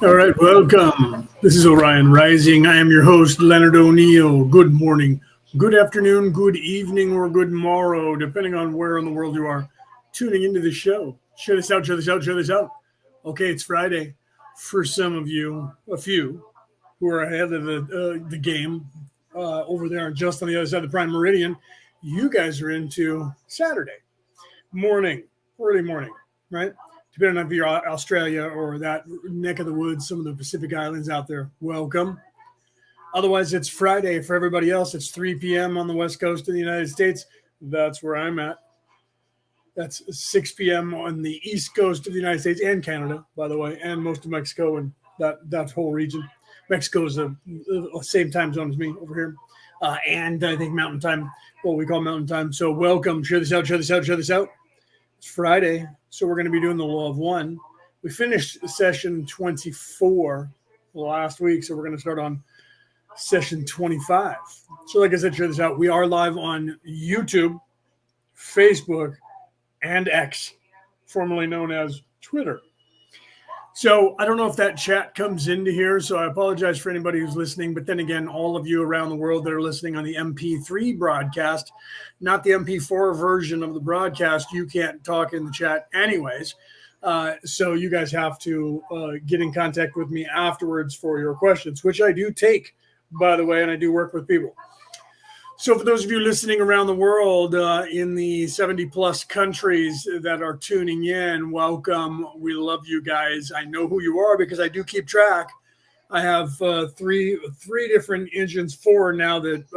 All right, welcome. This is Orion Rising. I am your host, Leonard O'Neill. Good morning, good afternoon, good evening, or good morrow, depending on where in the world you are tuning into the show. Share this out, share this out, share this out. Okay, it's Friday. For some of you, a few who are ahead of the game over there, just on the other side of the Prime Meridian, you guys are into Saturday morning, early morning, right? Depending on if you're Australia or that neck of the woods, some of the Pacific Islands out there, welcome. Otherwise, it's Friday. For everybody else, it's 3 p.m. on the West Coast of the United States. That's where I'm at. That's 6 p.m. on the East Coast of the United States and Canada, by the way, and most of Mexico and that whole region. Mexico is the same time zone as me over here. And I think Mountain Time, what we call Mountain Time. So welcome. Share this out, share this out, share this out. It's Friday, so we're going to be doing the Law of One. We finished session 24 last week, so we're going to start on session 25. So like I said, share this out. We are live on YouTube, Facebook, and X, formerly known as Twitter. So I don't know if that chat comes into here, so I apologize for anybody who's listening. But then again, all of you around the world that are listening on the MP3 broadcast, not the MP4 version of the broadcast, you can't talk in the chat anyways. So you guys have to get in contact with me afterwards for your questions, which I do take, by the way, and I do work with people. So for those of you listening around the world in the 70 plus countries that are tuning in, welcome. We love you guys. I know who you are because I do keep track. I have three different engines, four now that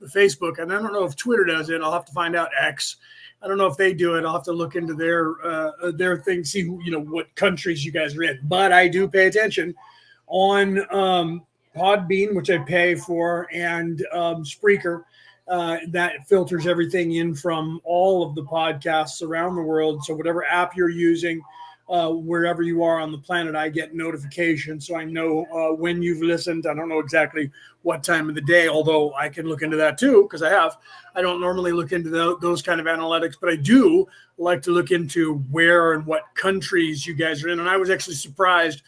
Facebook, and I don't know if Twitter does it. I'll have to find out. X. I don't know if they do it. I'll have to look into their thing, see what countries you guys are in. But I do pay attention on Podbean, which I pay for, and Spreaker, that filters everything in from all of the podcasts around the world. So whatever app you're using, wherever you are on the planet, I get notifications. So I know when you've listened. I don't know exactly what time of the day, although I can look into that too, because I don't normally look into those kind of analytics, but I do like to look into where and what countries you guys are in. And I was actually surprised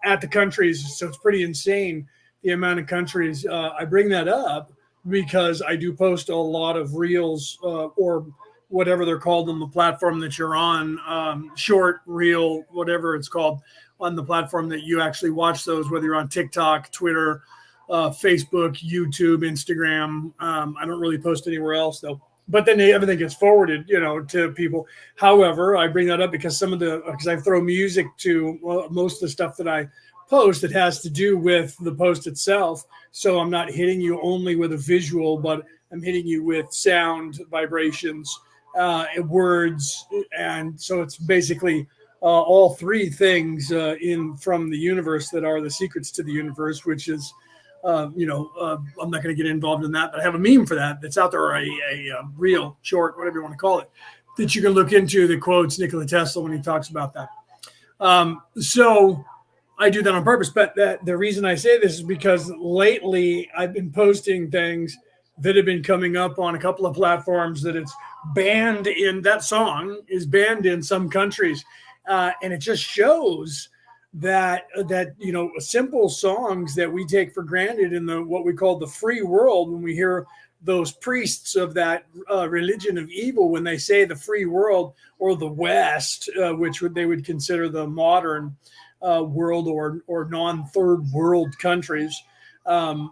at the countries. So it's pretty insane, the amount of countries. I bring that up because I do post a lot of reels or whatever they're called on the platform that you're on, short, reel, whatever it's called, on the platform that you actually watch those, whether you're on TikTok, Twitter, Facebook, YouTube, Instagram. I don't really post anywhere else though. But then everything gets forwarded, to people. However, I bring that up because because I throw music to most of the stuff that I post that has to do with the post itself. So I'm not hitting you only with a visual, but I'm hitting you with sound, vibrations, words. And so it's basically all three things from the universe that are the secrets to the universe, which is, I'm not going to get involved in that, but I have a meme for that that's out there, or a reel, short, whatever you want to call it, that you can look into that quotes Nikola Tesla when he talks about that. So I do that on purpose, but the reason I say this is because lately I've been posting things that have been coming up on a couple of platforms that it's banned in. That song is banned in some countries, and it just shows that simple songs that we take for granted in what we call the free world, when we hear those priests of that religion of evil, when they say the free world or the West, which they would consider the modern world or non-third world countries, and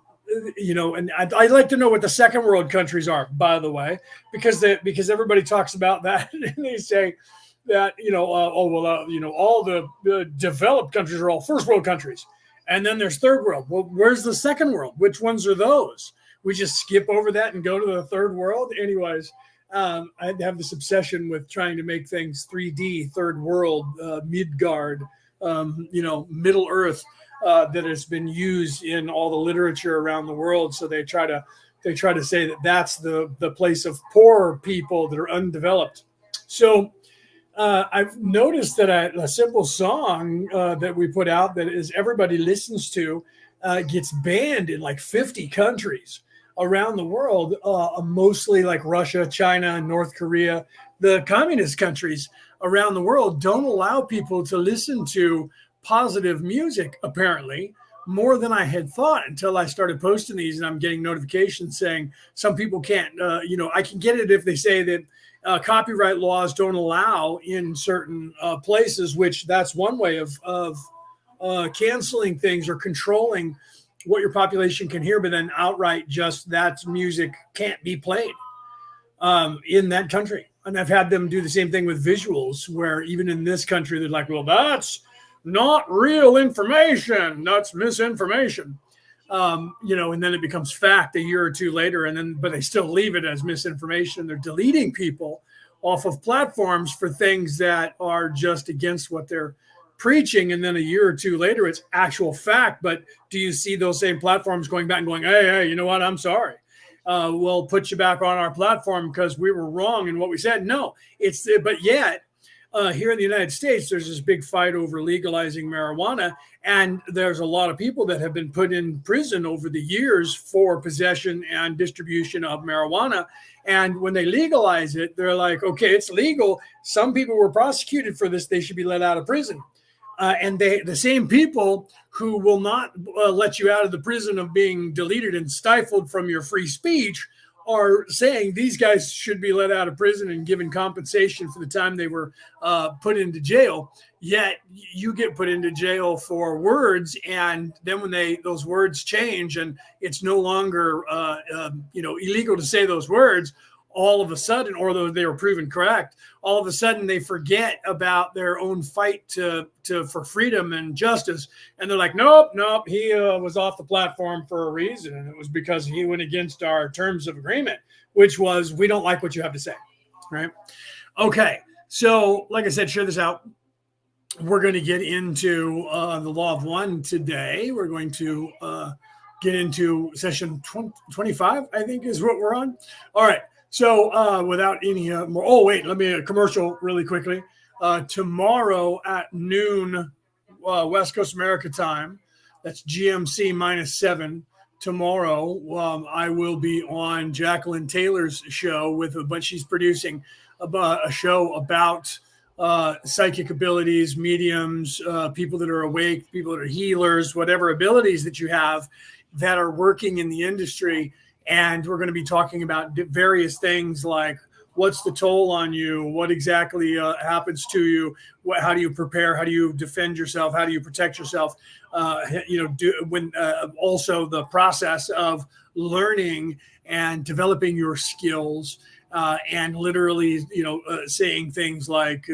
I'd like to know what the second world countries are, by the way, because everybody talks about that and they say that, all the developed countries are all first world countries. And then there's third world. Well, where's the second world? Which ones are those? We just skip over that and go to the third world. Anyways, I have this obsession with trying to make things 3D, third world, Midgard, Middle Earth, that has been used in all the literature around the world. So they try to say that that's the place of poor people that are undeveloped. So I've noticed that a simple song that we put out that is everybody listens to gets banned in like 50 countries around the world, mostly like Russia, China, North Korea. The communist countries around the world don't allow people to listen to positive music, apparently, more than I had thought until I started posting these, and I'm getting notifications saying some people can't, I can get it if they say that copyright laws don't allow in certain places, which that's one way of canceling things or controlling what your population can hear, but then outright just that music can't be played in that country. And I've had them do the same thing with visuals, where even in this country, they're like, well, that's not real information. That's misinformation. And then it becomes fact a year or two later, but they still leave it as misinformation. They're deleting people off of platforms for things that are just against what they're preaching. And then a year or two later, it's actual fact. But do you see those same platforms going back and going, hey, you know what? I'm sorry. We'll put you back on our platform because we were wrong in what we said. No, but yet here in the United States, there's this big fight over legalizing marijuana. And there's a lot of people that have been put in prison over the years for possession and distribution of marijuana. And when they legalize it, they're like, okay, it's legal. Some people were prosecuted for this. They should be let out of prison. And the same people who will not let you out of the prison of being deleted and stifled from your free speech are saying these guys should be let out of prison and given compensation for the time they were put into jail. Yet you get put into jail for words, and then when those words change and it's no longer illegal to say those words, all of a sudden, or though they were proven correct, all of a sudden they forget about their own fight for freedom and justice. And they're like, nope, he was off the platform for a reason. And it was because he went against our terms of agreement, which was, we don't like what you have to say, right? Okay, so like I said, share this out. We're going to get into the Law of One today. We're going to get into session 25, I think is what we're on. All right. So without any more, let me a commercial really quickly. Tomorrow at noon, West Coast America time, that's GMC -7. Tomorrow, I will be on Jacqueline Taylor's show with a bunch. She's producing a show about psychic abilities, mediums, people that are awake, people that are healers, whatever abilities that you have that are working in the industry. And we're going to be talking about various things like what's the toll on you, what exactly happens to you, how do you prepare, how do you defend yourself, how do you protect yourself, also the process of learning and developing your skills, and literally, saying things like,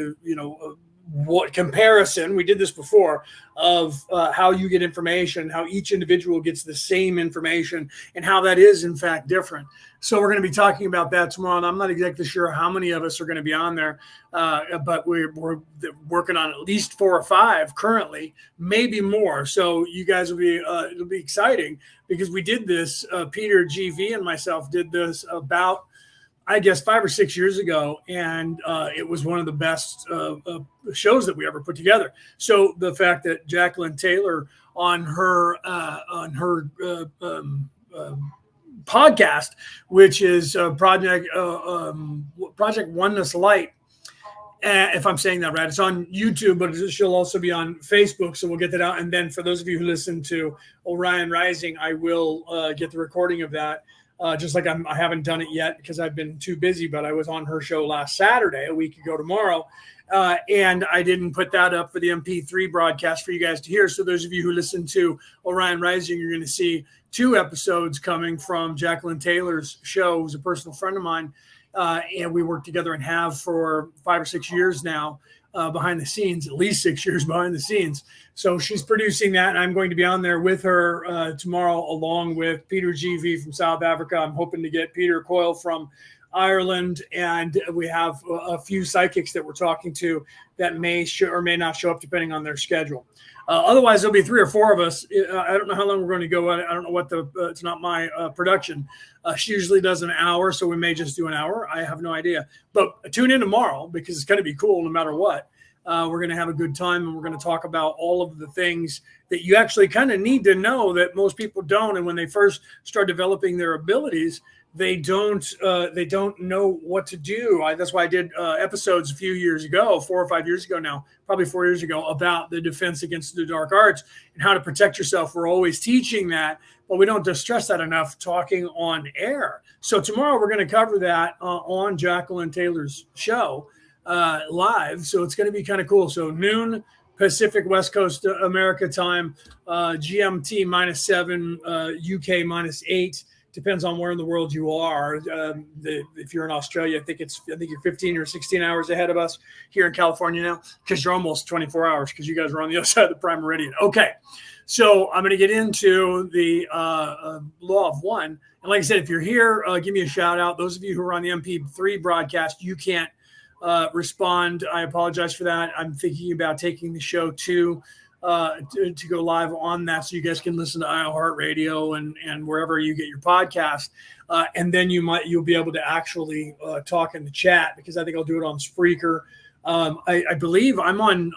what comparison, we did this before, of how you get information, how each individual gets the same information, and how that is in fact different. So we're going to be talking about that tomorrow, and I'm not exactly sure how many of us are going to be on there, but we're working on at least 4 or 5 currently, maybe more. So you guys will be, it'll be exciting because we did this, Peter, GV, and myself did this about, I guess, 5 or 6 years ago, and it was one of the best shows that we ever put together. So the fact that Jacqueline Taylor on her podcast, which is Project Oneness Light, if I'm saying that right, it's on YouTube, but she'll also be on Facebook. So we'll get that out. And then for those of you who listen to Orion Rising, I will get the recording of that. Just like I haven't done it yet because I've been too busy, but I was on her show last Saturday, a week ago tomorrow, and I didn't put that up for the MP3 broadcast for you guys to hear. So those of you who listen to Orion Rising, you're going to see 2 episodes coming from Jacqueline Taylor's show, who's a personal friend of mine, and we work together and have for 5 or 6 years now. Behind the scenes, at least 6 years behind the scenes. So she's producing that, and I'm going to be on there with her tomorrow, along with Peter GV from South Africa. I'm hoping to get Peter Coyle from Ireland, and we have a few psychics that we're talking to that may or may not show up depending on their schedule. Otherwise, there'll be 3 or 4 of us. I don't know how long we're going to go. I don't know what it's not my production. She usually does an hour, so we may just do an hour. I have no idea. But tune in tomorrow because it's going to be cool no matter what. We're going to have a good time, and we're going to talk about all of the things that you actually kind of need to know that most people don't. And when they first start developing their abilities, they don't know what to do. That's why I did episodes a few years ago, 4 or 5 years ago now, probably 4 years ago, about the defense against the dark arts and how to protect yourself. We're always teaching that, but we don't stress that enough talking on air. So tomorrow we're going to cover that on Jacqueline Taylor's show live. So it's going to be kind of cool. So noon Pacific West Coast America time, GMT -7, UK -8. Depends on where in the world you are. If you're in Australia, I think you're 15 or 16 hours ahead of us here in California now, because you're almost 24 hours because you guys are on the other side of the prime meridian. Okay, so I'm going to get into the law of one. And like I said, if you're here, give me a shout out. Those of you who are on the MP3 broadcast, you can't respond. I apologize for that. I'm thinking about taking the show to go live on that, so you guys can listen to iHeartRadio and wherever you get your podcast, and then you'll be able to actually talk in the chat, because I think I'll do it on Spreaker. I believe I'm on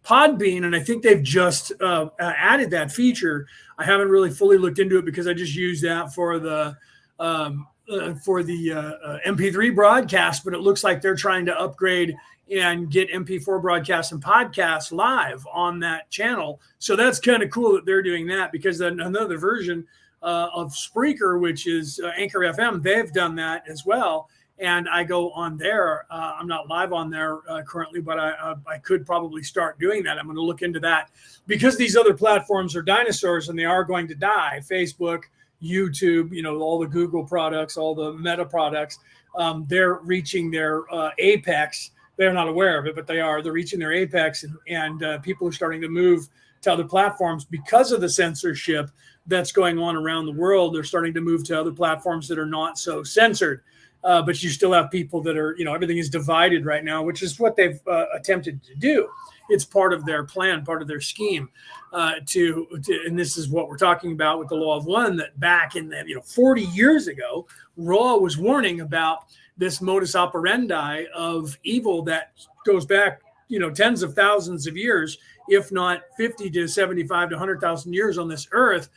Podbean, and I think they've just added that feature. I haven't really fully looked into it because I just use that for the MP3 broadcast, but it looks like they're trying to upgrade and get MP4 broadcasts and podcasts live on that channel. So that's kind of cool that they're doing that, because another version of Spreaker, which is Anchor FM, they've done that as well. And I go on there. I'm not live on there currently, but I could probably start doing that. I'm going to look into that, because these other platforms are dinosaurs and they are going to die. Facebook, YouTube, all the Google products, all the Meta products, they're reaching their apex. They're not aware of it, but they're reaching their apex, and people are starting to move to other platforms because of the censorship that's going on around the world. They're starting to move to other platforms that are not so censored. But you still have people that are, everything is divided right now, which is what they've attempted to do. It's part of their plan, part of their scheme and this is what we're talking about with the law of one, that back in 40 years ago, Raw was warning about this modus operandi of evil that goes back, tens of thousands of years, if not 50 to 75 to 100,000 years on this earth,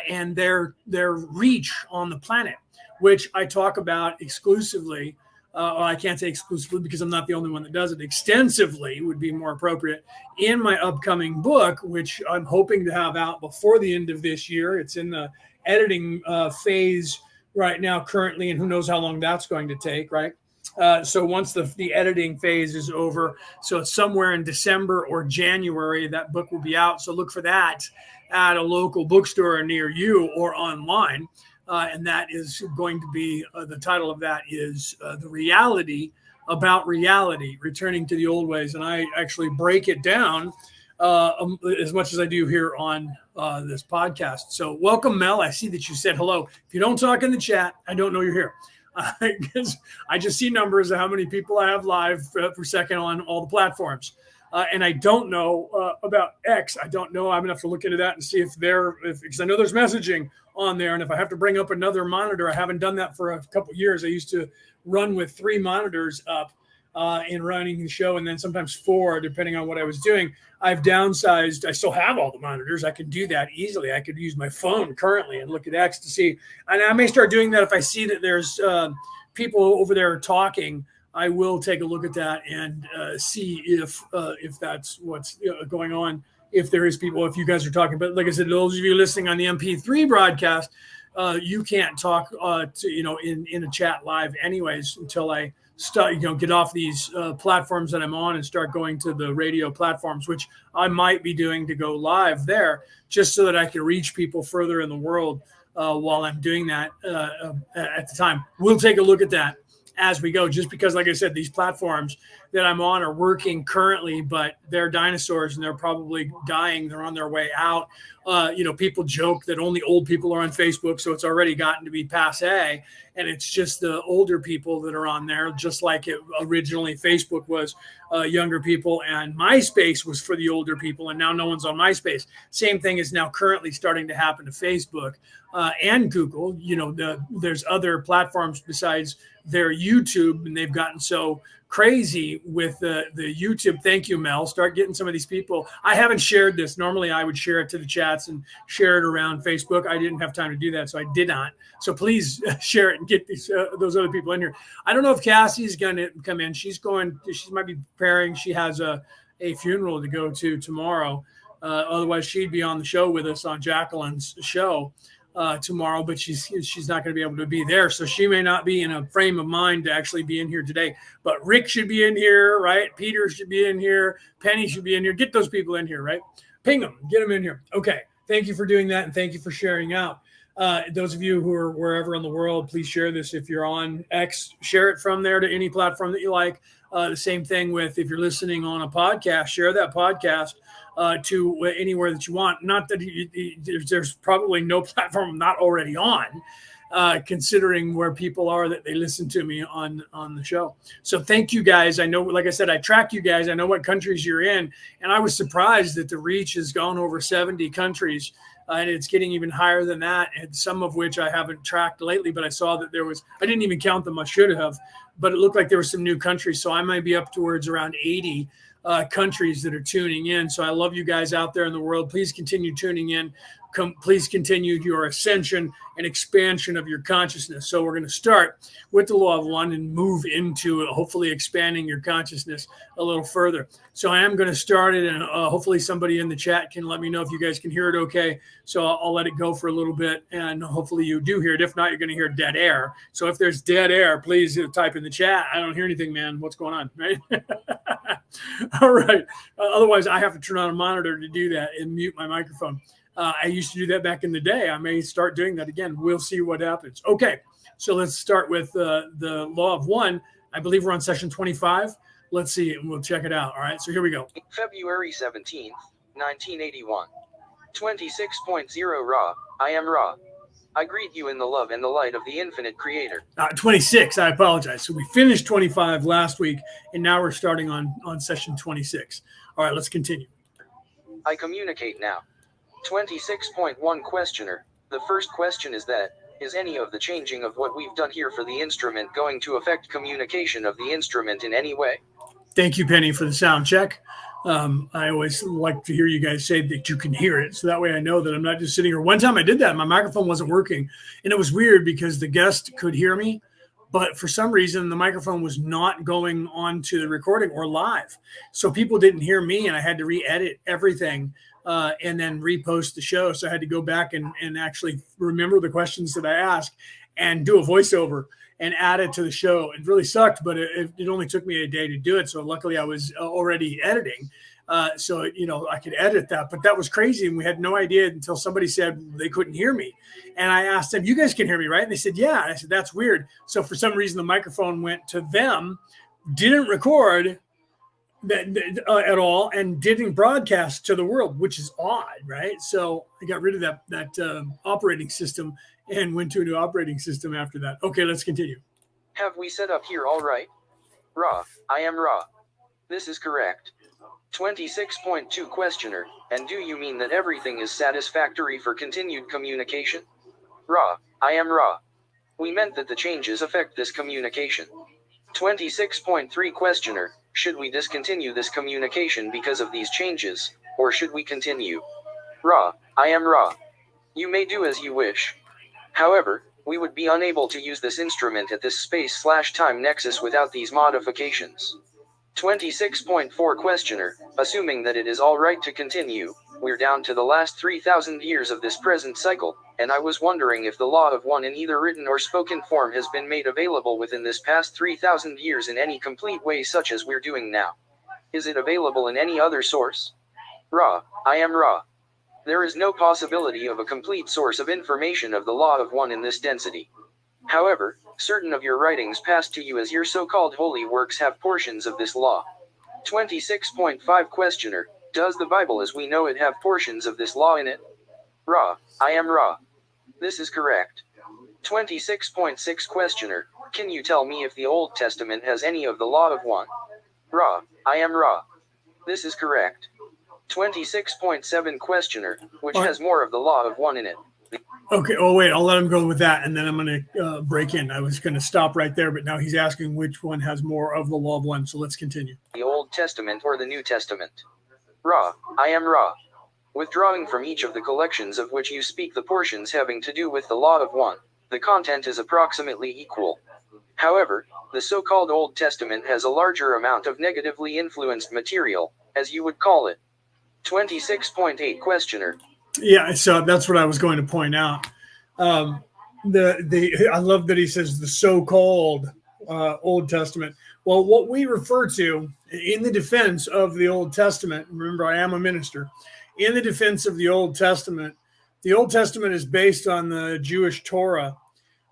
and their reach on the planet, which I talk about exclusively. I can't say exclusively because I'm not the only one that does it. Extensively would be more appropriate in my upcoming book, which I'm hoping to have out before the end of this year. It's in the editing phase right now currently, and who knows how long that's going to take, right? So once the editing phase is over, so it's somewhere in December or January, that book will be out. So look for that at a local bookstore near you or online. And that is going to be, the title of that is The Reality About Reality, Returning to the Old Ways. And I actually break it down as much as I do here on this podcast. So welcome, Mel. I see that you said hello. If you don't talk in the chat, I don't know you're here. Because I just see numbers of how many people I have live per second on all the platforms. And I don't know about X. I don't know. I'm going to have to look into that and see because I know there's messaging on there. And if I have to bring up another monitor, I haven't done that for a couple of years. I used to run with 3 monitors up in running the show, and then sometimes 4, depending on what I was doing. I've downsized. I still have all the monitors. I can do that easily. I could use my phone currently and look at X to see. And I may start doing that if I see that there's people over there talking. I will take a look at that and see if that's what's going on. If there is people, if you guys are talking, but like I said, those of you listening on the MP3 broadcast, you can't talk in a chat live anyways until I start, get off these platforms that I'm on and start going to the radio platforms, which I might be doing to go live there, just so that I can reach people further in the world while I'm doing that at the time. We'll take a look at that as we go, just because, like I said, these platforms that I'm on are working currently, but they're dinosaurs and they're probably dying. They're on their way out. People joke that only old people are on Facebook, so it's already gotten to be passé, and it's just the older people that are on there, just like it originally Facebook was younger people, and MySpace was for the older people, and now no one's on MySpace. Same thing is now currently starting to happen to Facebook. and Google. There's other platforms besides their YouTube, and they've gotten so crazy with the YouTube. Thank you, Mel. Start getting some of these people. I haven't shared this. Normally, I would share it to the chats and share it around Facebook. I didn't have time to do that, so I did not. So please share it and get those other people in here. I don't know if Cassie's going to come in. She might be preparing. She has a funeral to go to tomorrow. Otherwise, she'd be on the show with us on Jacqueline's show tomorrow, but she's not going to be able to be there. So she may not be in a frame of mind to actually be in here today. But Rick should be in here, right? Peter should be in here. Penny should be in here. Get those people in here, right? Ping them. Get them in here. Okay. Thank you for doing that, and thank you for sharing out. Those of you who are wherever in the world, please share this. If you're on X, share it from there to any platform that you like. The same thing with if you're listening on a podcast, share that podcast to anywhere that you want. Not that there's probably no platform I'm not already on, considering where people are that they listen to me on the show. So thank you guys. I know, like I said, I track you guys. I know what countries you're in, and I was surprised that the reach has gone over 70 countries. And it's getting even higher than that, and some of which I haven't tracked lately, but I saw that I didn't even count them, I should have, but it looked like there were some new countries, so I might be up towards around 80 countries that are tuning in. So I love you guys out there in the world. Please continue tuning in. Please continue your ascension and expansion of your consciousness. So we're going to start with the law of one and move into hopefully expanding your consciousness a little further. So I am going to start it, and hopefully somebody in the chat can let me know if you guys can hear it okay. So I'll let it go for a little bit, and hopefully you do hear it. If not, you're going to hear dead air. So if there's dead air, please type in the chat. I don't hear anything, man. What's going on, right? All right. Otherwise, I have to turn on a monitor to do that and mute my microphone. I used to do that back in the day. I may start doing that again. We'll see what happens. Okay, so let's start with the law of one. I believe we're on session 25. Let's see, and we'll check it out. All right, so here we go. February 17th, 1981. 26.0 Ra. I am Ra. I greet you in the love and the light of the infinite creator. 26, I apologize. So we finished 25 last week, and now we're starting on session 26. All right, let's continue. I communicate now. 26.1 Questioner. The first question is any of the changing of what we've done here for the instrument going to affect communication of the instrument in any way? Thank you, Penny, for the sound check. I always like to hear you guys say that you can hear it. So that way I know that I'm not just sitting here. One time I did that. My microphone wasn't working. And it was weird because the guest could hear me, but for some reason the microphone was not going on to the recording or live. So people didn't hear me, and I had to re-edit everything and then repost the show. So I had to go back and actually remember the questions that I asked and do a voiceover and add it to the show. It really sucked, but it only took me a day to do it. So luckily I was already editing. So, I could edit that, but that was crazy. And we had no idea until somebody said they couldn't hear me. And I asked them, you guys can hear me, right? And they said, yeah. And I said, that's weird. So for some reason, the microphone went to them, didn't record at all, and didn't broadcast to the world, which is odd, right? So I got rid of that operating system and went to a new operating system after that. Okay, let's continue. Have we set up here all right? Ra. I am Ra. This is correct. 26.2 Questioner. And do you mean that everything is satisfactory for continued communication? Ra. I am Ra. We meant that the changes affect this communication. 26.3 Questioner. Should we discontinue this communication because of these changes, or should we continue? Ra. I am Ra. You may do as you wish. However, we would be unable to use this instrument at this space/time nexus without these modifications. 26.4 Questioner. Assuming that it is all right to continue, we're down to the last 3,000 years of this present cycle, and I was wondering if the law of one in either written or spoken form has been made available within this past 3,000 years in any complete way such as we're doing now. Is it available in any other source? Ra. I am Ra. There is no possibility of a complete source of information of the law of one in this density. However, certain of your writings passed to you as your so-called holy works have portions of this law. 26.5 Questioner. Does the Bible as we know it have portions of this law in it? Ra. I am Ra. This is correct. 26.6 Questioner. Can you tell me if the Old Testament has any of the law of one? Ra. I am Ra. This is correct. 26.7 Questioner. Which has more of the law of one in it? Okay. Oh, wait. I'll let him go with that, and then I'm going to break in. I was going to stop right there, but now he's asking which one has more of the law of one. So let's continue. The Old Testament or the New Testament? Ra, I am Ra. Withdrawing from each of the collections of which you speak the portions having to do with the law of one, the content is approximately equal. However, the so-called Old Testament has a larger amount of negatively influenced material, as you would call it. 26.8 Questioner. Yeah, so that's what I was going to point out. Um, I love that he says the so-called Old Testament. Well, what we refer to in the defense of the Old Testament, remember I am a minister, in the defense of the Old Testament is based on the Jewish Torah,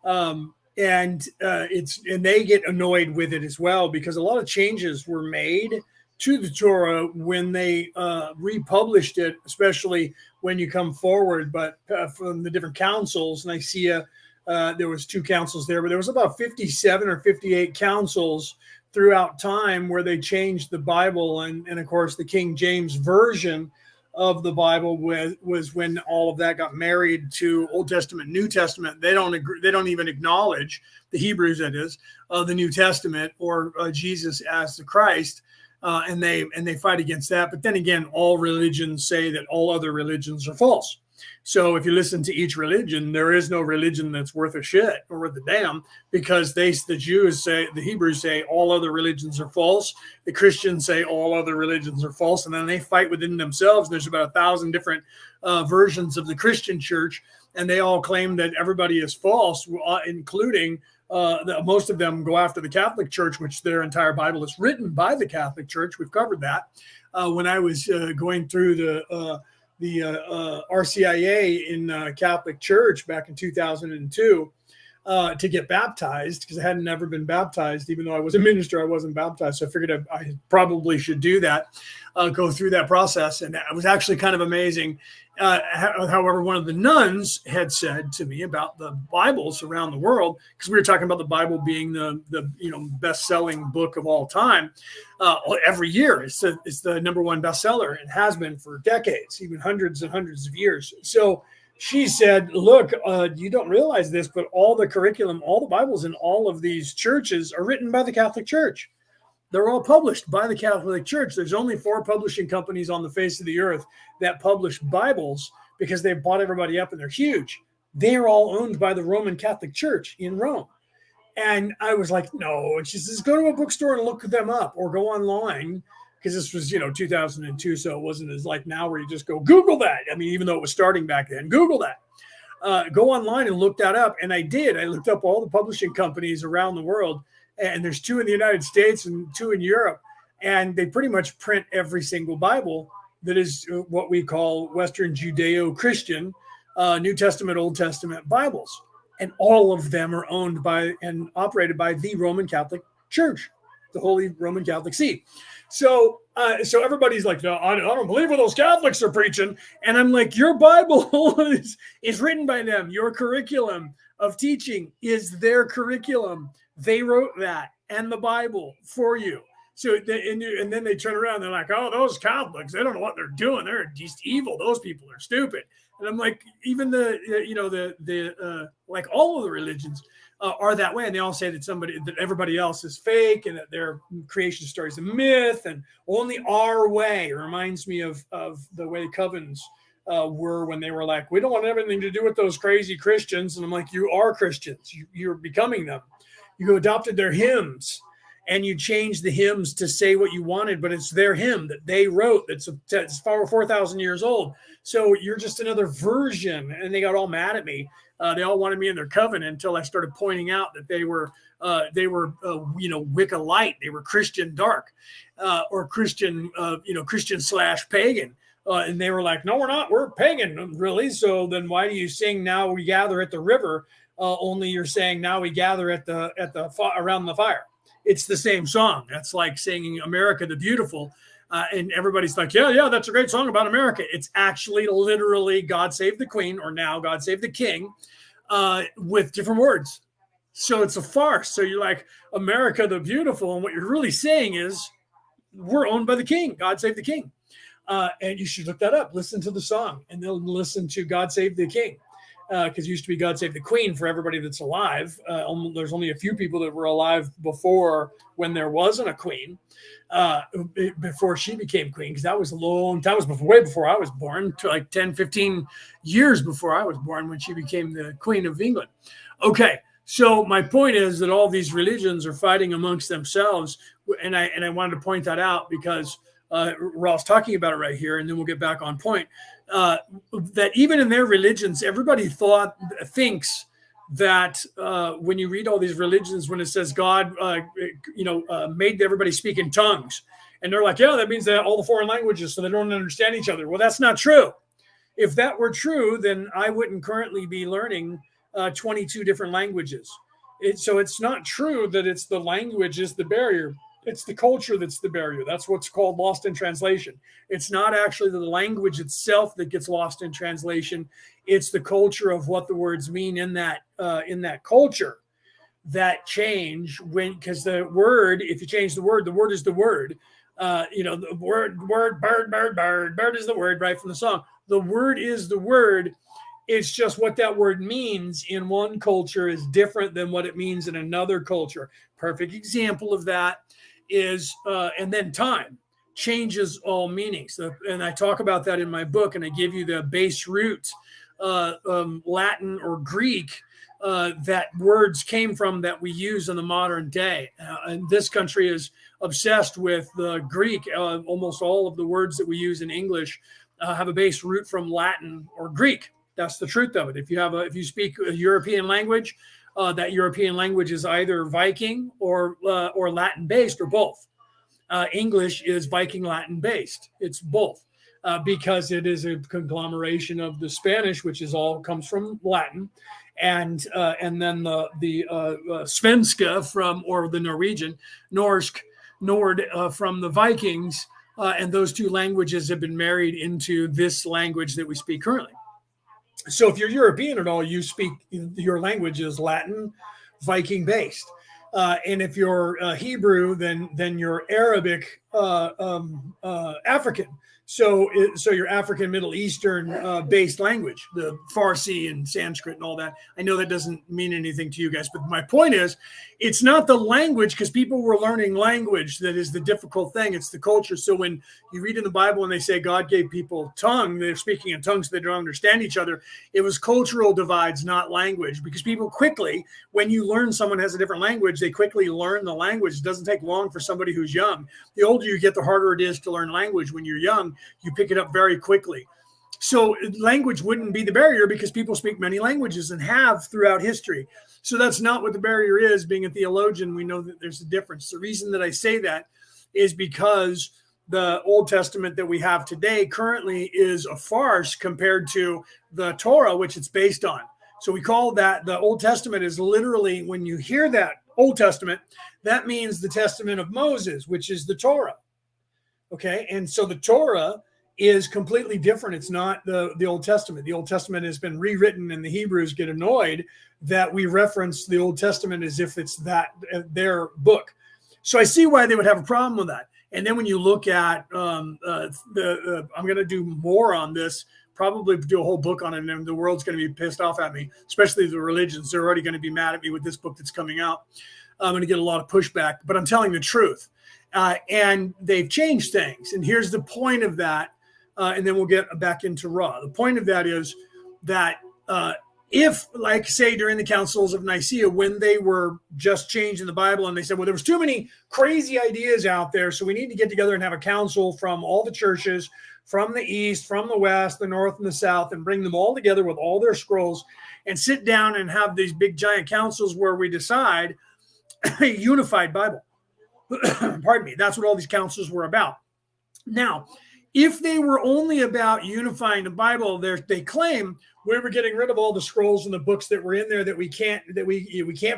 and they get annoyed with it as well because a lot of changes were made to the Torah when they republished it, especially when you come forward. But from the different councils, Nicaea, there was 2 councils there, but there was about 57 or 58 councils throughout time where they changed the Bible, and of course the King James version of the Bible was when all of that got married to Old Testament, New Testament. They don't agree, they don't even acknowledge the Hebrews, that is, the New Testament or Jesus as the Christ, and they fight against that. But then again, all religions say that all other religions are false. So if you listen to each religion, there is no religion that's worth a shit or worth a damn, because the Jews say, the Hebrews say all other religions are false. The Christians say all other religions are false. And then they fight within themselves. There's about 1,000 different versions of the Christian church, and they all claim that everybody is false, including most of them go after the Catholic Church, which their entire Bible is written by the Catholic Church. We've covered that. When I was going through the RCIA in Catholic Church back in 2002 to get baptized, because I had never been baptized. Even though I was a minister, I wasn't baptized. So I figured I probably should do that, go through that process. And it was actually kind of amazing. However, one of the nuns had said to me about the Bibles around the world, because we were talking about the Bible being the best-selling book of all time. Every year, it's the number 1 bestseller. It has been for decades, even hundreds and hundreds of years. So she said, look, you don't realize this, but all the curriculum, all the Bibles in all of these churches are written by the Catholic Church. They're all published by the Catholic Church. There's only 4 publishing companies on the face of the earth that publish Bibles, because they've bought everybody up and they're huge. They're all owned by the Roman Catholic Church in Rome. And I was like, no. And she says, go to a bookstore and look them up, or go online, because this was, 2002. So it wasn't as like now where you just go Google that. I mean, even though it was starting back then, Google that. Go online and look that up. And I did. I looked up all the publishing companies around the world. And there's 2 in the United States and 2 in Europe. And they pretty much print every single Bible that is what we call Western Judeo-Christian, New Testament, Old Testament Bibles. And all of them are owned by and operated by the Roman Catholic Church, the Holy Roman Catholic See. So everybody's like, no, I don't believe what those Catholics are preaching. And I'm like, your Bible is written by them. Your curriculum of teaching is their curriculum. They wrote that and the Bible for you. So and then they turn around and they're like, oh, those Catholics, they don't know what they're doing. They're just evil. Those people are stupid. And I'm like, even like all of the religions are that way. And they all say that everybody else is fake, and that their creation story is a myth, and only our way. It reminds me of the way covens were when they were like, we don't want anything to do with those crazy Christians. And I'm like, you are Christians. You're becoming them. You adopted their hymns, and you changed the hymns to say what you wanted, but it's their hymn that they wrote that's 4,000 years old. So you're just another version. And they got all mad at me. They all wanted me in their coven until I started pointing out that they were Wicca light. They were Christian dark, or Christian, Christian/pagan. And they were like, no, we're not. We're pagan, really. So then why do you sing "Now We Gather at the River"? Only you're saying "Now we gather at the around the fire." It's the same song. That's like singing "America the Beautiful," and everybody's like, "Yeah, that's a great song about America." It's actually literally "God Save the Queen" or "Now God Save the King," with different words. So it's a farce. So you're like, "America the Beautiful," and what you're really saying is, "We're owned by the King. God Save the King." And you should look that up. Listen to the song, and then listen to "God Save the King." because it used to be God Save the Queen for everybody that's alive. There's only a few people that were alive before when there wasn't a queen, before she became queen, because that was a long time. That was way before I was born, to like 10, 15 years before I was born when she became the Queen of England. Okay, so my point is that all these religions are fighting amongst themselves, and I wanted to point that out because Ross talking about it right here, and then we'll get back on point. That even in their religions, everybody thinks that when you read all these religions, when it says God, made everybody speak in tongues, and they're like, yeah, that means that all the foreign languages, so they don't understand each other. Well, that's not true. If that were true, then I wouldn't currently be learning 22 different languages. So it's not true that it's the language is the barrier. It's the culture that's the barrier. That's what's called lost in translation. It's not actually the language itself that gets lost in translation. It's the culture of what the words mean in that culture that change because the word, if you change the word is the word. The word, bird is the word, right from the song. The word is the word. It's just what that word means in one culture is different than what it means in another culture. Perfect example of that is, and then time changes all meanings. And I talk about that in my book, and I give you the base root, Latin or Greek, that words came from that we use in the modern day. And this country is obsessed with the Greek. Almost all of the words that we use in English have a base root from Latin or Greek. That's the truth of it. If you speak a European language, that European language is either Viking or Latin based or both. English is Viking Latin based. It's both because it is a conglomeration of the Spanish, which is all comes from Latin, and then the Svenska or the Norwegian, Nord from the Vikings, and those two languages have been married into this language that we speak currently. So if you're European at all, you speak, your language is Latin, Viking based. And if you're Hebrew, then you're Arabic, African. So your African Middle Eastern based language, the Farsi and Sanskrit and all that. I know that doesn't mean anything to you guys, but my point is, it's not the language, because people were learning language that is the difficult thing. It's the culture. So when you read in the Bible and they say God gave people tongue, they're speaking in tongues, so they don't understand each other. It was cultural divides, not language, because people quickly, when you learn someone has a different language, they quickly learn the language. It doesn't take long for somebody who's young. The older you get, the harder it is to learn language. When you're young, you pick it up very quickly. So language wouldn't be the barrier because people speak many languages and have throughout history. So that's not what the barrier is. Being a theologian, we know that there's a difference. The reason that I say that is because the Old Testament that we have today currently is a farce compared to the Torah, which it's based on. So we call that the Old Testament is literally, when you hear that Old Testament, that means the Testament of Moses, which is the Torah. Okay, and so the Torah is completely different. It's not the Old Testament. The Old Testament has been rewritten, and the Hebrews get annoyed that we reference the Old Testament as if it's their book. So I see why they would have a problem with that. And then when you look at I'm going to do more on this, probably do a whole book on it, and the world's going to be pissed off at me, especially the religions. They're already going to be mad at me with this book that's coming out. I'm going to get a lot of pushback, but I'm telling the truth. And they've changed things. And here's the point of that. And then we'll get back into Ra. The point of that is that if, like, say, during the councils of Nicaea, when they were just changing the Bible and they said, well, there was too many crazy ideas out there, so we need to get together and have a council from all the churches, from the East, from the West, the North, and the South, and bring them all together with all their scrolls and sit down and have these big giant councils where we decide a unified Bible. Pardon me. That's what all these councils were about. Now, if they were only about unifying the Bible, they claim we were getting rid of all the scrolls and the books that were in there that we can't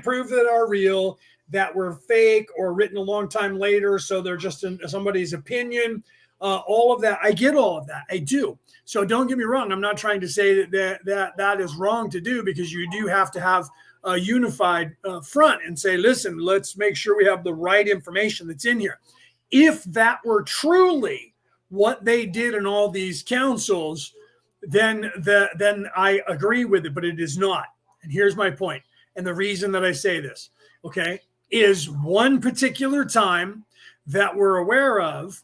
prove that are real, that were fake or written a long time later, so they're just in somebody's opinion. All of that, I get all of that. I do. So don't get me wrong. I'm not trying to say that is wrong to do, because you do have to have a unified front and say, listen, let's make sure we have the right information that's in here. If that were truly what they did in all these councils, then I agree with it, but it is not. And here's my point. And the reason that I say this, okay, is one particular time that we're aware of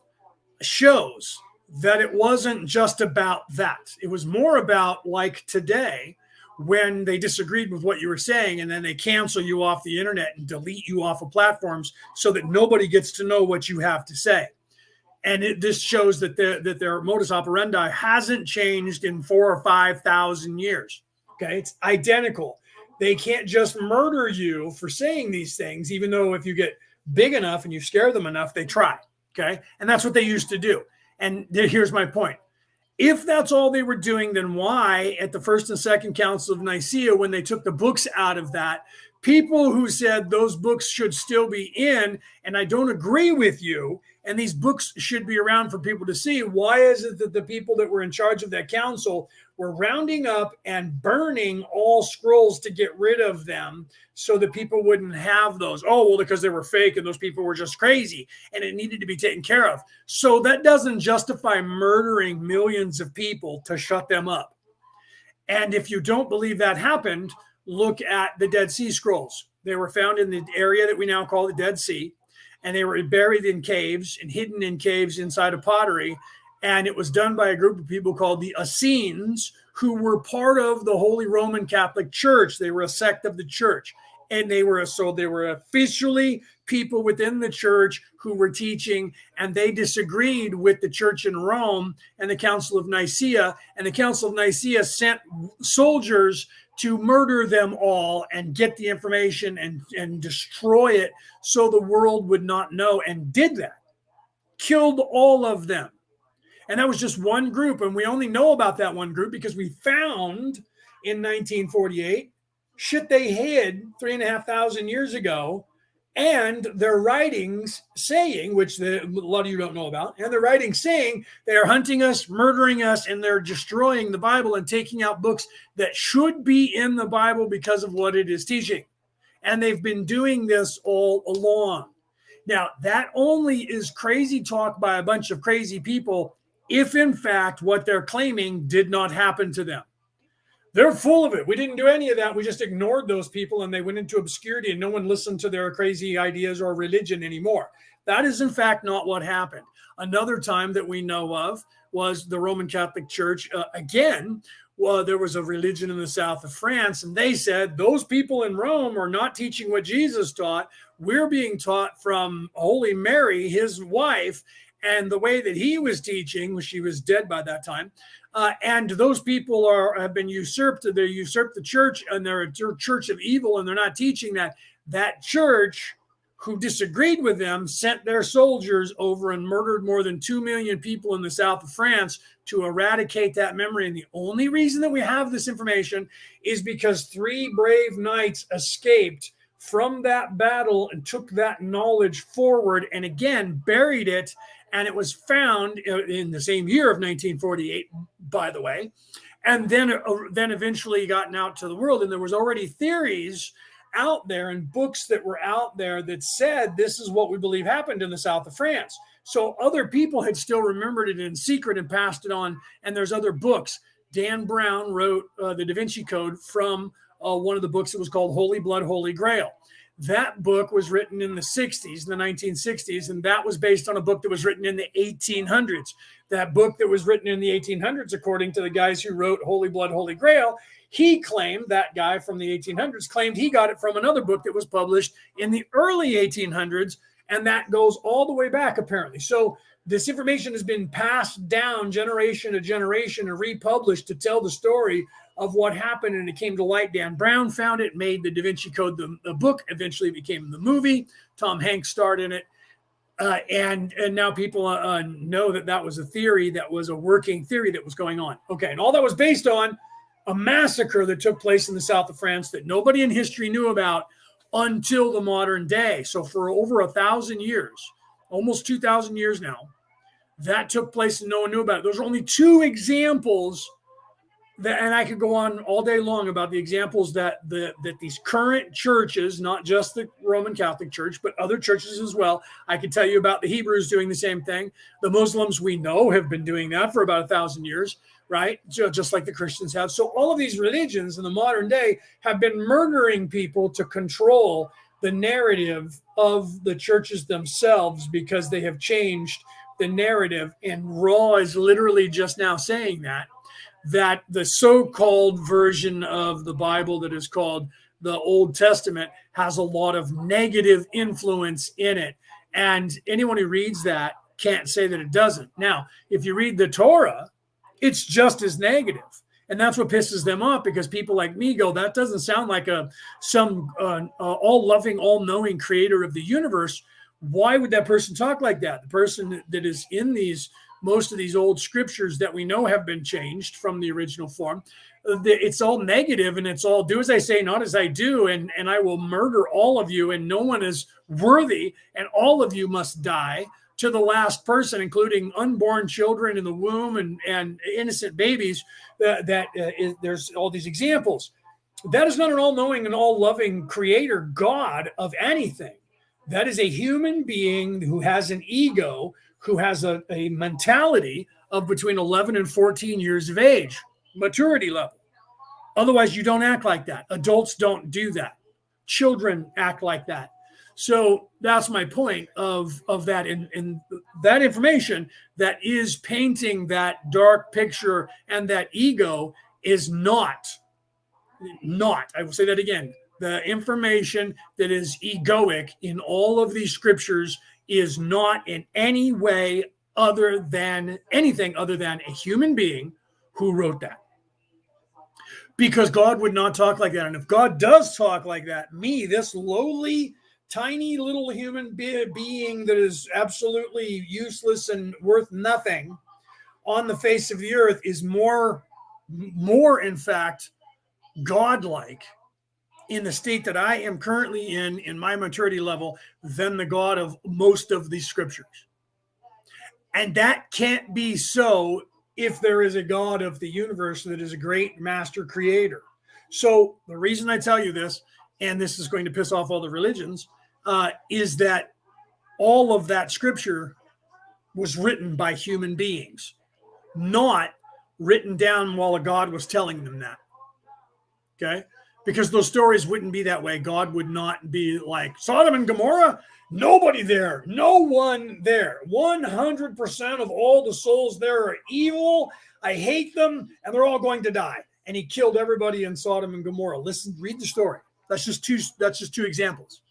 shows that it wasn't just about that. It was more about, like today, when they disagreed with what you were saying and then they cancel you off the internet and delete you off of platforms so that nobody gets to know what you have to say. And this shows that their modus operandi hasn't changed in 4,000 or 5,000 years. Okay, it's identical. They can't just murder you for saying these things, even though if you get big enough and you scare them enough, they try. Okay, and that's what they used to do. And here's my point. If that's all they were doing, then why at the First and Second Council of Nicaea, when they took the books out of that, people who said those books should still be in, and I don't agree with you, and these books should be around for people to see, why is it that the people that were in charge of that council were rounding up and burning all scrolls to get rid of them so that people wouldn't have those? Oh, well, because they were fake and those people were just crazy and it needed to be taken care of. So that doesn't justify murdering millions of people to shut them up. And if you don't believe that happened, look at the Dead Sea Scrolls. They were found in the area that we now call the Dead Sea, and they were buried in caves and hidden in caves inside of pottery. And it was done by a group of people called the Essenes, who were part of the Holy Roman Catholic Church. They were a sect of the church. And they were officially people within the church who were teaching, and they disagreed with the church in Rome and the Council of Nicaea. And the Council of Nicaea sent soldiers to murder them all and get the information and destroy it so the world would not know, and did that. Killed all of them. And that was just one group. And we only know about that one group because we found in 1948 shit they hid 3,500 years ago, and their writings saying, which a lot of you don't know about, and their writings saying they are hunting us, murdering us, and they're destroying the Bible and taking out books that should be in the Bible because of what it is teaching. And they've been doing this all along. Now, that only is crazy talk by a bunch of crazy people if, in fact, what they're claiming did not happen to them. They're full of it. We didn't do any of that. We just ignored those people and they went into obscurity and no one listened to their crazy ideas or religion anymore. That is, in fact, not what happened. Another time that we know of was the Roman Catholic Church. There was a religion in the south of France, and they said those people in Rome are not teaching what Jesus taught. We're being taught from Holy Mary, his wife, and the way that he was teaching, she was dead by that time. And those people have been usurped. They usurped the church, and they're a church of evil, and they're not teaching that. That church, who disagreed with them, sent their soldiers over and murdered more than 2 million people in the south of France to eradicate that memory. And the only reason that we have this information is because 3 brave knights escaped from that battle and took that knowledge forward and again buried it. And it was found in the same year of 1948, by the way, and then eventually gotten out to the world. And there was already theories out there and books that were out there that said this is what we believe happened in the south of France. So other people had still remembered it in secret and passed it on. And there's other books. Dan Brown wrote the Da Vinci Code from one of the books that was called Holy Blood, Holy Grail. That book was written in the 60s, in the 1960s, and that was based on a book that was written in the 1800s. That book that was written in the 1800s, according to the guys who wrote Holy Blood, Holy Grail, he claimed, that guy from the 1800s claimed he got it from another book that was published in the early 1800s, and that goes all the way back, apparently. So this information has been passed down generation to generation and republished to tell the story of what happened, and it came to light. Dan Brown found it, made the Da Vinci Code the book, eventually became the movie. Tom Hanks starred in it. And now people know that was a theory, that was a working theory that was going on. Okay, and all that was based on a massacre that took place in the south of France that nobody in history knew about until the modern day. So for over 1,000 years, almost 2,000 years now, that took place and no one knew about it. Those are only 2 examples and I could go on all day long about the examples that these current churches, not just the Roman Catholic Church, but other churches as well. I could tell you about the Hebrews doing the same thing. The Muslims we know have been doing that for about 1,000 years, right? Just like the Christians have. So all of these religions in the modern day have been murdering people to control the narrative of the churches themselves because they have changed the narrative. And Raw is literally just now saying that the so-called version of the Bible that is called the Old Testament has a lot of negative influence in it. And anyone who reads that can't say that it doesn't. Now, if you read the Torah, it's just as negative. And that's what pisses them off, because people like me go, that doesn't sound like some all-loving, all-knowing creator of the universe. Why would that person talk like that? The person that is in most of these old scriptures that we know have been changed from the original form, it's all negative, and it's all do as I say, not as I do, and I will murder all of you, and no one is worthy, and all of you must die to the last person, including unborn children in the womb and innocent babies. There's all these examples. That is not an all-knowing and all-loving creator God of anything. That is a human being who has an ego, who has a mentality of between 11 and 14 years of age, maturity level. Otherwise, you don't act like that. Adults don't do that. Children act like that. So that's my point of that. And that information that is painting that dark picture and that ego is not, I will say that again, the information that is egoic in all of these scriptures is not in any way anything other than a human being who wrote that. Because God would not talk like that. And if God does talk like that, me, this lowly, tiny little human being that is absolutely useless and worth nothing on the face of the earth, is more in fact, godlike in the state that I am currently in my maturity level, than the God of most of these scriptures. And that can't be so if there is a God of the universe that is a great master creator. So the reason I tell you this, and this is going to piss off all the religions, is that all of that scripture was written by human beings, not written down while a God was telling them that. Okay? Because those stories wouldn't be that way. God would not be like Sodom and Gomorrah. Nobody there. No one there. 100% of all the souls there are evil. I hate them, and they're all going to die. And he killed everybody in Sodom and Gomorrah. Listen, read the story. That's just two examples.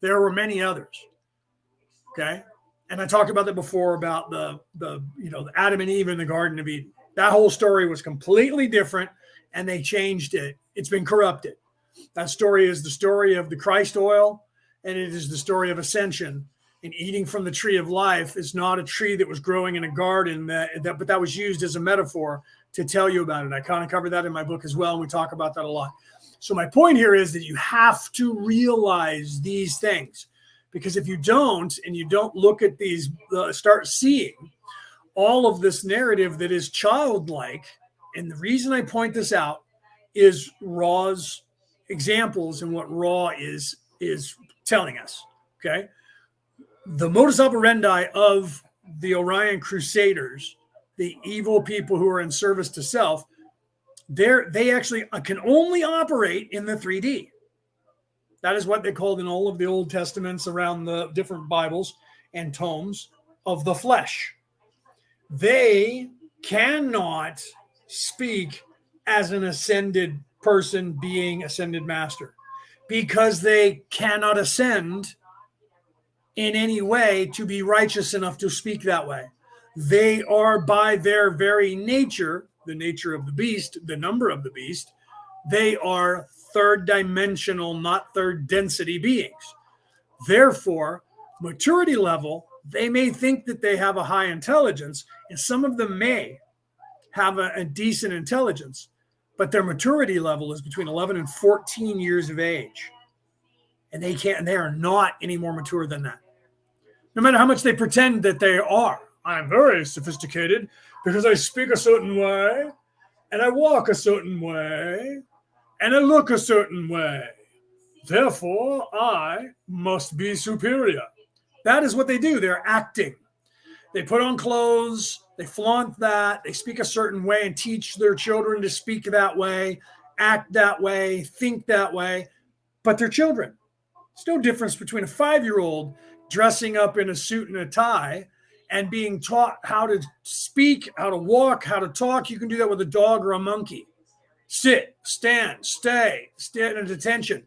There were many others. Okay? And I talked about that before, about the Adam and Eve in the Garden of Eden. That whole story was completely different, and they changed it. It's been corrupted. That story is the story of the Christ oil, and it is the story of ascension. And eating from the tree of life is not a tree that was growing in a garden, but that was used as a metaphor to tell you about it. I kind of cover that in my book as well, and we talk about that a lot. So my point here is that you have to realize these things, because if you don't, and you don't look at these, start seeing all of this narrative that is childlike, and the reason I point this out is Raw's examples and what Raw is telling us. Okay, the modus operandi of the Orion Crusaders, the evil people who are in service to self, they actually can only operate in the 3D. That is what they called in all of the Old Testaments around the different Bibles and tomes of the flesh. They cannot speak as an ascended person being ascended master, because they cannot ascend in any way to be righteous enough to speak that way. They are, by their very nature, the nature of the beast, the number of the beast, they are third dimensional, not third density beings. Therefore, maturity level, they may think that they have a high intelligence, and some of them may have a decent intelligence, but their maturity level is between 11 and 14 years of age. And they are not any more mature than that. No matter how much they pretend that they are. I'm very sophisticated because I speak a certain way. and I walk a certain way, and I look a certain way. Therefore, I must be superior. That is what they do. They're acting. They put on clothes, they flaunt that, they speak a certain way and teach their children to speak that way, act that way, think that way, but they're children. There's no difference between a 5-year-old dressing up in a suit and a tie and being taught how to speak, how to walk, how to talk. You can do that with a dog or a monkey. Sit, stand, stand at attention.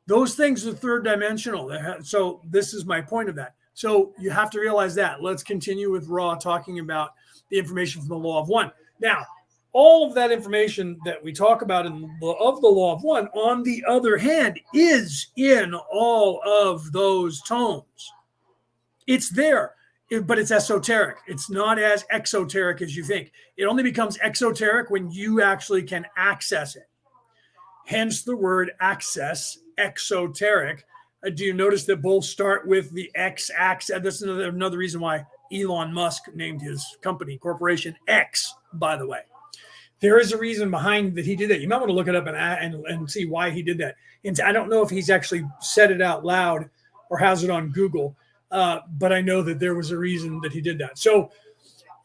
Those things are third dimensional. So this is my point of that. So you have to realize that. Let's continue with Ra talking about the information from the Law of One. Now, all of that information that we talk about of the Law of One, on the other hand, is in all of those tomes. It's there, but it's esoteric. It's not as exoteric as you think. It only becomes exoteric when you actually can access it. Hence the word access, exoteric. Do you notice that both start with the X axis? That's another reason why Elon Musk named his company, corporation, X, by the way. There is a reason behind that he did that. You might want to look it up and see why he did that. And I don't know if he's actually said it out loud or has it on Google, but I know that there was a reason that he did that. So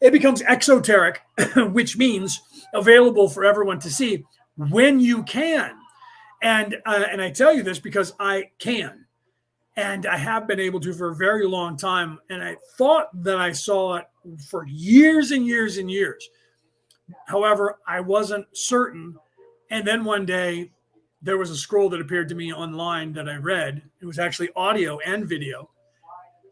it becomes exoteric, which means available for everyone to see when you can. And I tell you this because I can. And I have been able to for a very long time. And I thought that I saw it for years and years and years. However, I wasn't certain. And then one day, there was a scroll that appeared to me online that I read. It was actually audio and video.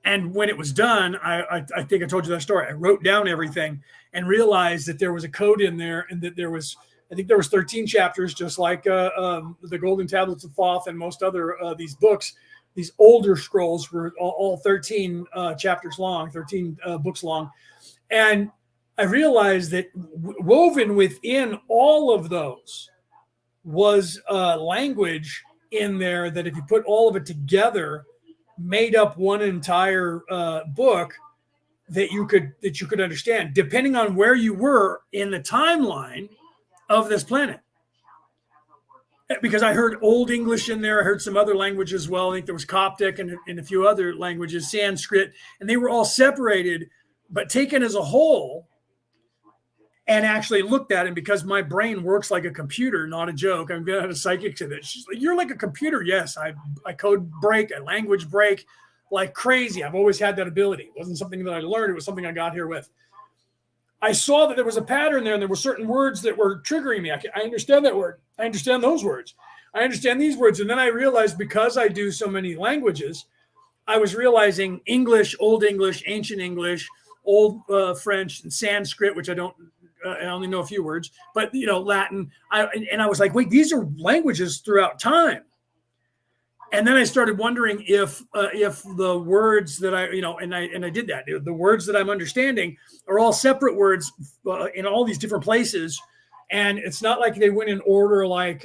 And when it was done, I think I told you that story. I wrote down everything and realized that there was a code in there, and that there was, I think there was 13 chapters, just like the Golden Tablets of Thoth and most other these books. These older scrolls were all 13 chapters long, 13 books long. And I realized that woven within all of those was language in there that if you put all of it together, made up one entire book that you could understand, depending on where you were in the timeline of this planet. Because I heard Old English in there. I heard some other language as well. I think there was Coptic and a few other languages, Sanskrit, and they were all separated, but taken as a whole and actually looked at it. Because my brain works like a computer, not a joke. I've had a psychic say that. She's like, "You're like a computer." Yes, I code break, I language break like crazy. I've always had that ability. It wasn't something that I learned. It was something I got here with. I saw that there was a pattern there, and there were certain words that were triggering me. I understand that word. I understand those words. I understand these words. And then I realized, because I do so many languages, I was realizing English, Old English, Ancient English, Old French, and Sanskrit, which I only know a few words, but Latin. And I was like, wait, these are languages throughout time. And then I started wondering if the words that I did that. The words that I'm understanding are all separate words in all these different places. And it's not like they went in order, like,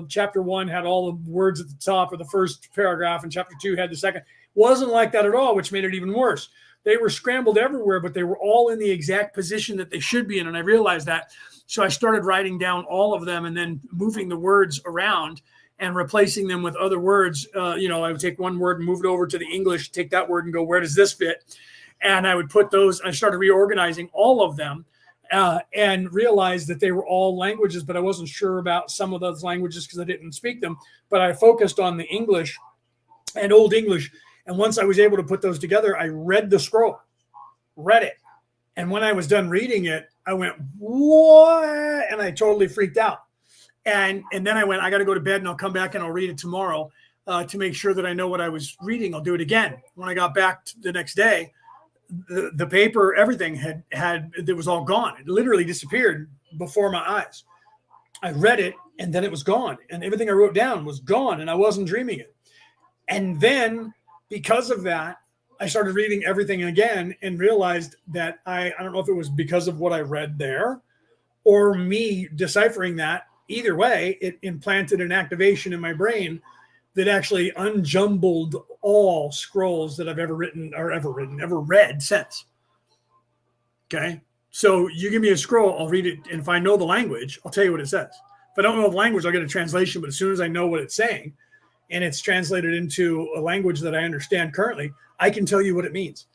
chapter 1 had all the words at the top of the first paragraph and chapter 2 had the second. Wasn't like that at all, which made it even worse. They were scrambled everywhere, but they were all in the exact position that they should be in. And I realized that. So I started writing down all of them and then moving the words around and replacing them with other words. I would take one word and move it over to the English, take that word and go, where does this fit? And I would put those, I started reorganizing all of them and realized that they were all languages, but I wasn't sure about some of those languages because I didn't speak them. But I focused on the English and Old English. And once I was able to put those together, I read the scroll, read it. And when I was done reading it, I went, what? And I totally freaked out. And then I went, I got to go to bed and I'll come back and I'll read it tomorrow to make sure that I know what I was reading. I'll do it again. When I got back the next day, the paper, everything it was all gone. It literally disappeared before my eyes. I read it and then it was gone. And everything I wrote down was gone and I wasn't dreaming it. And then because of that, I started reading everything again and realized that I don't know if it was because of what I read there or me deciphering that. Either way, it implanted an activation in my brain that actually unjumbled all scrolls that I've ever read since. Okay. So you give me a scroll, I'll read it. And if I know the language, I'll tell you what it says. If I don't know the language, I'll get a translation. But as soon as I know what it's saying and it's translated into a language that I understand currently, I can tell you what it means.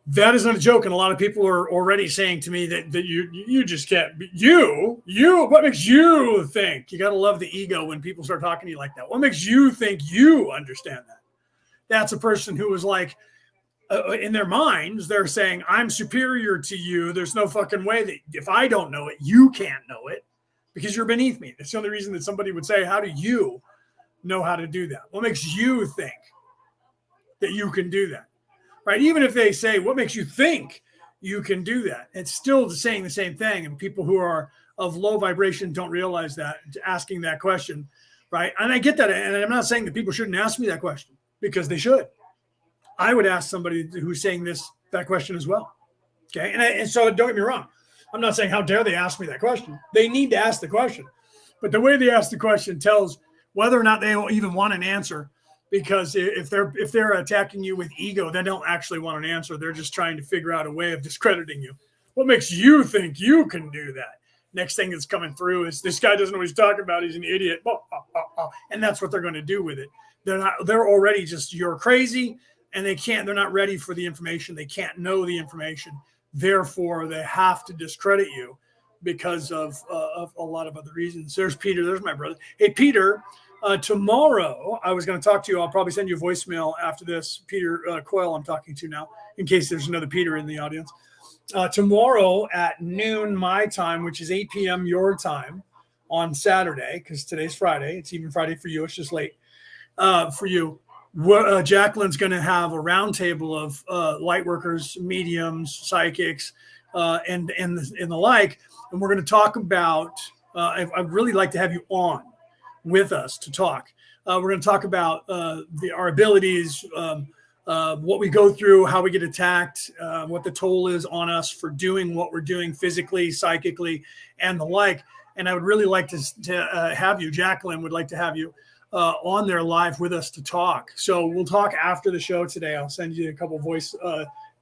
That is not a joke. And a lot of people are already saying to me that you just can't, what makes you think? You got to love the ego when people start talking to you like that. What makes you think you understand that? That's a person who is like, in their minds, they're saying, I'm superior to you. There's no fucking way that if I don't know it, you can't know it because you're beneath me. That's the only reason that somebody would say, how do you know how to do that? What makes you think that you can do that? Right? Even if they say, what makes you think you can do that? It's still saying the same thing. And people who are of low vibration don't realize that, asking that question. Right? And I get that. And I'm not saying that people shouldn't ask me that question because they should. I would ask somebody who's saying that question as well. Okay. And so don't get me wrong. I'm not saying how dare they ask me that question. They need to ask the question. But the way they ask the question tells whether or not they will even want an answer. Because if they're attacking you with ego, they don't actually want an answer. They're just trying to figure out a way of discrediting you. What makes you think you can do that? Next thing that's coming through is this guy doesn't know what he's talking about. He's an idiot. And that's what they're going to do with it. They're already just, you're crazy. And they're not ready for the information. They can't know the information. Therefore, they have to discredit you because of a lot of other reasons. There's Peter. There's my brother. Hey, Peter, tomorrow, I was going to talk to you. I'll probably send you a voicemail after this. Peter Coyle I'm talking to now, in case there's another Peter in the audience. Tomorrow at noon my time, which is 8 p.m. your time on Saturday, because today's Friday. It's even Friday for you. It's just late for you. Jacqueline's going to have a roundtable of light workers, mediums, psychics, and the like. And we're going to talk about, I'd really like to have you on with us to talk. We're going to talk about our abilities, what we go through, how we get attacked, what the toll is on us for doing what we're doing physically, psychically, and the like. And I would really like to have you, Jacqueline would like to have you on there live with us to talk. So we'll talk after the show today. I'll send you a couple voice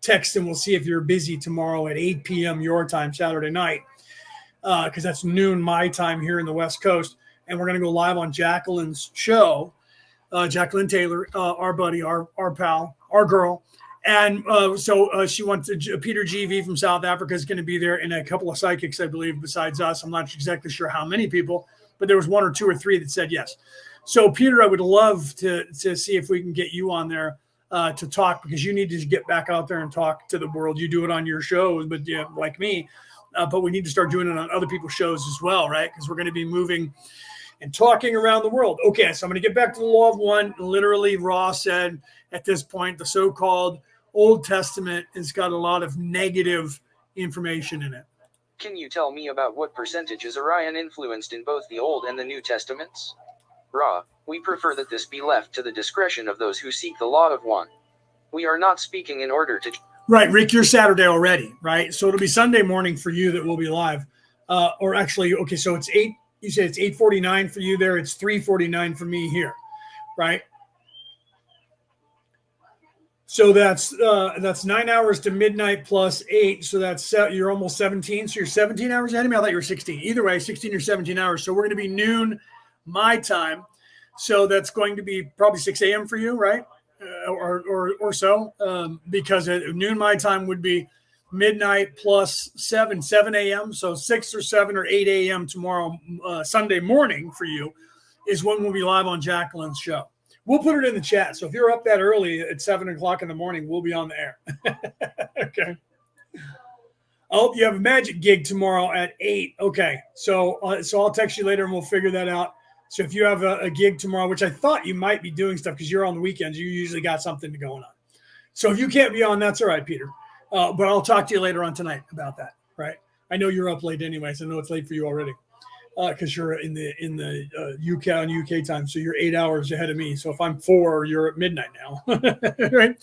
texts and we'll see if you're busy tomorrow at 8 p.m. your time, Saturday night, because that's noon my time here in the West Coast. And we're going to go live on Jacqueline's show, Jacqueline Taylor, our buddy, our pal, our girl. And so she wants Peter GV from South Africa is going to be there, and a couple of psychics, I believe, besides us. I'm not exactly sure how many people, but there was one or two or three that said yes. So, Peter, I would love to see if we can get you on there to talk, because you need to get back out there and talk to the world. You do it on your shows, but yeah, like me, but we need to start doing it on other people's shows as well, right? Because we're going to be moving and talking around the world. Okay, so I'm going to get back to the law of one. Literally, Ra said at this point, the so-called Old Testament has got a lot of negative information in it. Can you tell me about what percentage is Orion influenced in both the Old and the New Testaments? Ra, we prefer that this be left to the discretion of those who seek the law of one. We are not speaking in order to... Right, Rick, you're Saturday already, right? So it'll be Sunday morning for you that we'll be live. Or actually, okay, so it's 8, you said it's 8:49 for you there. It's 3:49 for me here, right? So that's 9 hours to midnight plus 8. So that's you're almost 17. So you're 17 hours ahead of me. I thought you were 16. Either way, 16 or 17 hours. So we're going to be noon my time. So that's going to be probably 6 a.m. for you, right? Or so, because at noon my time would be midnight plus 7 a.m. So 6 or 7 or 8 a.m. tomorrow, Sunday morning for you is when we'll be live on Jacqueline's show. We'll put it in the chat. So if you're up that early at 7 o'clock in the morning, we'll be on the air. Okay. Oh, you have a magic gig tomorrow at 8. Okay. So I'll text you later and we'll figure that out. So if you have a gig tomorrow, which I thought you might be doing stuff because you're on the weekends, you usually got something going on. So if you can't be on, that's all right, Peter. But I'll talk to you later on tonight about that, right? I know you're up late anyways. I know it's late for you already because you're in the UK on UK time. So you're 8 hours ahead of me. So if I'm 4, you're at midnight now, right?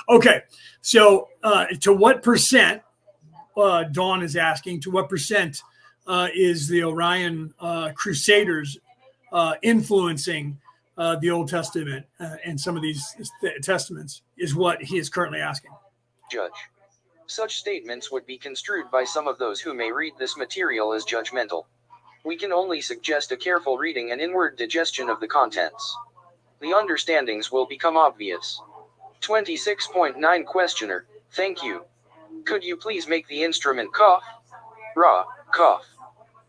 Okay. So to what percent, Dawn is asking, to what percent is the Orion Crusaders influencing the Old Testament and some of these testaments is what he is currently asking. Judge. Such statements would be construed by some of those who may read this material as judgmental. We can only suggest a careful reading and inward digestion of the contents. The understandings will become obvious. 26.9 Questioner, thank you. Could you please make the instrument cough? Ra, cough.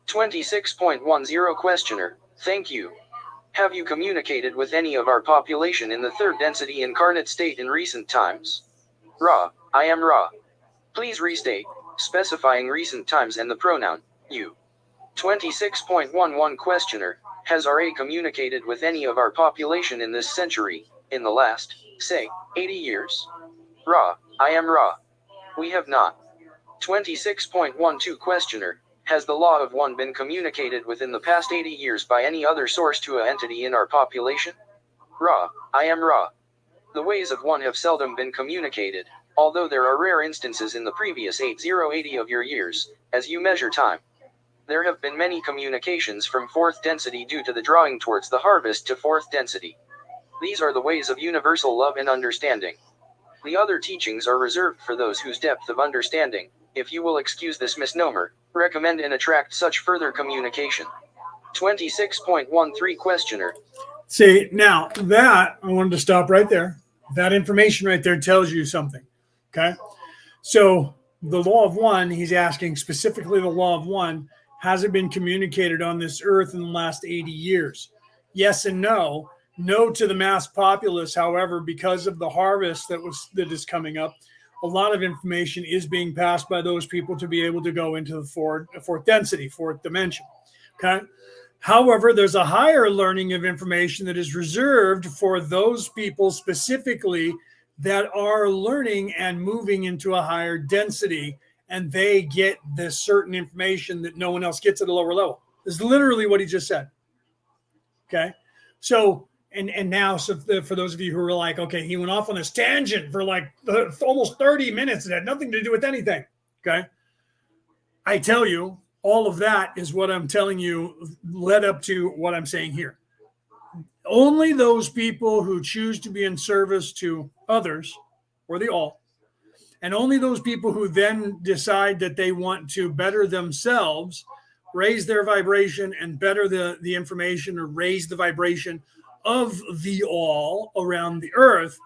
26.10 Questioner, thank you. Have you communicated with any of our population in the third density incarnate state in recent times? Ra, I am Ra. Please restate, specifying recent times and the pronoun, you. 26.11 Questioner, has RA communicated with any of our population in this century, in the last, say, 80 years? Ra, I am Ra. We have not. 26.12 Questioner, has the law of one been communicated within the past 80 years by any other source to an entity in our population? Ra, I am Ra. The ways of one have seldom been communicated, although there are rare instances in the previous 8080 of your years, as you measure time. There have been many communications from fourth density due to the drawing towards the harvest to fourth density. These are the ways of universal love and understanding. The other teachings are reserved for those whose depth of understanding, if you will excuse this misnomer, recommend and attract such further communication. 26.13 Questioner. See, now that, I wanted to stop right there. That information right there tells you something, okay? So the law of one, he's asking specifically the law of one, has it been communicated on this earth in the last 80 years? Yes and no. No to the mass populace, however, because of the harvest that is coming up, a lot of information is being passed by those people to be able to go into the fourth density, fourth dimension. Okay. However, there's a higher learning of information that is reserved for those people specifically that are learning and moving into a higher density, and they get this certain information that no one else gets at a lower level. This is literally what he just said. Okay. So, and now, so for those of you who are like, okay, he went off on this tangent for like almost 30 minutes. It had nothing to do with anything. Okay. I tell you, all of that is what I'm telling you led up to what I'm saying here. Only those people who choose to be in service to others, or the all, and only those people who then decide that they want to better themselves, raise their vibration and better the information, or raise the vibration of the all around the earth,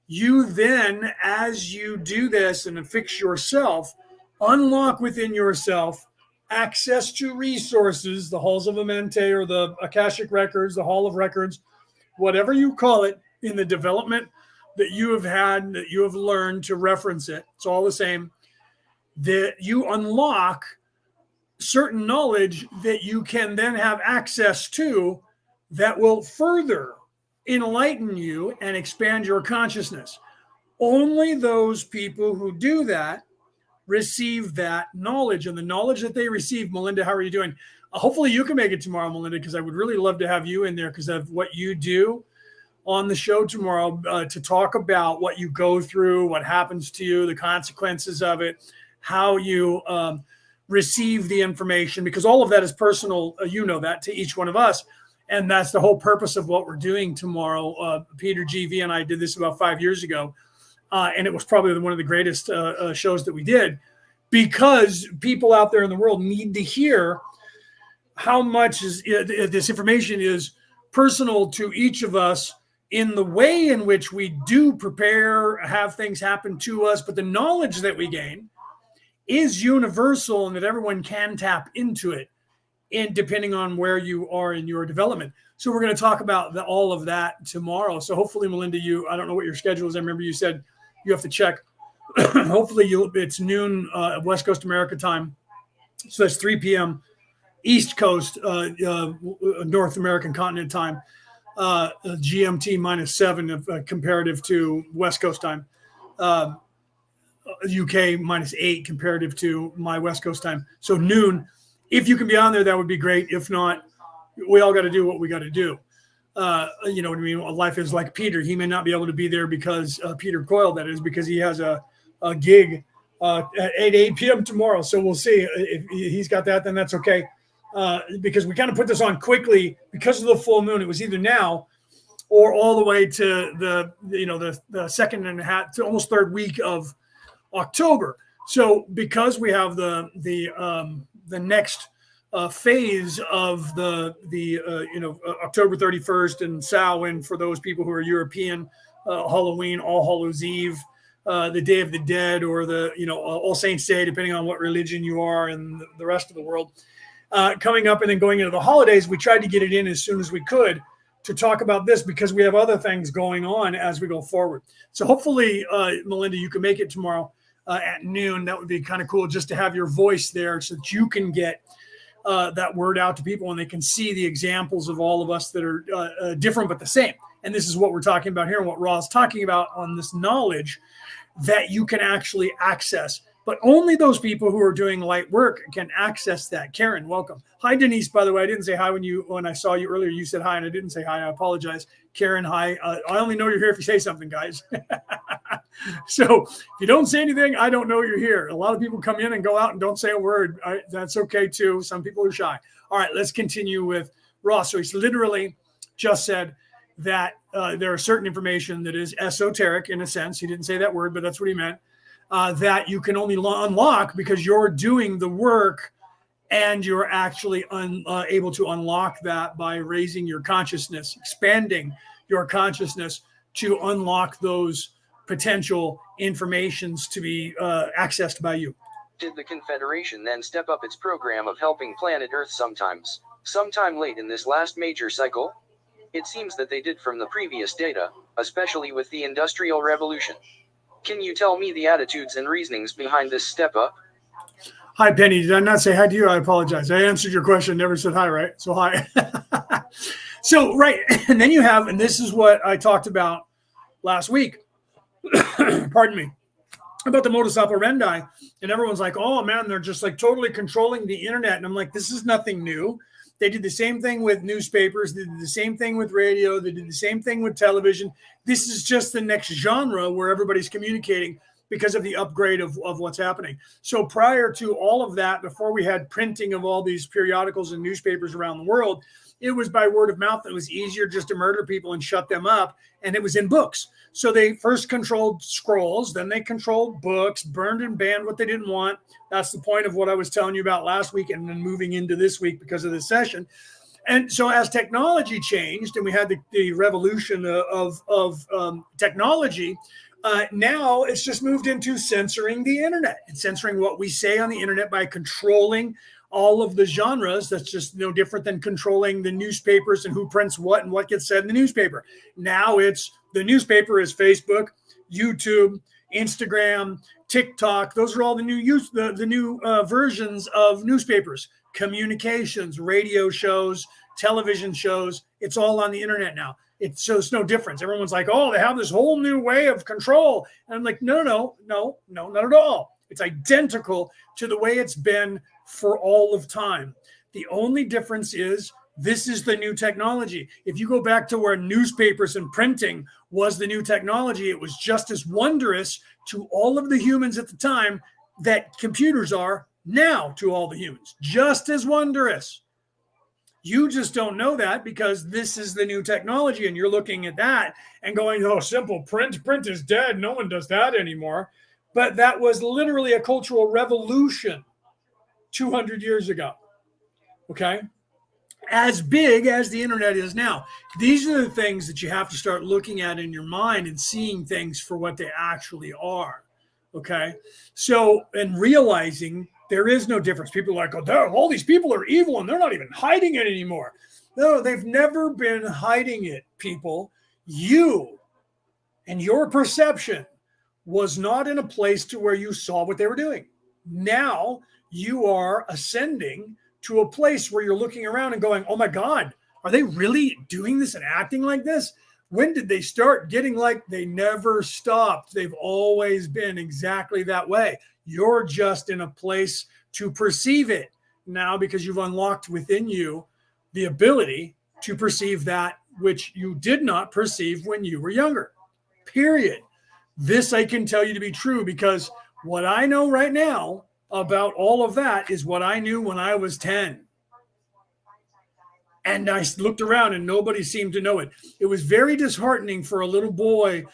you then, as you do this and fix yourself, unlock within yourself access to resources, the halls of Amente or the Akashic records, the hall of records, whatever you call it, in the development that you have had, that you have learned to reference it. It's all the same. That you unlock certain knowledge that you can then have access to that will further enlighten you and expand your consciousness. Only those people who do that receive that knowledge, and the knowledge that they receive. Melinda, how are you doing? Hopefully you can make it tomorrow, Melinda, because I would really love to have you in there because of what you do on the show tomorrow, to talk about what you go through, what happens to you, the consequences of it, how you receive the information, because all of that is personal, you know that, to each one of us. And that's the whole purpose of what we're doing tomorrow. Peter GV and I did this about 5 years ago. And it was probably one of the greatest shows that we did, because people out there in the world need to hear how much this information is personal to each of us in the way in which we do prepare, have things happen to us. But the knowledge that we gain is universal, and that everyone can tap into it, and depending on where you are in your development. So we're going to talk about all of that tomorrow. So hopefully, Melinda, I don't know what your schedule is. I remember you said you have to check. Hopefully it's noon West Coast America time. So that's 3 p.m. East Coast, North American continent time, GMT -7 comparative to West Coast time, UK -8 comparative to my West Coast time. So noon. If you can be on there, that would be great. If not, we all got to do what we got to do. You know what I mean? Life is like Peter. He may not be able to be there because Peter Coyle, that is, because he has a gig at 8 p.m. tomorrow. So we'll see if he's got that, then that's okay. Because we kind of put this on quickly because of the full moon. It was either now or all the way to the second and a half to almost third week of October. So because we have the next phase of the October 31st and Samhain for those people who are European, Halloween, All Hallows Eve, the Day of the Dead, or the All Saints Day, depending on what religion you are, and the rest of the world. Coming up and then going into the holidays, we tried to get it in as soon as we could to talk about this because we have other things going on as we go forward. So hopefully, Melinda, you can make it tomorrow at noon. That would be kind of cool just to have your voice there so that you can get that word out to people and they can see the examples of all of us that are different but the same. And this is what we're talking about here and what Ra's talking about on this knowledge that you can actually access. But only those people who are doing light work can access that. Karen, welcome. Hi, Denise, by the way. I didn't say hi when I saw you earlier. You said hi, and I didn't say hi. I apologize. Karen, hi. I only know you're here if you say something, guys. So if you don't say anything, I don't know you're here. A lot of people come in and go out and don't say a word. That's okay, too. Some people are shy. All right, let's continue with Ross. So he's literally just said that there are certain information that is esoteric in a sense. He didn't say that word, but that's what he meant. That you can only unlock because you're doing the work and you're actually able to unlock that by raising your consciousness, expanding your consciousness to unlock those potential informations to be accessed by you. Did the Confederation then step up its program of helping planet Earth sometime late in this last major cycle? It seems that they did from the previous data, especially with the Industrial Revolution. Can you tell me the attitudes and reasonings behind this step up? Hi, Penny. Did I not say hi to you? I apologize. I answered your question, never said hi, right? So hi. So, right. And then you have, and this is what I talked about last week, pardon me, about the modus operandi. And everyone's like, oh, man, they're just like totally controlling the internet. And I'm like, this is nothing new. They did the same thing with newspapers. They did the same thing with radio. They did the same thing with television. This is just the next genre where everybody's communicating because of the upgrade of what's happening. So prior to all of that, before we had printing of all these periodicals and newspapers around the world, it was by word of mouth. It was easier just to murder people and shut them up. And it was in books. So they first controlled scrolls, then they controlled books, burned and banned what they didn't want. That's the point of what I was telling you about last week and then moving into this week because of this session. And so as technology changed and we had the revolution of technology, now it's just moved into censoring the internet and censoring what we say on the internet by controlling all of the genres. That's just no different than controlling the newspapers and who prints what and what gets said in the newspaper. Now it's the newspaper is Facebook, YouTube, Instagram, TikTok. Those are all the new versions of newspapers, communications, radio shows, television shows. It's all on the internet now. It's no difference. Everyone's like, oh, they have this whole new way of control. And I'm like, no, not at all. It's identical to the way it's been for all of time. The only difference is this is the new technology. If you go back to where newspapers and printing was the new technology, it was just as wondrous to all of the humans at the time that computers are now to all the humans. Just as wondrous. You just don't know that because this is the new technology and you're looking at that and going, oh, simple print is dead. No one does that anymore. But that was literally a cultural revolution 200 years ago. Okay. As big as the internet is now. These are the things that you have to start looking at in your mind and seeing things for what they actually are. Okay. So, and realizing there is no difference. People are like, oh, all these people are evil and they're not even hiding it anymore. No, they've never been hiding it, people. You and your perception was not in a place to where you saw what they were doing. Now you are ascending to a place where you're looking around and going, oh my God, are they really doing this and acting like this? When did they start getting like they never stopped? They've always been exactly that way. You're just in a place to perceive it now because you've unlocked within you the ability to perceive that which you did not perceive when you were younger. Period. This I can tell you to be true because what I know right now about all of that is what I knew when I was 10. And I looked around and nobody seemed to know it. It was very disheartening for a little boy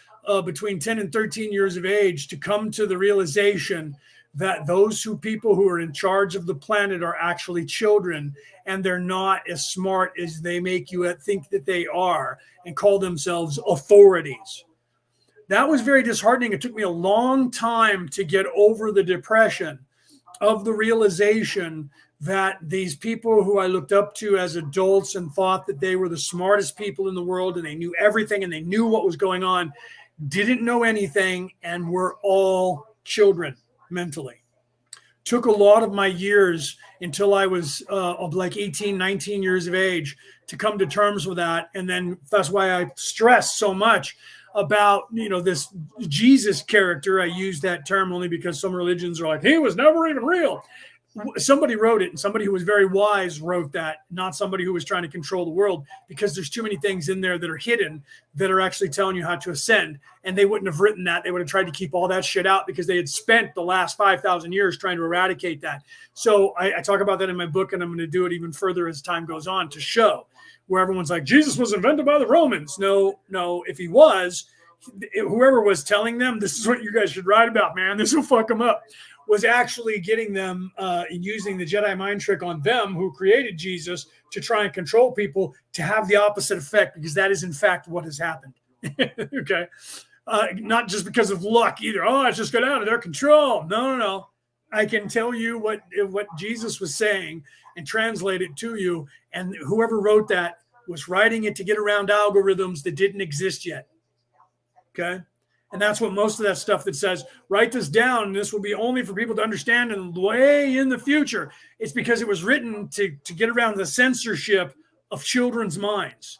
between 10 and 13 years of age to come to the realization that those people who are in charge of the planet are actually children, and they're not as smart as they make you think that they are, and call themselves authorities. That was very disheartening. It took me a long time to get over the depression of the realization that these people who I looked up to as adults and thought that they were the smartest people in the world and they knew everything and they knew what was going on, didn't know anything and were all children mentally. Took a lot of my years until I was of like 18, 19 years of age to come to terms with that. And then that's why I stress so much about, this Jesus character. I use that term only because some religions are like, he was never even real. Somebody wrote it, and somebody who was very wise wrote that, not somebody who was trying to control the world, because there's too many things in there that are hidden that are actually telling you how to ascend. And they wouldn't have written that. They would have tried to keep all that shit out because they had spent the last 5,000 years trying to eradicate that. So I talk about that in my book, and I'm going to do it even further as time goes on to show where everyone's like, Jesus was invented by the Romans. No, if he was, whoever was telling them, this is what you guys should write about, man, this will fuck them up, was actually getting them and using the Jedi mind trick on them who created Jesus to try and control people to have the opposite effect, because that is in fact what has happened. Okay. Not just because of luck either. Oh, it's just got out of their control. No. I can tell you what Jesus was saying and translate it to you. And whoever wrote that was writing it to get around algorithms that didn't exist yet. Okay. And that's what most of that stuff that says, write this down, and this will be only for people to understand in way in the future. It's because it was written to get around the censorship of children's minds,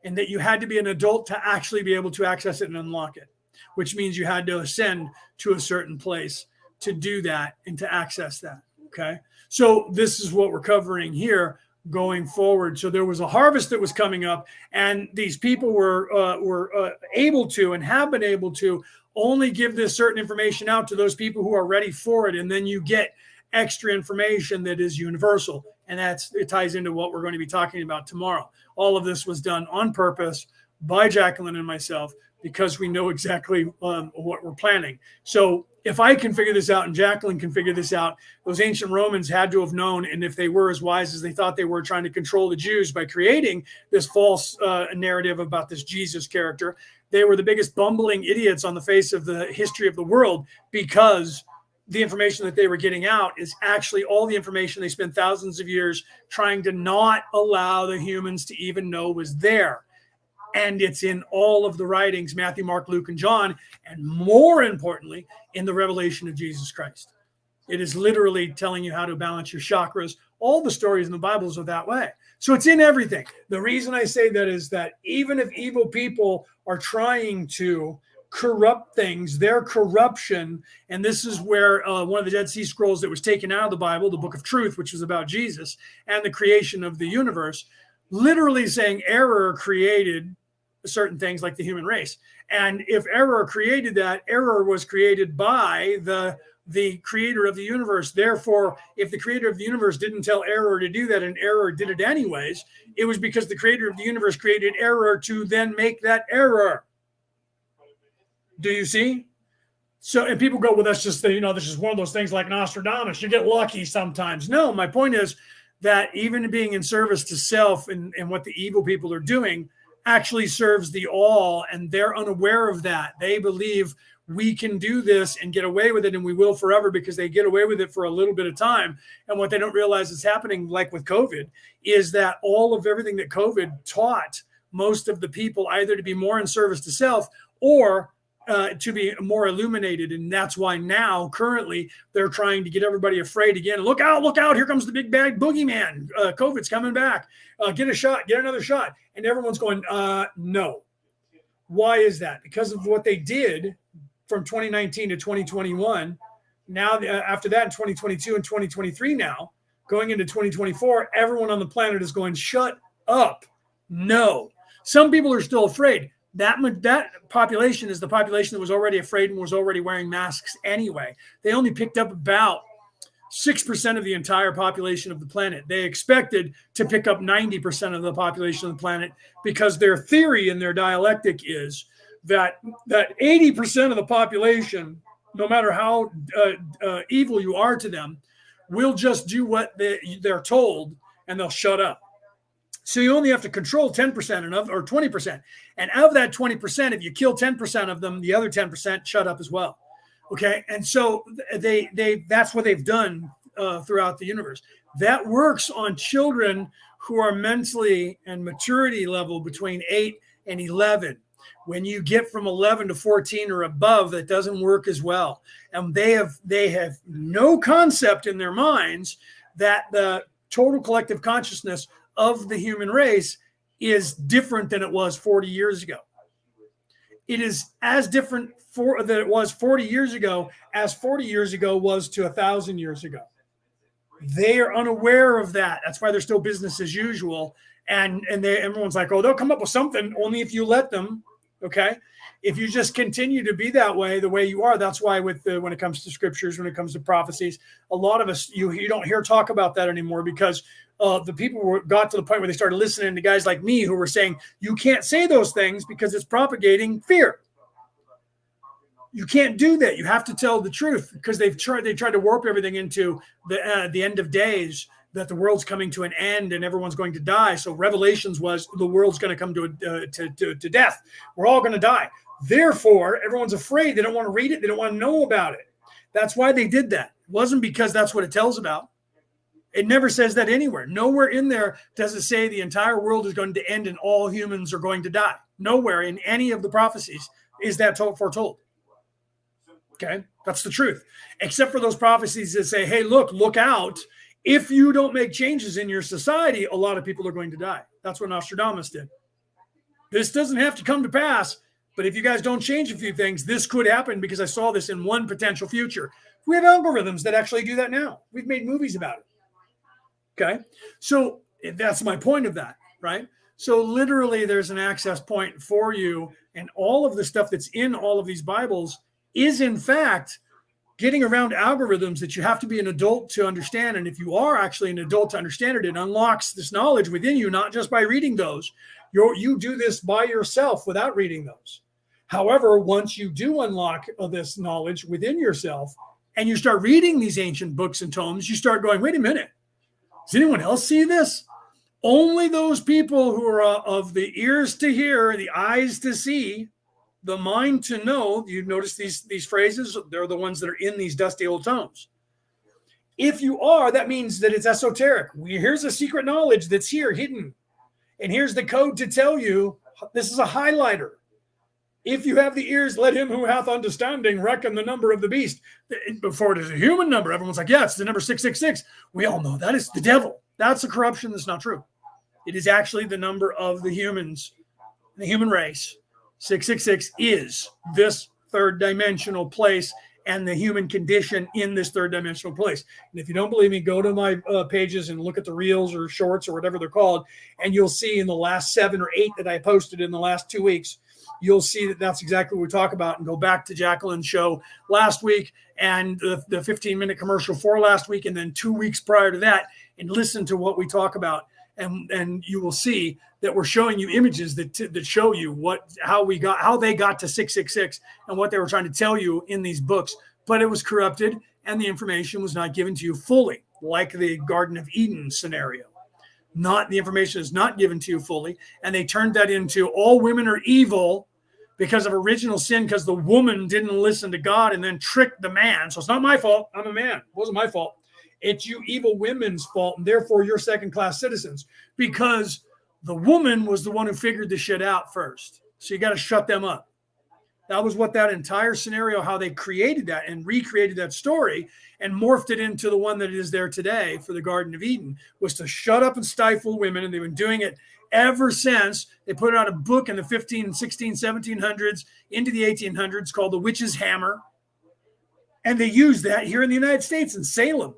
and that you had to be an adult to actually be able to access it and unlock it, which means you had to ascend to a certain place to do that and to access that. Okay. So this is what we're covering here going forward. So there was a harvest that was coming up, and these people were able to and have been able to only give this certain information out to those people who are ready for it. And then you get extra information that is universal. And it ties into what we're going to be talking about tomorrow. All of this was done on purpose by Jacqueline and myself, because we know exactly what we're planning. So if I can figure this out and Jacqueline can figure this out, those ancient Romans had to have known. And if they were as wise as they thought they were, trying to control the Jews by creating this false narrative about this Jesus character, they were the biggest bumbling idiots on the face of the history of the world, because the information that they were getting out is actually all the information they spent thousands of years trying to not allow the humans to even know was there. And it's in all of the writings, Matthew, Mark, Luke, and John, and more importantly, in the revelation of Jesus Christ. It is literally telling you how to balance your chakras. All the stories in the Bibles are that way. So it's in everything. The reason I say that is that even if evil people are trying to corrupt things, their corruption, and this is where one of the Dead Sea Scrolls that was taken out of the Bible, the Book of Truth, which was about Jesus and the creation of the universe, literally saying error created certain things like the human race. And if error created that, error was created by the creator of the universe. Therefore, if the creator of the universe didn't tell error to do that and error did it anyways, it was because the creator of the universe created error to then make that error. Do you see? So, and people go, well, that's just this is one of those things like Nostradamus. You get lucky sometimes. No, my point is that even being in service to self and what the evil people are doing actually serves the all, and they're unaware of that. They believe we can do this and get away with it, and we will forever, because they get away with it for a little bit of time. And what they don't realize is happening, like with COVID, is that all of everything that COVID taught most of the people either to be more in service to self or to be more illuminated. And that's why now currently they're trying to get everybody afraid again. Look out, here comes the big bad boogeyman. COVID's coming back. Get a shot, get another shot. And everyone's going, no. Why is that? Because of what they did from 2019 to 2021. Now, after that, in 2022 and 2023 now, going into 2024, everyone on the planet is going, shut up. No. Some people are still afraid. That population is the population that was already afraid and was already wearing masks anyway. They only picked up about 6% of the entire population of the planet. They expected to pick up 90% of the population of the planet, because their theory and their dialectic is that 80% of the population no matter how evil you are to them, will just do what they're told, and they'll shut up. So you only have to control 10% or 20%. And of that 20%, if you kill 10% of them, the other 10% shut up as well. Okay. And so that's what they've done throughout the universe. That works on children who are mentally and maturity level between 8 and 11. When you get from 11 to 14 or above, that doesn't work as well. And they have no concept in their minds that the total collective consciousness of the human race is different than it was 40 years ago. It is as different than it was 40 years ago as 40 years ago was to 1,000 years ago. They are unaware of that. That's why they're still business as usual. And everyone's like, oh, they'll come up with something only if you let them. Okay. If you just continue to be that way, the way you are, that's why when it comes to scriptures, when it comes to prophecies, a lot of us, you don't hear talk about that anymore, because the people got to the point where they started listening to guys like me who were saying, you can't say those things because it's propagating fear. You can't do that. You have to tell the truth, because they tried to warp everything into the end of days, that the world's coming to an end and everyone's going to die. So Revelations was the world's going to come to death. We're all going to die. Therefore, everyone's afraid. They don't want to read it. They don't want to know about it. That's why they did that. It wasn't because that's what it tells about. It never says that anywhere. Nowhere in there does it say the entire world is going to end and all humans are going to die. Nowhere in any of the prophecies is that foretold. Okay, that's the truth. Except for those prophecies that say, hey, look out. If you don't make changes in your society, a lot of people are going to die. That's what Nostradamus did. This doesn't have to come to pass, but if you guys don't change a few things, this could happen, because I saw this in one potential future. We have algorithms that actually do that now. We've made movies about it. Okay, so that's my point of that, right? So literally there's an access point for you, and all of the stuff that's in all of these Bibles is in fact getting around algorithms that you have to be an adult to understand. And if you are actually an adult to understand it, it unlocks this knowledge within you, not just by reading those. You do this by yourself without reading those. However, once you do unlock this knowledge within yourself and you start reading these ancient books and tomes, you start going, wait a minute, does anyone else see this? Only those people who are of the ears to hear, the eyes to see, the mind to know. You notice these phrases, they're the ones that are in these dusty old tomes. If you are, that means that it's esoteric. Here's a secret knowledge that's here hidden. And here's the code to tell you, this is a highlighter. If you have the ears, let him who hath understanding reckon the number of the beast. Before it is a human number, everyone's like, yeah, it's the number 666. We all know that is the devil. That's a corruption that's not true. It is actually the number of the humans, the human race. 666 is this third dimensional place and the human condition in this third dimensional place. And if you don't believe me, go to my pages and look at the reels or shorts or whatever they're called. And you'll see in the last 7 or 8 that I posted in the last 2 weeks, you'll see that that's exactly what we talk about. And go back to Jacqueline's show last week and the 15-minute commercial for last week, and then 2 weeks prior to that, and listen to what we talk about. And you will see that we're showing you images that show you how they got to 666 and what they were trying to tell you in these books. But it was corrupted, and the information was not given to you fully, like the Garden of Eden scenario. The information is not given to you fully, and they turned that into all women are evil because of original sin, because the woman didn't listen to God and then tricked the man. So it's not my fault. I'm a man. It wasn't my fault. It's you evil women's fault, and therefore you're second-class citizens, because the woman was the one who figured the shit out first. So you got to shut them up. That was what that entire scenario, how they created that and recreated that story and morphed it into the one that is there today for the Garden of Eden, was to shut up and stifle women. And they've been doing it ever since. They put out a book in the 15, 16, 1700s into the 1800s called The Witch's Hammer. And they used that here in the United States in Salem.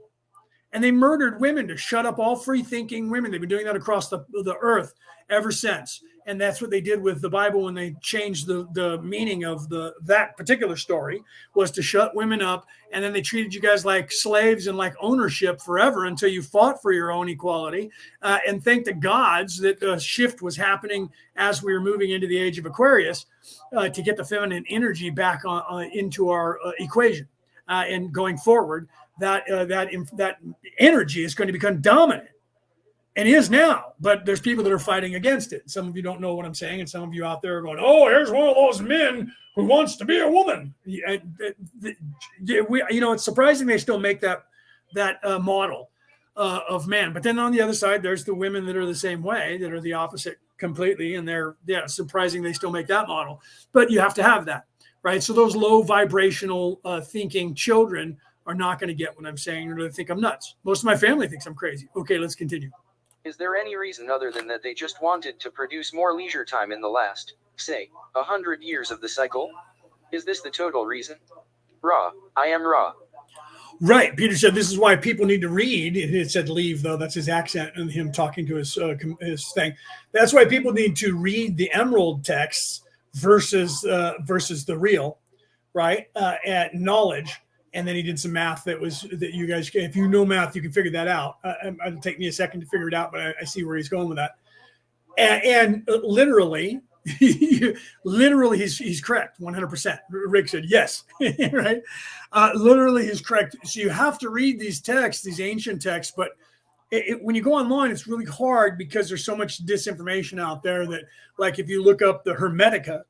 And they murdered women to shut up all free-thinking women. They've been doing that across the earth ever since. And that's what they did with the Bible when they changed the meaning of that particular story, was to shut women up. And then they treated you guys like slaves and like ownership forever until you fought for your own equality. And thank the gods that the shift was happening as we were moving into the age of Aquarius, to get the feminine energy back into our equation. And going forward, that energy is going to become dominant. And is now, but there's people that are fighting against it. Some of you don't know what I'm saying, and some of you out there are going, "Oh, here's one of those men who wants to be a woman." It's surprising they still make that model of man. But then on the other side, there's the women that are the same way, that are the opposite completely, and they're surprising they still make that model. But you have to have that, right? So those low vibrational thinking children are not going to get what I'm saying, or they think I'm nuts. Most of my family thinks I'm crazy. Okay, let's continue. Is there any reason other than that they just wanted to produce more leisure time in the last, say, 100 years of the cycle? Is this the total reason? Ra, I am Ra. Right. Peter said this is why people need to read. It said leave, though. That's his accent and him talking to his thing. That's why people need to read the emerald texts versus the real, right? At knowledge. And then he did some math that you guys, if you know math, you can figure that out. It'll take me a second to figure it out, but I see where he's going with that. And literally, he's correct, 100%. Rick said yes, right? Literally, he's correct. So you have to read these texts, these ancient texts, but when you go online, it's really hard because there's so much disinformation out there that, like, if you look up the Hermetica,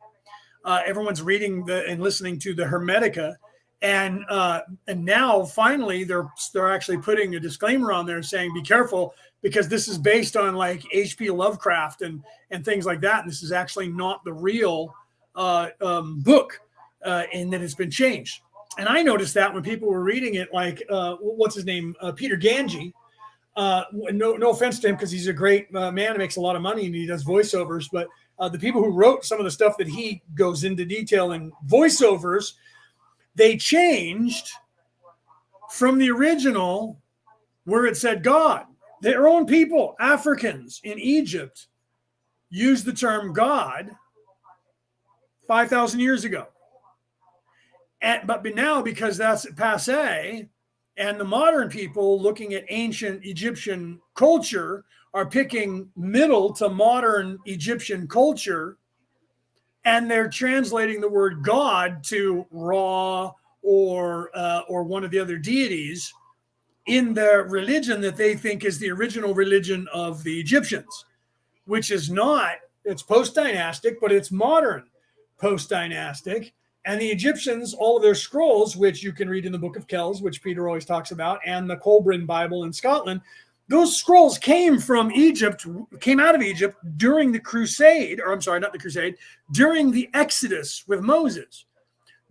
everyone's reading and listening to the Hermetica. And now finally they're actually putting a disclaimer on there saying, be careful, because this is based on like H.P. Lovecraft and things like that. And this is actually not the real book, and that it's been changed. And I noticed that when people were reading it, like, what's his name? Peter Ganji. No offense to him, because he's a great man and makes a lot of money and he does voiceovers. But the people who wrote some of the stuff that he goes into detail in voiceovers, they changed from the original where it said God. Their own people, Africans in Egypt, used the term God 5,000 years ago. But now, because that's passé, and the modern people looking at ancient Egyptian culture are picking middle to modern Egyptian culture, and they're translating the word God to Ra or one of the other deities in the religion that they think is the original religion of the Egyptians, which is not. It's post-dynastic, but it's modern post-dynastic. And the Egyptians, all of their scrolls, which you can read in the Book of Kells, which Peter always talks about, and the Colburn Bible in Scotland, those scrolls came from Egypt, came out of Egypt during the Crusade, or I'm sorry, not the Crusade, during the Exodus with Moses.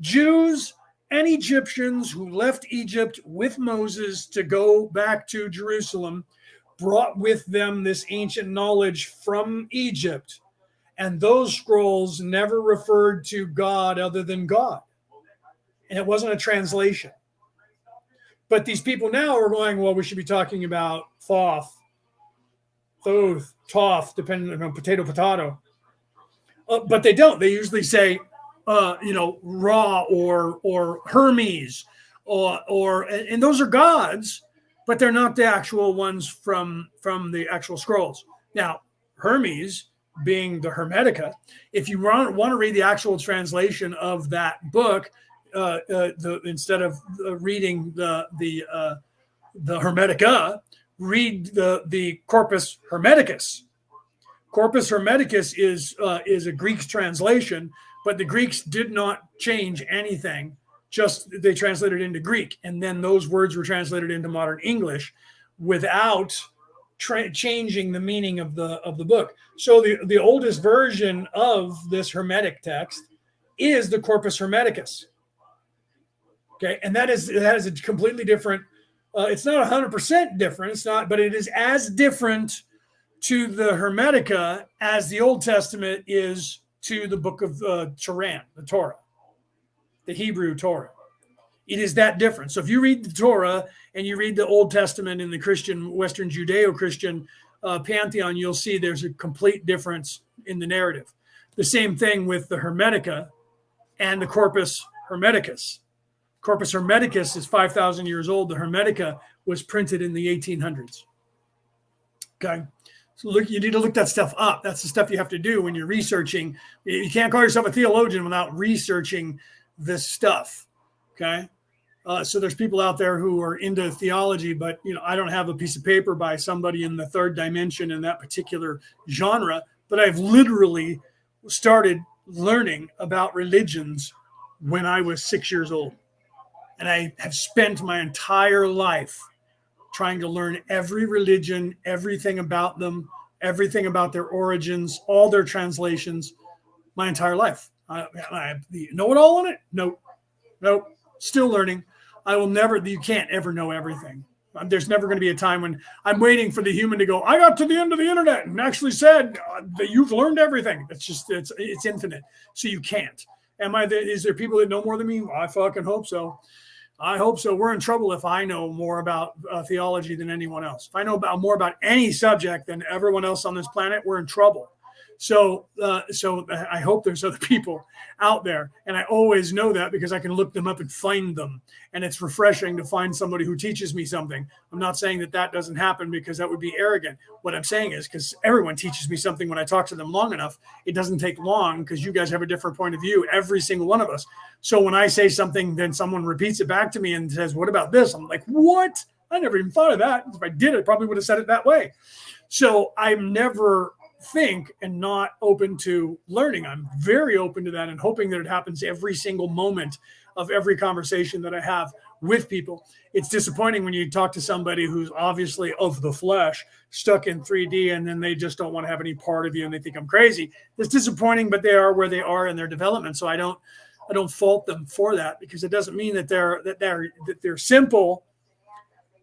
Jews and Egyptians who left Egypt with Moses to go back to Jerusalem brought with them this ancient knowledge from Egypt. And those scrolls never referred to God other than God. And it wasn't a translation. But these people now are going, well, we should be talking about Thoth, depending on potato. But they don't. They usually say, Ra or Hermes, and those are gods, but they're not the actual ones from the actual scrolls. Now, Hermes being the Hermetica, if you want to read the actual translation of that book, instead of reading the Hermetica, read the Corpus Hermeticus. Corpus Hermeticus is a Greek translation, but the Greeks did not change anything. Just they translated into Greek, and then those words were translated into modern English without changing the meaning of the book. So the oldest version of this Hermetic text is the Corpus Hermeticus. Okay, and that is a completely different. It's not 100% different. It's not, but it is as different to the Hermetica as the Old Testament is to the book of Quran, the Torah, the Hebrew Torah. It is that different. So if you read the Torah and you read the Old Testament in the Christian, Western Judeo-Christian pantheon, you'll see there's a complete difference in the narrative. The same thing with the Hermetica and the Corpus Hermeticus. Corpus Hermeticus is 5,000 years old. The Hermetica was printed in the 1800s. Okay. So you need to look that stuff up. That's the stuff you have to do when you're researching. You can't call yourself a theologian without researching this stuff. Okay. So there's people out there who are into theology, but I don't have a piece of paper by somebody in the third dimension in that particular genre. But I've literally started learning about religions when I was 6 years old. And I have spent my entire life trying to learn every religion, everything about them, everything about their origins, all their translations, my entire life. I know it all on it? Nope. Still learning. You can't ever know everything. There's never going to be a time when I'm waiting for the human to go, I got to the end of the internet and actually said that you've learned everything. It's infinite. So you can't. Is there people that know more than me? I fucking hope so. I hope so. We're in trouble if I know more about theology than anyone else. If I know more about any subject than everyone else on this planet, we're in trouble. So I hope there's other people out there. And I always know that because I can look them up and find them. And it's refreshing to find somebody who teaches me something. I'm not saying that doesn't happen because that would be arrogant. What I'm saying is because everyone teaches me something when I talk to them long enough, it doesn't take long because you guys have a different point of view, every single one of us. So when I say something, then someone repeats it back to me and says, what about this? I'm like, what? I never even thought of that. If I did, I probably would have said it that way. So I'm never think and not open to learning. I'm very open to that and hoping that it happens every single moment of every conversation that I have with people. It's disappointing when you talk to somebody who's obviously of the flesh, stuck in 3D, and then they just don't want to have any part of you and they think I'm crazy. It's disappointing, but they are where they are in their development. So I don't fault them for that because it doesn't mean that they're simple,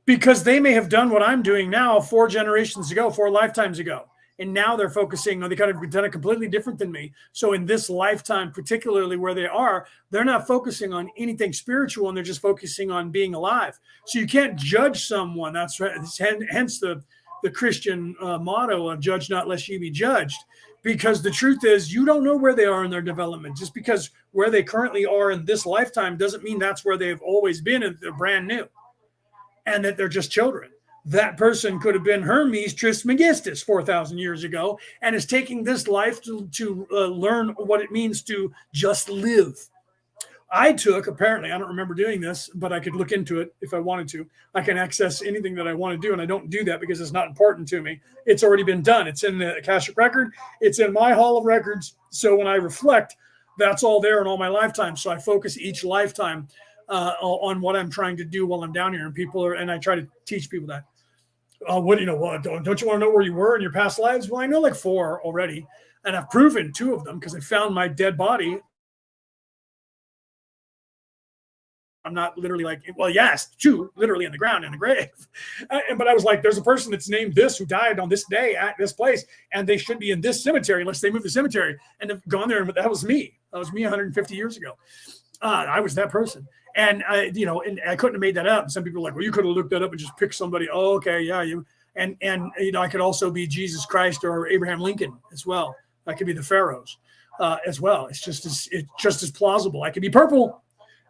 because they may have done what I'm doing now 4 generations ago, 4 lifetimes ago. And now they're focusing on, they kind of done it completely different than me. So in this lifetime, particularly where they are, they're not focusing on anything spiritual and they're just focusing on being alive. So you can't judge someone. That's right. Hence the Christian motto of judge not lest ye be judged, because the truth is you don't know where they are in their development. Just because where they currently are in this lifetime doesn't mean that's where they've always been and they're brand new and that they're just children. That person could have been Hermes Trismegistus 4,000 years ago and is taking this life to learn what it means to just live. Apparently, I don't remember doing this, but I could look into it if I wanted to. I can access anything that I want to do, and I don't do that because it's not important to me. It's already been done. It's in the Akashic record. It's in my Hall of Records. So when I reflect, that's all there in all my lifetimes. So I focus each lifetime on what I'm trying to do while I'm down here, and I try to teach people that. Don't you want to know where you were in your past lives? Well, I know like 4 already, and I've proven 2 of them because I found my dead body. I'm not literally like, well, yes, 2 literally in the ground in a grave. But I was like, there's a person that's named this who died on this day at this place, and they should be in this cemetery unless they move the cemetery. And they've gone there, and that was me. That was me 150 years ago. I was that person. And I couldn't have made that up. And some people are like, well, you could have looked that up and just picked somebody. Oh, okay, yeah, and I could also be Jesus Christ or Abraham Lincoln as well. I could be the pharaohs as well. It's just as plausible. I could be purple.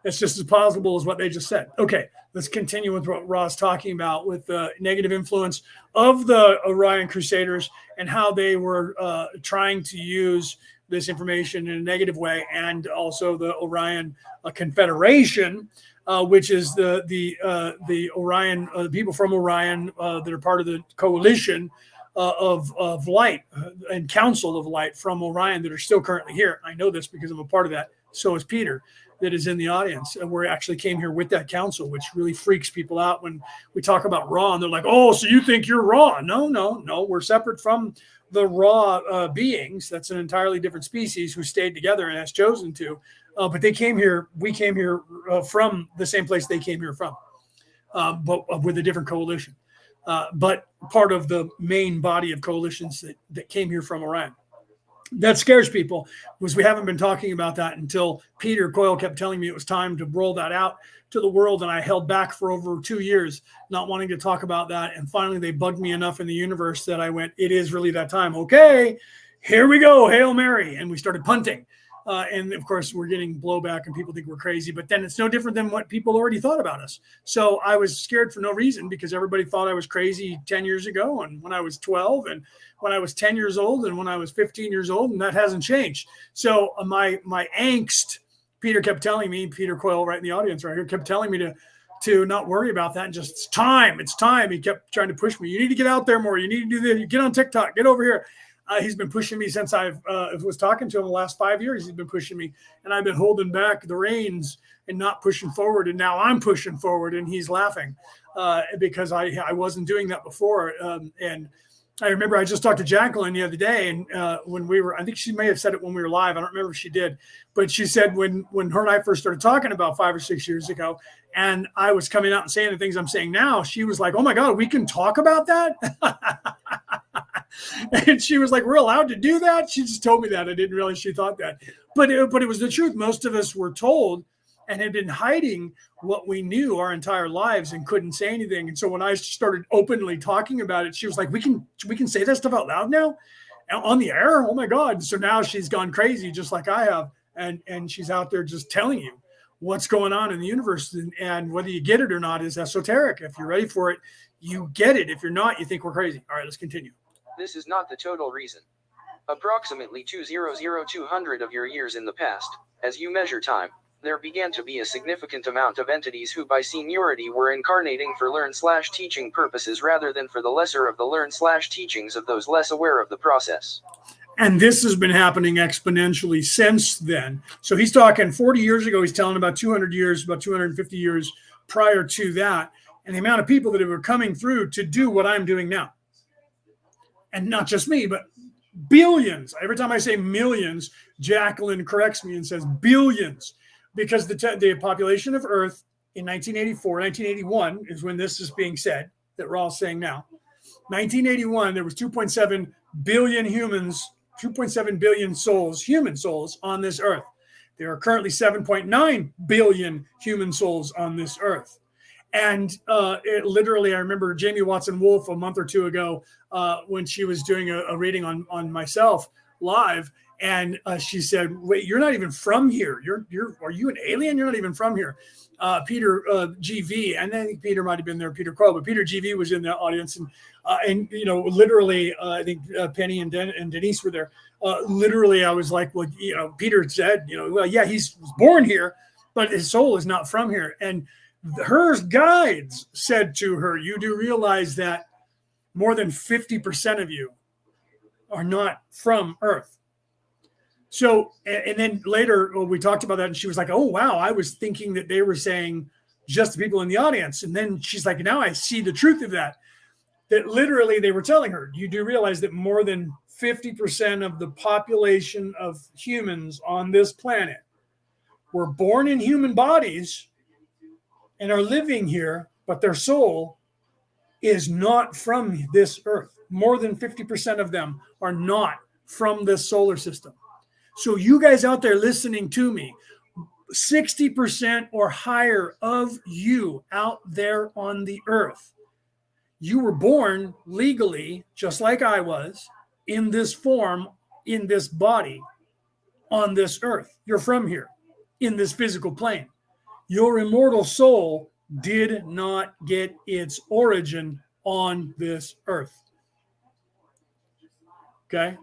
It's just as plausible as what they just said. Okay, let's continue with what Ra's talking about with the negative influence of the Orion Crusaders and how they were trying to use this information in a negative way, and also the Orion Confederation, which is the Orion people from Orion that are part of the coalition of light and Council of Light from Orion that are still currently here. I know this because I'm a part of that. So is Peter, that is in the audience, and we actually came here with that council, which really freaks people out when we talk about Ra, and they're like, "Oh, so you think you're Ra?" No, we're separate from the Ra beings. That's an entirely different species who stayed together and has chosen to. But they came here. We came here from the same place they came here from, but with a different coalition. But part of the main body of coalitions that came here from Orion. that scares people, because we haven't been talking about that until Peter Coyle kept telling me it was time to roll that out to the world. And I held back for over 2 years, not wanting to talk about that. And finally, they bugged me enough in the universe that I went, it is really that time. Okay, here we go. Hail Mary. And we started punting. And of course, we're getting blowback and people think we're crazy, but then it's no different than what people already thought about us. So I was scared for no reason, because everybody thought I was crazy 10 years ago, and when I was 12, and when I was 10 years old, and when I was 15 years old, and that hasn't changed. So my angst, Peter kept telling me, Peter Coyle right in the audience right here, kept telling me to not worry about that. And just, it's time. He kept trying to push me. You need to get out there more. You need to do this. Get on TikTok, get over here. He's been pushing me since I was talking to him the last 5 years. He's been pushing me, and I've been holding back the reins and not pushing forward. And now I'm pushing forward, and he's laughing because I wasn't doing that before. And I remember I just talked to Jacqueline the other day, and when we were, I think she may have said it when we were live. I don't remember if she did, but she said when her and I first started talking about 5 or 6 years ago, and I was coming out and saying the things I'm saying now, she was like, "Oh my God, we can talk about that." And she was like, "We're allowed to do that?" She just told me that. I didn't realize she thought that. But it was the truth. Most of us were told and had been hiding what we knew our entire lives and couldn't say anything. And so when I started openly talking about it, she was like, we can say that stuff out loud now on the air. Oh my God. So now she's gone crazy, just like I have. And she's out there just telling you what's going on in the universe. And whether you get it or not is esoteric. If you're ready for it, you get it. If you're not, you think we're crazy. All right, let's continue. This is not the total reason. Approximately 200 of your years in the past, as you measure time, there began to be a significant amount of entities who by seniority were incarnating for learn/teaching purposes rather than for the lesser of the learn/teachings of those less aware of the process. And this has been happening exponentially since then. So he's talking 40 years ago, he's telling about 200 years, about 250 years prior to that, and the amount of people that were coming through to do what I'm doing now. And not just me, but billions. Every time I say millions, Jacqueline corrects me and says billions, because the population of Earth in 1984, 1981 is when this is being said that we're all saying now. 1981, there was 2.7 billion humans, 2.7 billion souls, human souls on this Earth. There are currently 7.9 billion human souls on this Earth. And it literally, I remember Jamie Watson-Wolf a month or two ago when she was doing a reading on myself live, and she said, "Wait, you're not even from here. Are you an alien? You're not even from here." Peter GV, and I think Peter might have been there, Peter Crow, but Peter GV was in the audience, and you know, literally, I think Penny and Denise were there. Literally, I was like, "Well, you know," Peter said, "You know, well, yeah, he was born here, but his soul is not from here." And her guides said to her, "You do realize that more than 50% of you are not from Earth." So, and then later we talked about that, and she was like, "Oh, wow, I was thinking that they were saying just the people in the audience." And then she's like, "Now I see the truth of that." That literally they were telling her, "You do realize that more than 50% of the population of humans on this planet were born in human bodies and are living here, but their soul is not from this Earth. More than 50% of them are not from this solar system." So you guys out there listening to me, 60% or higher of you out there on the Earth, you were born legally, just like I was, in this form, in this body, on this Earth. You're from here, in this physical plane. Your immortal soul did not get its origin on this Earth. Okay?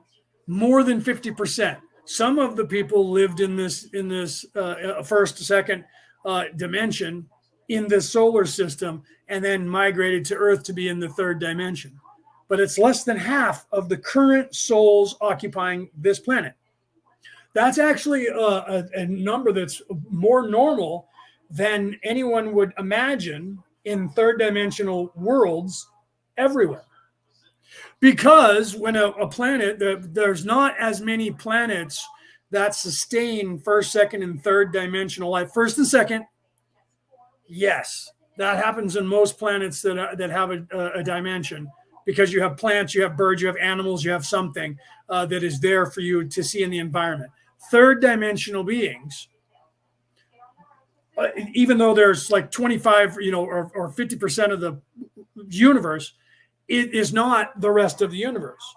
More than 50%. Some of the people lived in this first, second dimension in the solar system, and then migrated to Earth to be in the third dimension. But it's less than half of the current souls occupying this planet. That's actually a number that's more normal than anyone would imagine in third dimensional worlds everywhere. Because when a planet, there's not as many planets that sustain first, second, and third dimensional life. First and second, yes, that happens in most planets that have a dimension. because you have plants, you have birds, you have animals, you have something that is there for you to see in the environment. Third dimensional beings, even though there's like 25, or 50% of the universe, it is not the rest of the universe.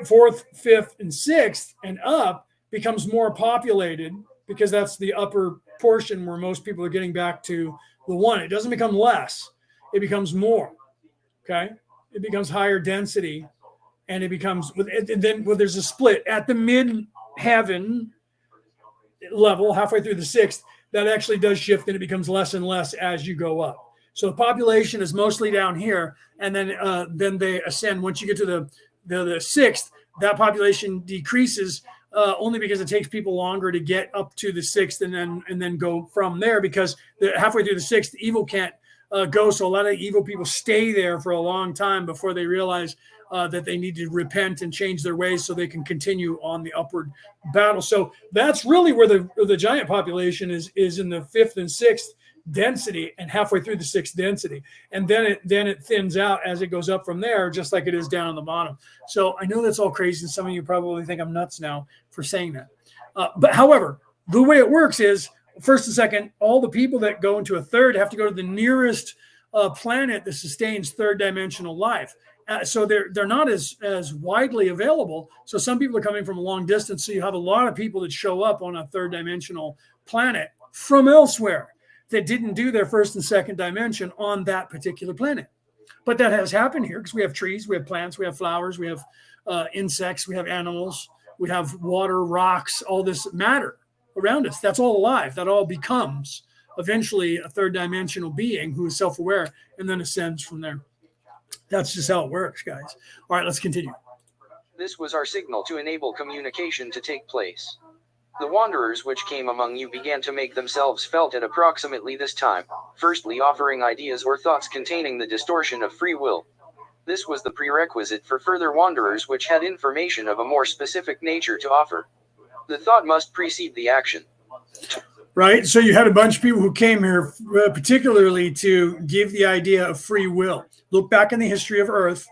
Fourth, fifth, and sixth and up becomes more populated because that's the upper portion where most people are getting back to the one. It doesn't become less, it becomes more. Okay, it becomes higher density, and it becomes, and then there's a split at the mid heaven level, halfway through the sixth, that actually does shift, and it becomes less and less as you go up. So the population is mostly down here, and then they ascend. Once you get to the sixth, that population decreases only because it takes people longer to get up to the sixth, and then go from there, because halfway through the sixth, evil can't go. So a lot of evil people stay there for a long time before they realize that they need to repent and change their ways so they can continue on the upward battle. So that's really where the giant population is in the fifth and sixth density, and halfway through the sixth density, and then it thins out as it goes up from there, just like it is down on the bottom. So I know that's all crazy, and some of you probably think I'm nuts now for saying that, but however, the way it works is first and second, all the people that go into a third have to go to the nearest planet that sustains third dimensional life. So they're not as widely available. So some people are coming from a long distance. So you have a lot of people that show up on a third dimensional planet from elsewhere that didn't do their first and second dimension on that particular planet. But that has happened here because we have trees, we have plants, we have flowers, we have insects, we have animals, we have water, rocks, all this matter around us. That's all alive. That all becomes eventually a third dimensional being who is self-aware and then ascends from there. That's just how it works, guys. All right, let's continue. This was our signal to enable communication to take place. The wanderers which came among you began to make themselves felt at approximately this time, firstly offering ideas or thoughts containing the distortion of free will. This was the prerequisite for further wanderers which had information of a more specific nature to offer. The thought must precede the action. Right. So you had a bunch of people who came here particularly to give the idea of free will. Look back in the history of Earth.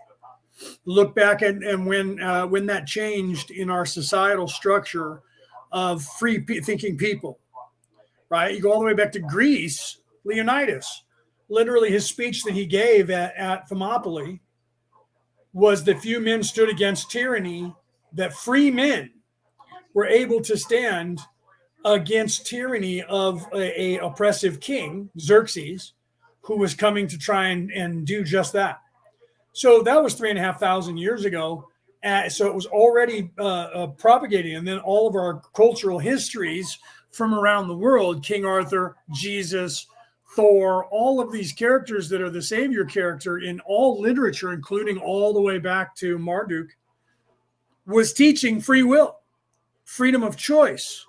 Look back at and when that changed in our societal structure of free thinking people. Right. You go all the way back to Greece. Leonidas, literally his speech that he gave at Thermopylae was that few men stood against tyranny, that free men were able to stand against tyranny of a oppressive king, Xerxes, who was coming to try and do just that. So that was 3,500 years ago. So it was already propagating. And then all of our cultural histories from around the world, King Arthur, Jesus, Thor, all of these characters that are the savior character in all literature, including all the way back to Marduk, was teaching free will, freedom of choice,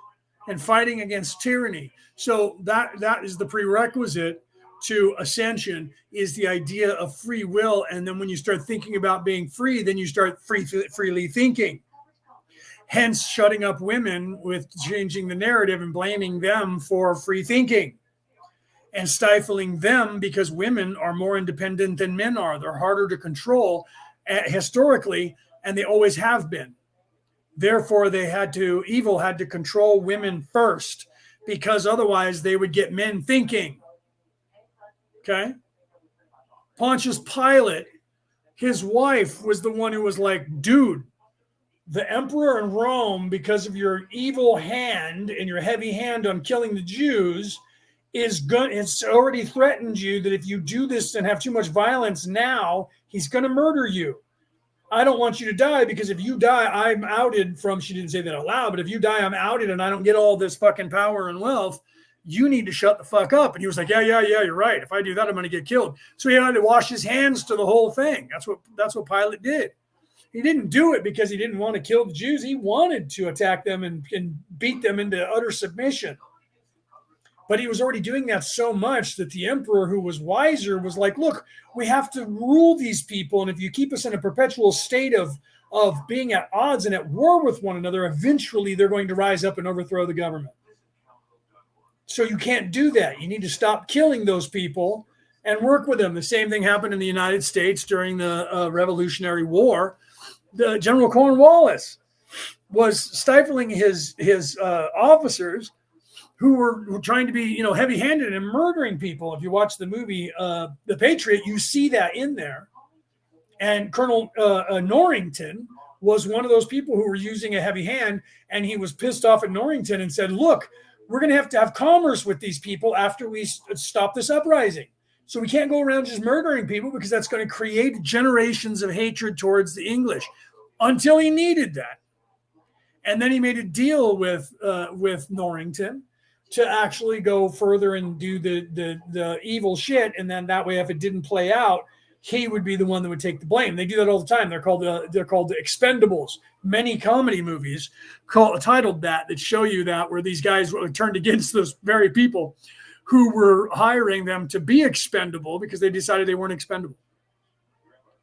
and fighting against tyranny. So that is the prerequisite to ascension, is the idea of free will. And then when you start thinking about being free, then you start freely thinking. Hence, shutting up women with changing the narrative and blaming them for free thinking and stifling them because women are more independent than men are. They're harder to control historically, and they always have been. Therefore, evil had to control women first, because otherwise they would get men thinking. Okay? Pontius Pilate, his wife was the one who was like, dude, the emperor in Rome, because of your evil hand and your heavy hand on killing the Jews, it's already threatened you that if you do this and have too much violence now, he's going to murder you. I don't want you to die, because if you die, I'm outed from, she didn't say that out loud, but if you die, I'm outed and I don't get all this fucking power and wealth. You need to shut the fuck up. And he was like, yeah, you're right. If I do that, I'm going to get killed. So he had to wash his hands to the whole thing. That's what Pilate did. He didn't do it because he didn't want to kill the Jews. He wanted to attack them and beat them into utter submission. But he was already doing that so much that the emperor, who was wiser, was like, look, we have to rule these people. And if you keep us in a perpetual state of being at odds and at war with one another, eventually they're going to rise up and overthrow the government. So you can't do that. You need to stop killing those people and work with him. The same thing happened in the United States during the Revolutionary War. The General Cornwallis was stifling his officers who were trying to be, heavy-handed and murdering people. If you watch the movie The Patriot, you see that in there. And Colonel Norrington was one of those people who were using a heavy hand, and he was pissed off at Norrington and said, look, we're going to have commerce with these people after we stop this uprising. So we can't go around just murdering people because that's going to create generations of hatred towards the English, until he needed that. And then he made a deal with Norrington to actually go further and do the evil shit. And then that way, if it didn't play out, he would be the one that would take the blame. They do that all the time. They're called the Expendables. Many comedy movies titled that show you that, where these guys were turned against those very people who were hiring them to be expendable because they decided they weren't expendable.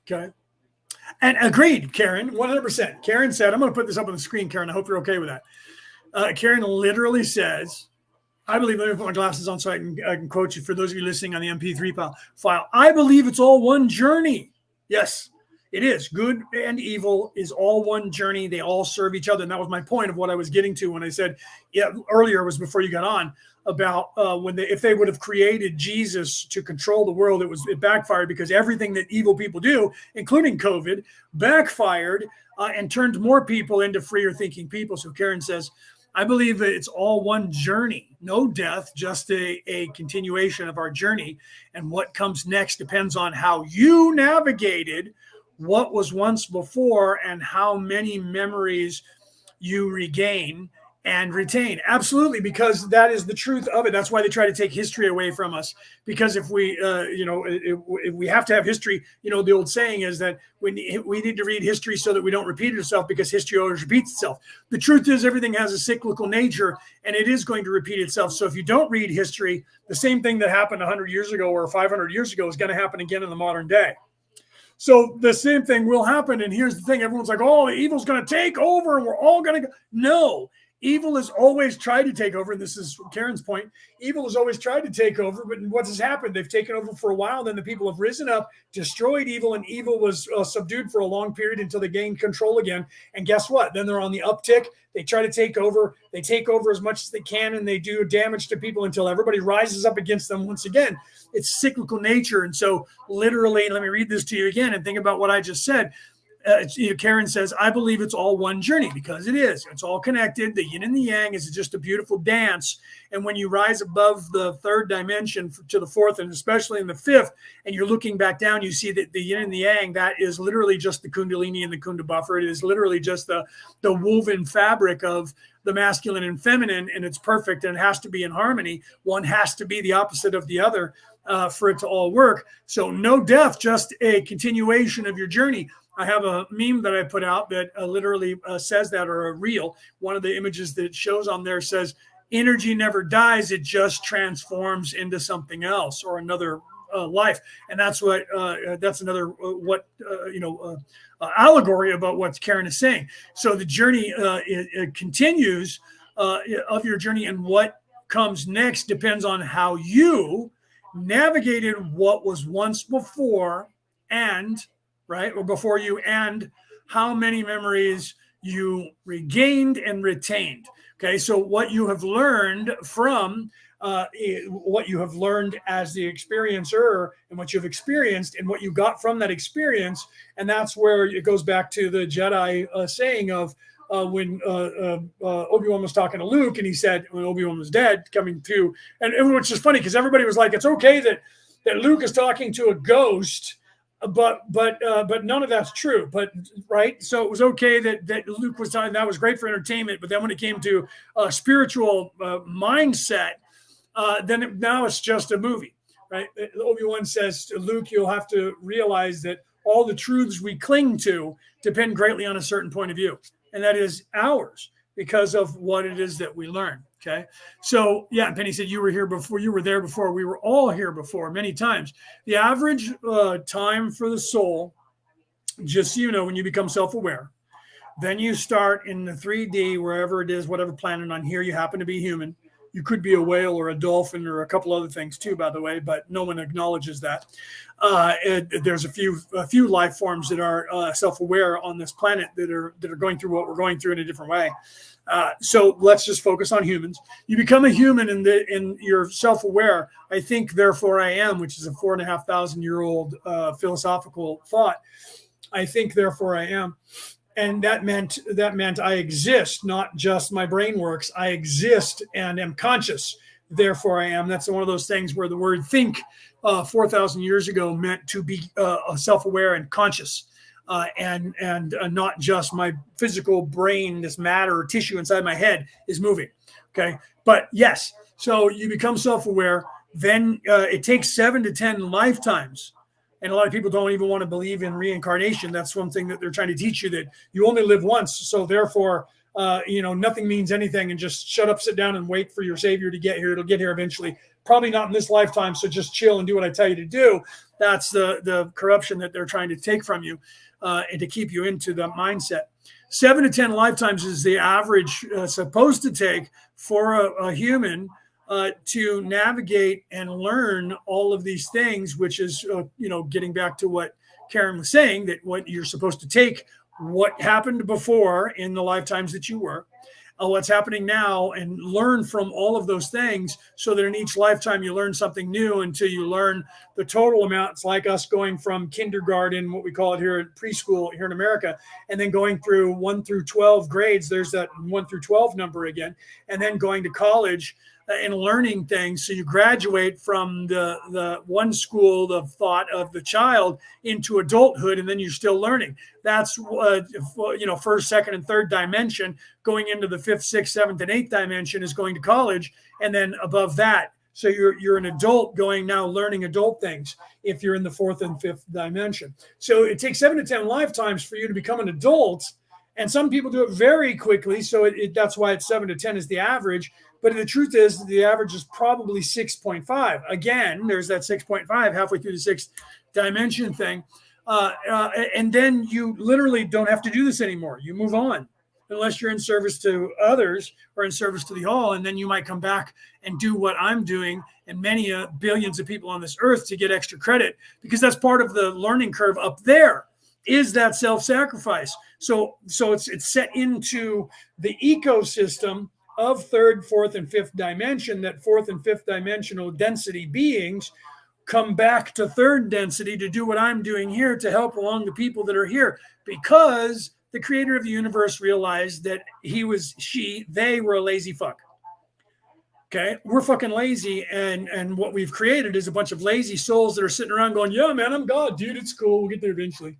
Okay. And agreed, Karen, 100%. Karen said, I'm going to put this up on the screen, Karen. I hope you're okay with that. Karen literally says, I believe, let me put my glasses on so I can quote you for those of you listening on the MP3 file. I believe it's all one journey. Yes, it is. Good and evil is all one journey. They all serve each other. And that was my point of what I was getting to when I said, earlier was before you got on, about if they would have created Jesus to control the world, it backfired, because everything that evil people do, including COVID, backfired and turned more people into freer thinking people. So Karen says, I believe that it's all one journey, no death, just a continuation of our journey. And what comes next depends on how you navigated what was once before and how many memories you regain and retain. Absolutely, because that is the truth of it. That's why they try to take history away from us. Because if we, if we have to have history, the old saying is that we need to read history so that we don't repeat itself, because history always repeats itself. The truth is everything has a cyclical nature, and it is going to repeat itself. So if you don't read history, the same thing that happened 100 years ago or 500 years ago is going to happen again in the modern day. So the same thing will happen. And here's the thing. Everyone's like, oh, the evil's going to take over and we're all going to go. No. Evil has always tried to take over. And this is Karen's point. Evil has always tried to take over. But what has happened? They've taken over for a while. Then the people have risen up, destroyed evil, and evil was subdued for a long period until they gained control again. And guess what? Then they're on the uptick. They try to take over. They take over as much as they can, and they do damage to people until everybody rises up against them once again. It's cyclical nature. And so literally, let me read this to you again and think about what I just said. Karen says, I believe it's all one journey, because it is. It's all connected. The yin and the yang is just a beautiful dance. And when you rise above the third dimension to the fourth, and especially in the fifth, and you're looking back down, you see that the yin and the yang, that is literally just the kundalini and the kunda buffer. It is literally just the woven fabric of the masculine and feminine, and it's perfect, and it has to be in harmony. One has to be the opposite of the other for it to all work. So no death, just a continuation of your journey. I have a meme that I put out that literally says that, or a reel. One of the images that it shows on there says, energy never dies. It just transforms into something else or another life. And that's what, that's another, allegory about what Karen is saying. So the journey it continues of your journey, and what comes next depends on how you navigated what was once before, and right, or before you, and how many memories you regained and retained. Okay, so what you have learned from what you have learned as the experiencer, and what you've experienced, and what you got from that experience. And that's where it goes back to the Jedi saying of when Obi-Wan was talking to Luke, and he said, when Obi-Wan was dead, coming to, and which is funny because everybody was like, it's okay that Luke is talking to a ghost, but none of that's true. But right, so it was okay that Luke was talking. That was great for entertainment. But then when it came to spiritual mindset, then now it's just a movie, right? Obi-Wan says to Luke, you'll have to realize that all the truths we cling to depend greatly on a certain point of view, and that is ours, because of what it is that we learn. Okay. So yeah, Penny said you were here before, you were there before, we were all here before many times. The average time for the soul, just so you know, when you become self-aware, then you start in the 3D, wherever it is, whatever planet on here you happen to be human, You could be a whale or a dolphin or a couple other things too, by the way, but no one acknowledges that. There's a few life forms that are self-aware on this planet that are going through what we're going through in a different way. So let's just focus on humans. You become a human and you're self-aware. I think, therefore I am, which is a 4,500-year-old philosophical thought. I think, therefore I am. And that meant I exist, not just my brain works. I exist and am conscious. Therefore I am. That's one of those things where the word think 4,000 years ago meant to be self-aware and conscious. And not just my physical brain, this matter or tissue inside my head is moving. Okay. But yes, so you become self-aware. Then it takes 7 to 10 lifetimes. And a lot of people don't even want to believe in reincarnation. That's one thing that they're trying to teach you, that you only live once. So therefore, nothing means anything, and just shut up, sit down and wait for your savior to get here. It'll get here eventually. Probably not in this lifetime. So just chill and do what I tell you to do. That's the corruption that they're trying to take from you and to keep you into the mindset. 7 to 10 lifetimes is the average supposed to take for a human to navigate and learn all of these things, which is, getting back to what Karen was saying, that what you're supposed to take what happened before in the lifetimes that you were, what's happening now, and learn from all of those things, so that in each lifetime you learn something new until you learn the total amount. It's like us going from kindergarten, what we call it here at preschool here in America, and then going through 1 through 12 grades. There's that 1 through 12 number again, and then going to college and learning things. So you graduate from the one school of thought of the child into adulthood, and then you're still learning. That's first, second, and third dimension. Going into the 5th, 6th, 7th, and 8th dimension is going to college, and then above that. So you're an adult going now learning adult things if you're in the 4th and 5th dimension. So it takes 7 to 10 lifetimes for you to become an adult. And some people do it very quickly. So that's why it's 7 to 10 is the average. But the truth is the average is probably 6.5. Again, there's that 6.5 halfway through the 6th dimension thing. And then you literally don't have to do this anymore. You move on, unless you're in service to others or in service to the all. And then you might come back and do what I'm doing, and many billions of people on this earth, to get extra credit, because that's part of the learning curve up there, is that self-sacrifice. So it's set into the ecosystem of 3rd, 4th, and 5th dimension, that 4th and 5th dimensional density beings come back to 3rd density to do what I'm doing here, to help along the people that are here, because the creator of the universe realized that they were a lazy fuck. Okay, we're fucking lazy, and what we've created is a bunch of lazy souls that are sitting around going, yeah, man, I'm God, dude, it's cool, we'll get there eventually.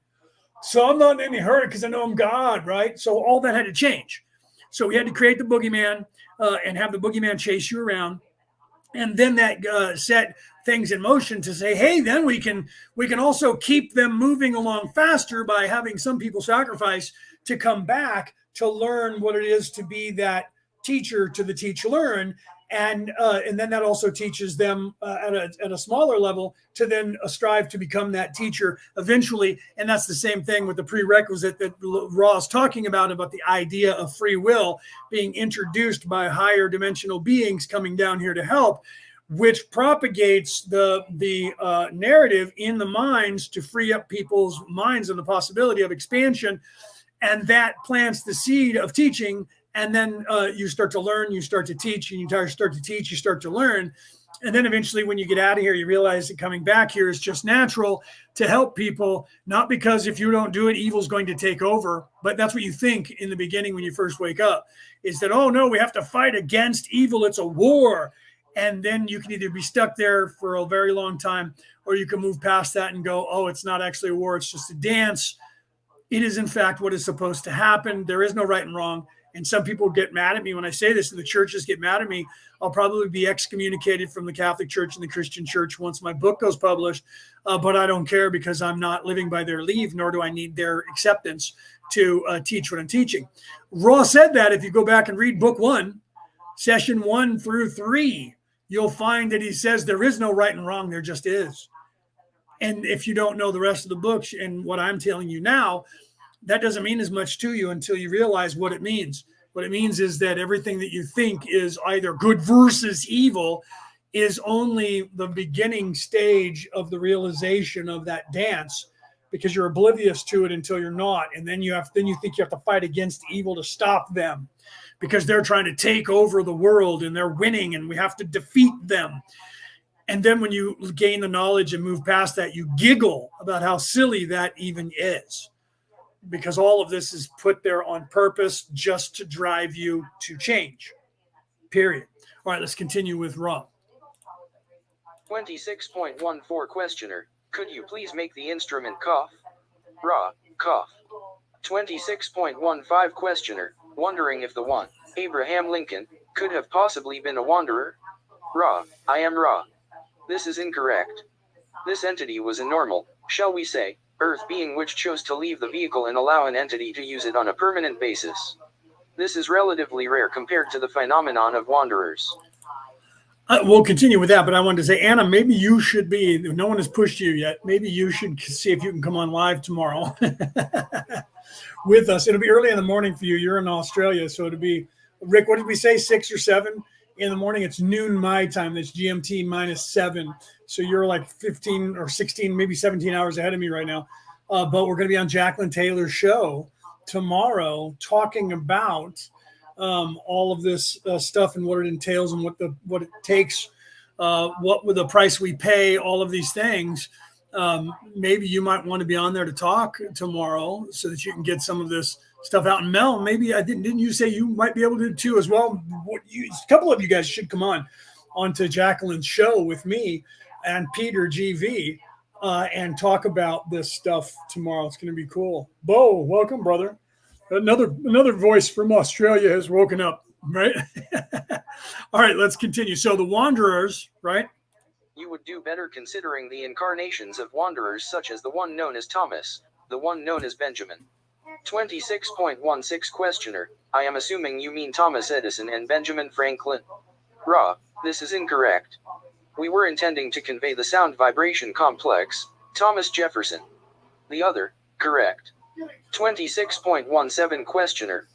So I'm not in any hurry because I know I'm God, right? So all that had to change. So we had to create the boogeyman and have the boogeyman chase you around. And then that set things in motion to say, hey, then we can also keep them moving along faster by having some people sacrifice to come back to learn what it is to be that teacher to the teach learn. And then that also teaches them at a smaller level to then strive to become that teacher eventually. And that's the same thing with the prerequisite that Ra is talking about the idea of free will being introduced by higher dimensional beings coming down here to help, which propagates the narrative in the minds to free up people's minds and the possibility of expansion. And that plants the seed of teaching. And then you start to learn, you start to teach, and you start to teach, you start to learn. And then eventually when you get out of here, you realize that coming back here is just natural to help people, not because if you don't do it, evil's going to take over. But that's what you think in the beginning when you first wake up, is that, oh, no, we have to fight against evil. It's a war. And then you can either be stuck there for a very long time, or you can move past that and go, oh, it's not actually a war. It's just a dance. It is, in fact, what is supposed to happen. There is no right and wrong. And some people get mad at me when I say this, and the churches get mad at me. I'll probably be excommunicated from the Catholic Church and the Christian Church once my book goes published. But I don't care, because I'm not living by their leave, nor do I need their acceptance to teach what I'm teaching. Ra said that if you go back and read book 1, session 1 through 3, you'll find that he says there is no right and wrong. There just is. And if you don't know the rest of the books and what I'm telling you now, that doesn't mean as much to you until you realize what it means. What it means is that everything that you think is either good versus evil is only the beginning stage of the realization of that dance, because you're oblivious to it until you're not. And then you think you have to fight against evil to stop them, because they're trying to take over the world and they're winning and we have to defeat them. And then when you gain the knowledge and move past that, you giggle about how silly that even is, because all of this is put there on purpose just to drive you to change, period. All right, let's continue with Rob. 26.14 questioner, could you please make the instrument cough? Ra, cough. 26.15 questioner, wondering if the one, Abraham Lincoln, could have possibly been a wanderer? Ra, I am Ra. This is incorrect. This entity was a normal, shall we say, Earth being which chose to leave the vehicle and allow an entity to use it on a permanent basis. This is relatively rare compared to the phenomenon of wanderers. We'll continue with that, but I wanted to say, Anna, maybe you should be, no one has pushed you yet, maybe you should see if you can come on live tomorrow with us. It'll be early in the morning for you. You're in Australia, so it'll be, Rick, what did we say, 6 or 7 in the morning? It's noon my time. That's GMT -7. So you're like 15 or 16, maybe 17 hours ahead of me right now. But we're going to be on Jacqueline Taylor's show tomorrow talking about all of this stuff and what it entails and what it takes, what with the price we pay, all of these things. Maybe you might want to be on there to talk tomorrow so that you can get some of this stuff out. And Mel, maybe didn't you say you might be able to too as well? A couple of you guys should come onto Jacqueline's show with me and Peter GV and talk about this stuff tomorrow. It's going to be cool. Bo, welcome, brother. Another voice from Australia has woken up, right? All right, let's continue. So the wanderers, right? You would do better considering the incarnations of wanderers such as the one known as Thomas, the one known as Benjamin. 26.16 questioner, I am assuming you mean Thomas Edison and Benjamin Franklin. Ra, this is incorrect. We were intending to convey the sound vibration complex, Thomas Jefferson. The other, correct. 26.17 questioner.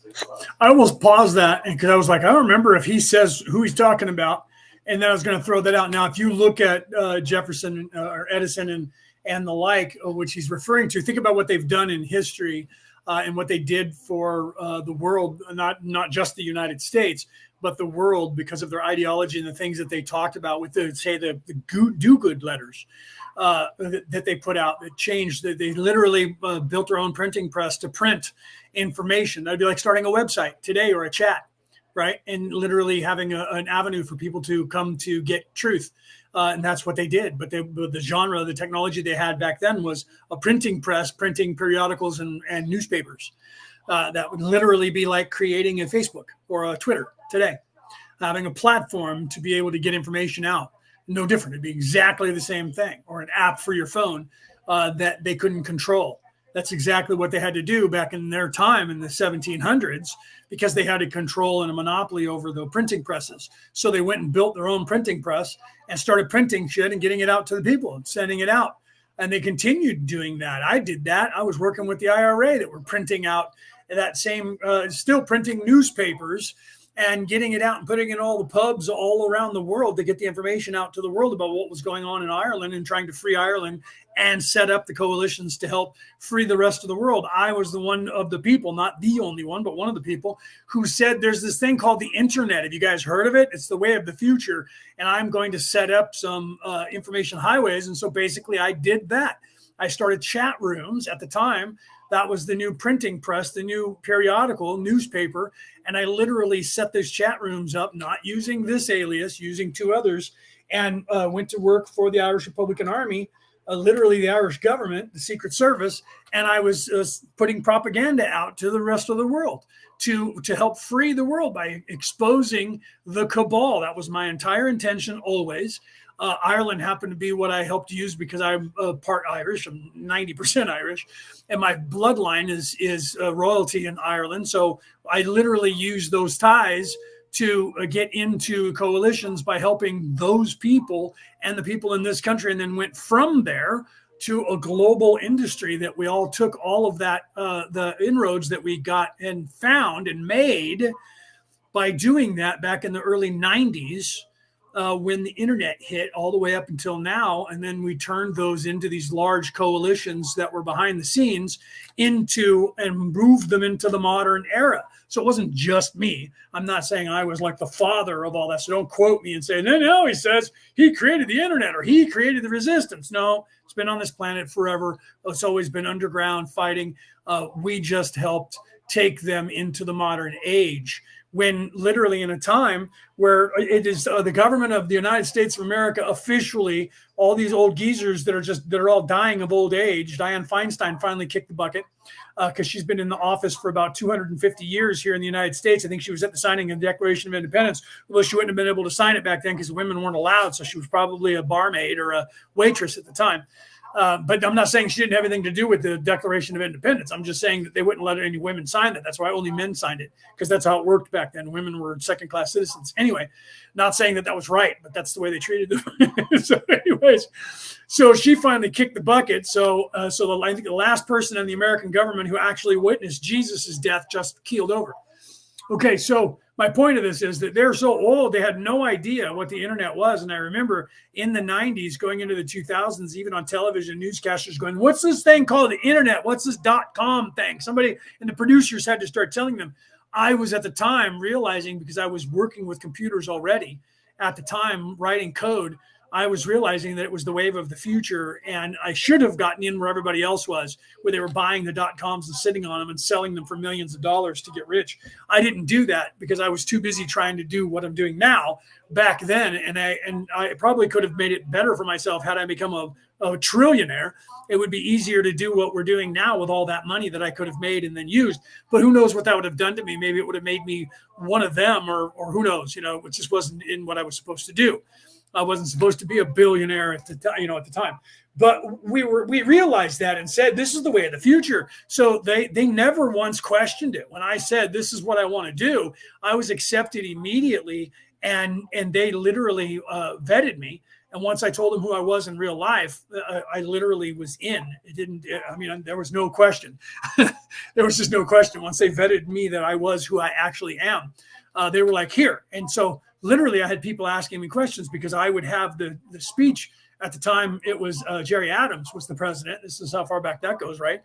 I almost paused that because I was like, I don't remember if he says who he's talking about. And then I was going to throw that out. Now, if you look at Jefferson or Edison and the like, which he's referring to, think about what they've done in history and what they did for the world, not just the United States, but the world, because of their ideology and the things that they talked about with the do-good letters that they put out that changed. They literally built their own printing press to print information. That'd be like starting a website today or a chat, right? And literally having an avenue for people to come to get truth. And that's what they did. But the genre, the technology they had back then was a printing press, printing periodicals and newspapers. That would literally be like creating a Facebook or a Twitter today, having a platform to be able to get information out. No different. It'd be exactly the same thing, or an app for your phone that they couldn't control. That's exactly what they had to do back in their time in the 1700s, because they had a control and a monopoly over the printing presses. So they went and built their own printing press and started printing shit and getting it out to the people and sending it out. And they continued doing that. I did that. I was working with the IRA that were printing out that same, still printing newspapers and getting it out and putting it in all the pubs all around the world to get the information out to the world about what was going on in Ireland and trying to free Ireland and set up the coalitions to help free the rest of the world. I was the one of the people, not the only one, but one of the people who said there's this thing called the internet. Have you guys heard of it? It's the way of the future. And I'm going to set up some information highways. And so basically I did that. I started chat rooms at the time. That was the new printing press, the new periodical newspaper. And I literally set those chat rooms up, not using this alias, using 2 others, and went to work for the Irish Republican Army, literally the Irish government, the Secret Service. And I was putting propaganda out to the rest of the world to help free the world by exposing the cabal. That was my entire intention always. Ireland happened to be what I helped use because I'm part Irish. I'm 90% Irish, and my bloodline is royalty in Ireland. So I literally used those ties to get into coalitions by helping those people and the people in this country, and then went from there to a global industry that we all took all of that, the inroads that we got and found and made by doing that back in the early 90s, when the internet hit, all the way up until now. And then we turned those into these large coalitions that were behind the scenes into and moved them into the modern era. So it wasn't just me. I'm not saying I was like the father of all that. So don't quote me and say, no, he says he created the internet or he created the resistance. No, it's been on this planet forever. It's always been underground fighting. We just helped take them into the modern age, when literally in a time where it is the government of the United States of America officially, all these old geezers that are all dying of old age. Dianne Feinstein finally kicked the bucket because she's been in the office for about 250 years here in the United States. I think she was at the signing of the Declaration of Independence, although she wouldn't have been able to sign it back then because women weren't allowed. So she was probably a barmaid or a waitress at the time. But I'm not saying she didn't have anything to do with the Declaration of Independence. I'm just saying that they wouldn't let any women sign it. That's why only men signed it, because that's how it worked back then. Women were second-class citizens. Anyway, not saying that was right, but that's the way they treated them. So anyways, so she finally kicked the bucket. So I think the last person in the American government who actually witnessed Jesus's death just keeled over. Okay, so my point of this is that they're so old, they had no idea what the internet was. And I remember in the 90s, going into the 2000s, even on television, newscasters going, what's this thing called the internet? What's this .com thing? Somebody, and the producers had to start telling them. I was at the time realizing, because I was working with computers already at the time, writing code, I was realizing that it was the wave of the future, and I should have gotten in where everybody else was, where they were buying the .coms and sitting on them and selling them for millions of dollars to get rich. I didn't do that because I was too busy trying to do what I'm doing now back then, and I probably could have made it better for myself had I become a trillionaire. It would be easier to do what we're doing now with all that money that I could have made and then used. But who knows what that would have done to me? Maybe it would have made me one of them, or who knows? It just wasn't in what I was supposed to do. I wasn't supposed to be a billionaire at the time, but we realized that and said, this is the way of the future. So they never once questioned it. When I said, this is what I want to do, I was accepted immediately. And they literally vetted me. And once I told them who I was in real life, I literally was in. There was no question. There was just no question. Once they vetted me that I was who I actually am, they were like, here. And so literally I had people asking me questions because I would have the speech. At the time, it was Jerry Adams was the president. This is how far back that goes, right?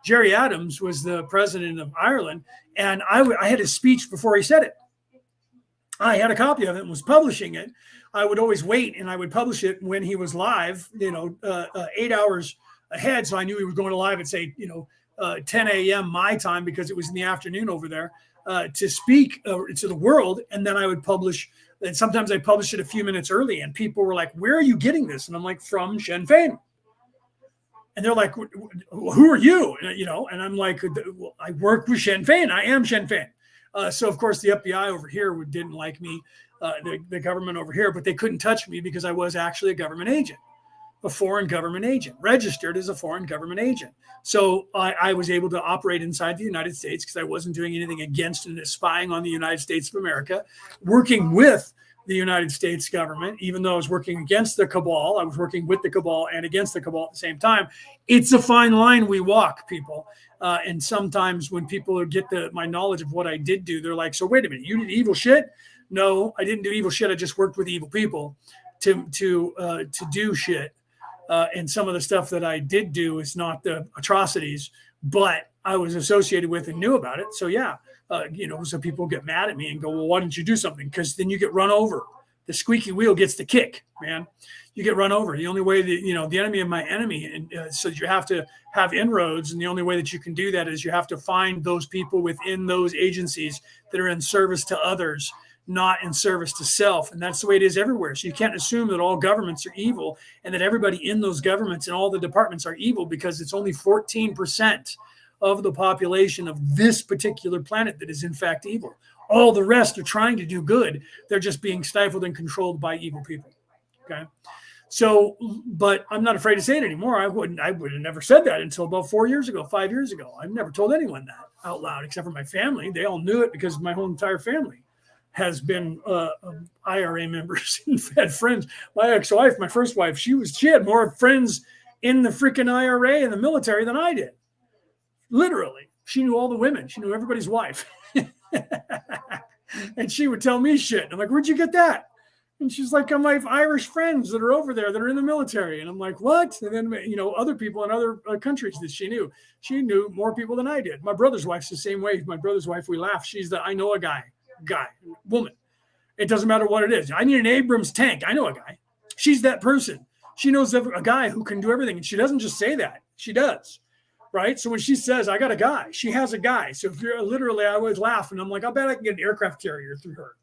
Jerry Adams was the president of Ireland. And I had his speech before he said it. I had a copy of it and was publishing it. I would always wait and I would publish it when he was live, 8 hours ahead. So I knew he was going to live at, say, 10 a.m. my time, because it was in the afternoon over there, to speak to the world. And then I would publish, and sometimes I published it a few minutes early, and people were like, where are you getting this? And I'm like, from Sinn Féin. And they're like, who are you? And I'm like, well, I work with Sinn Féin. I am Sinn Féin. So, of course, the FBI over here didn't like me, the government over here, but they couldn't touch me because I was actually a government agent, a foreign government agent, registered as a foreign government agent. So I was able to operate inside the United States because I wasn't doing anything against and spying on the United States of America, working with the United States government. Even though I was working against the cabal, I was working with the cabal and against the cabal at the same time. It's a fine line we walk, people. And sometimes when people get my knowledge of what I did do, they're like, so wait a minute, you did evil shit? No, I didn't do evil shit. I just worked with evil people to do shit. And some of the stuff that I did do is not the atrocities, but I was associated with and knew about it. So yeah, so people get mad at me and go, well, why didn't you do something? Because then you get run over. The squeaky wheel gets the kick, man. You get run over. The only way that, the enemy of my enemy. And so you have to have inroads. And the only way that you can do that is you have to find those people within those agencies that are in service to others, not in service to self. And that's the way it is everywhere. So you can't assume that all governments are evil and that everybody in those governments and all the departments are evil, because it's only 14% of the population of this particular planet that is in fact evil. All the rest are trying to do good. They're just being stifled and controlled by evil people. Okay. So, but I'm not afraid to say it anymore. I would have never said that until about 5 years ago. I've never told anyone that out loud, except for my family. They all knew it because my whole entire family has been IRA members and had friends. My ex-wife, my first wife, she had more friends in the freaking IRA and the military than I did. Literally. She knew all the women. She knew everybody's wife. And she would tell me shit. I'm like, where'd you get that? And she's like, my Irish friends that are over there that are in the military. And I'm like, what? And then, other people in other countries that she knew. She knew more people than I did. My brother's wife's the same way. My brother's wife, we laugh. She's I know a guy, woman. It doesn't matter what it is. I need an Abrams tank. I know a guy. She's that person. She knows a guy who can do everything. And she doesn't just say that. She does. Right. So when she says, I got a guy, she has a guy. So if you're literally, I always laugh and I'm like, I bet I can get an aircraft carrier through her.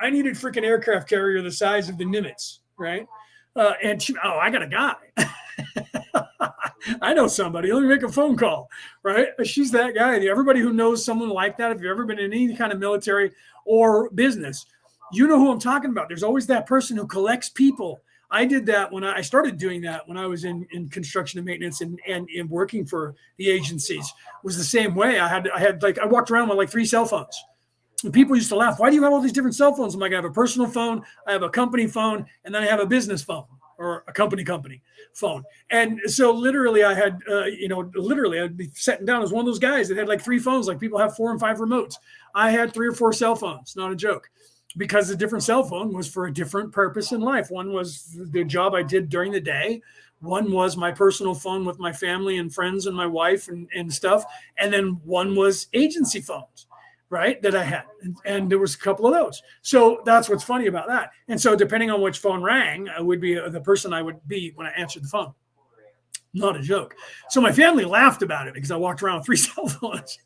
I needed freaking aircraft carrier the size of the Nimitz, right? And she, I got a guy. I know somebody. Let me make a phone call, right? She's that guy. Everybody who knows someone like that, if you've ever been in any kind of military or business, you know who I'm talking about. There's always that person who collects people. I did that when I started doing that when I was in construction and maintenance and in working for the agencies. It was the same way. I walked around with like 3 cell phones. And people used to laugh, why do you have all these different cell phones? I'm like, I have a personal phone, I have a company phone, and then I have a business phone or a company phone. And so literally I had, I'd be sitting down as one of those guys that had like 3 phones, like people have 4 and 5 remotes. I had 3 or 4 cell phones, not a joke, because the different cell phone was for a different purpose in life. One was the job I did during the day. One was my personal phone with my family and friends and my wife and stuff. And then one was agency phones. Right, that I had. And there was a couple of those. So that's what's funny about that. And so depending on which phone rang, I would be the person I would be when I answered the phone. Not a joke. So my family laughed about it because I walked around with 3 cell phones.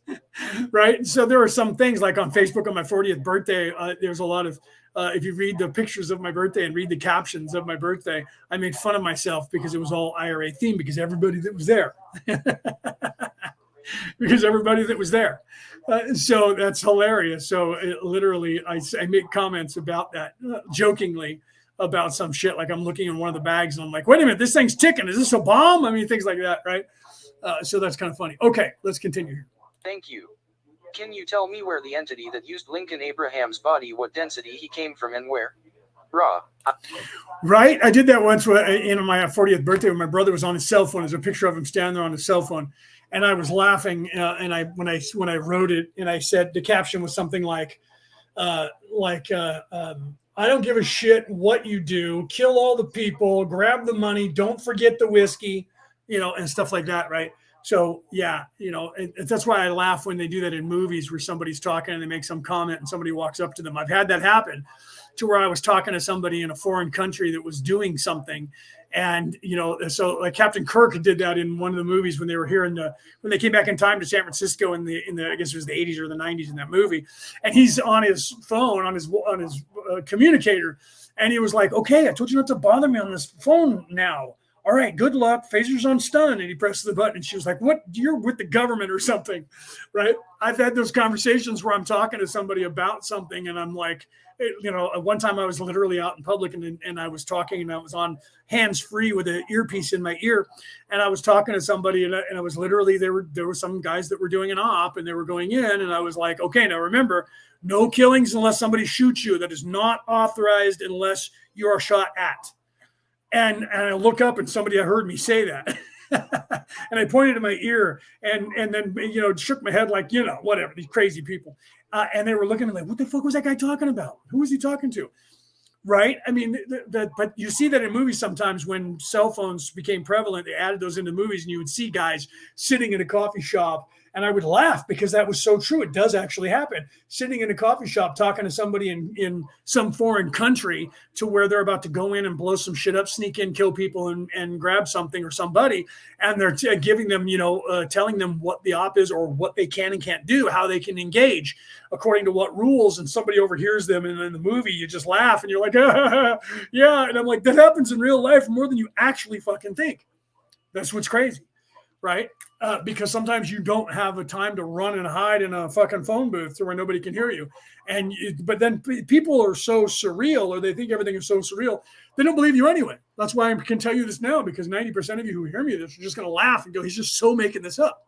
Right. So there are some things like on Facebook on my 40th birthday, there's a lot of, if you read the pictures of my birthday and read the captions of my birthday, I made fun of myself because it was all IRA themed because everybody that was there. So that's hilarious. So literally, I make comments about that jokingly about some shit. Like I'm looking in one of the bags and I'm like, wait a minute, this thing's ticking. Is this a bomb? I mean, things like that, right? So that's kind of funny. Okay, let's continue here. Thank you. Can you tell me where the entity that used Lincoln Abraham's body, what density he came from and where? Raw. Right? I did that once in my 40th birthday when my brother was on his cell phone. There's a picture of him standing there on his cell phone. And I was laughing, and when I wrote it, and I said the caption was something like, I don't give a shit what you do, kill all the people, grab the money, don't forget the whiskey, and stuff like that, right? So yeah, that's why I laugh when they do that in movies where somebody's talking and they make some comment and somebody walks up to them. I've had that happen to where I was talking to somebody in a foreign country that was doing something. And, so like Captain Kirk did that in one of the movies when they were here when they came back in time to San Francisco in the, I guess it was the 80s or the 90s in that movie. And he's on his phone, on his communicator. And he was like, okay, I told you not to bother me on this phone now. All right, good luck. Phaser's on stun. And he presses the button and she was like, what? You're with the government or something, right? I've had those conversations where I'm talking to somebody about something and I'm like, one time I was literally out in public and I was talking and I was on hands-free with an earpiece in my ear. And I was talking to somebody and I was literally, there were some guys that were doing an op and they were going in and I was like, okay, now remember, no killings unless somebody shoots you. That is not authorized unless you are shot at. And I look up and somebody had heard me say that. And I pointed to my ear and then, shook my head like, whatever, these crazy people. And they were looking at me like, what the fuck was that guy talking about? Who was he talking to? Right? I mean, but you see that in movies sometimes when cell phones became prevalent, they added those into movies and you would see guys sitting in a coffee shop. And I would laugh because that was so true. It does actually happen. Sitting in a coffee shop, talking to somebody in some foreign country to where they're about to go in and blow some shit up, sneak in, kill people and grab something or somebody. And they're giving them, telling them what the op is or what they can and can't do, how they can engage according to what rules. And somebody overhears them. And in the movie, you just laugh and you're like, yeah. And I'm like, that happens in real life more than you actually fucking think. That's what's crazy. Right? Because sometimes you don't have a time to run and hide in a fucking phone booth to where nobody can hear you. But then people are so surreal, or they think everything is so surreal, they don't believe you anyway. That's why I can tell you this now, because 90% of you who hear me this are just going to laugh and go, he's just so making this up.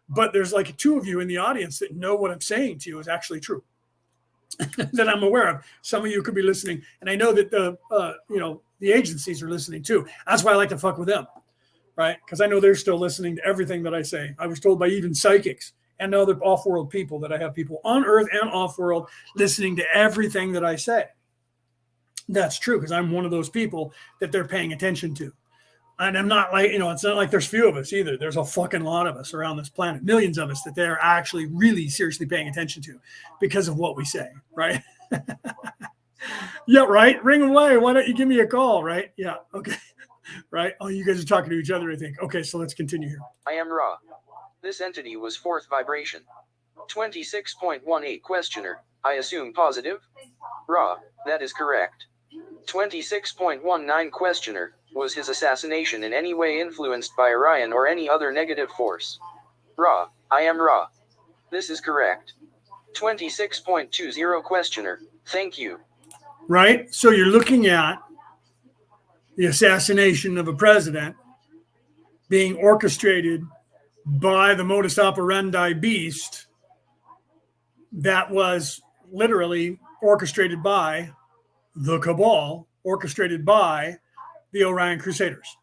But there's like 2 of you in the audience that know what I'm saying to you is actually true. That I'm aware of. Some of you could be listening. And I know that the agencies are listening too. That's why I like to fuck with them. right? Because I know they're still listening to everything that I say. I was told by even psychics and other off-world people that I have people on Earth and off-world listening to everything that I say. That's true, because I'm one of those people that they're paying attention to. And I'm not like, it's not like there's few of us either. There's a fucking lot of us around this planet, millions of us that they're actually really seriously paying attention to because of what we say, right? Yeah, right? Ring away. Why don't you give me a call, right? Yeah, okay. Right? Oh, you guys are talking to each other, I think. Okay, so let's continue here. I am Ra. This entity was fourth vibration. 26.18 questioner. I assume positive? Ra, that is correct. 26.19 questioner. Was his assassination in any way influenced by Orion or any other negative force? Ra, I am Ra. This is correct. 26.20 questioner. Thank you. Right? So you're looking at the assassination of a president being orchestrated by the modus operandi beast that was literally orchestrated by the cabal, orchestrated by the Orion Crusaders.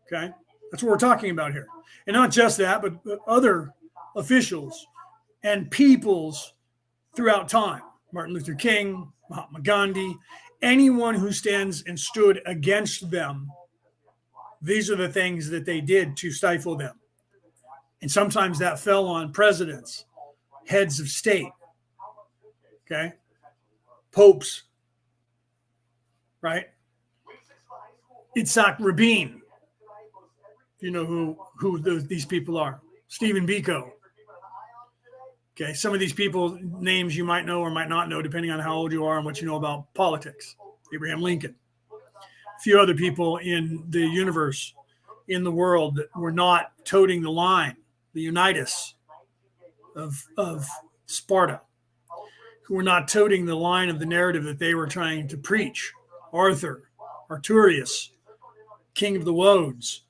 Okay? That's what we're talking about here. And not just that, but other officials and peoples throughout time. Martin Luther King, Mahatma Gandhi, anyone who stands and stood against them. These are the things that they did to stifle them. And sometimes that fell on presidents, heads of state, okay? Popes, right? Itzhak Rabin, you know who these people are. Stephen Biko. Okay, some of these people, names you might know or might not know, depending on how old you are and what you know about politics. Abraham Lincoln. A few other people in the universe, in the world, that were not toting the line, the Unitas of Sparta, who were not toting the line of the narrative that they were trying to preach. Arthur, Arturius, King of the Woads.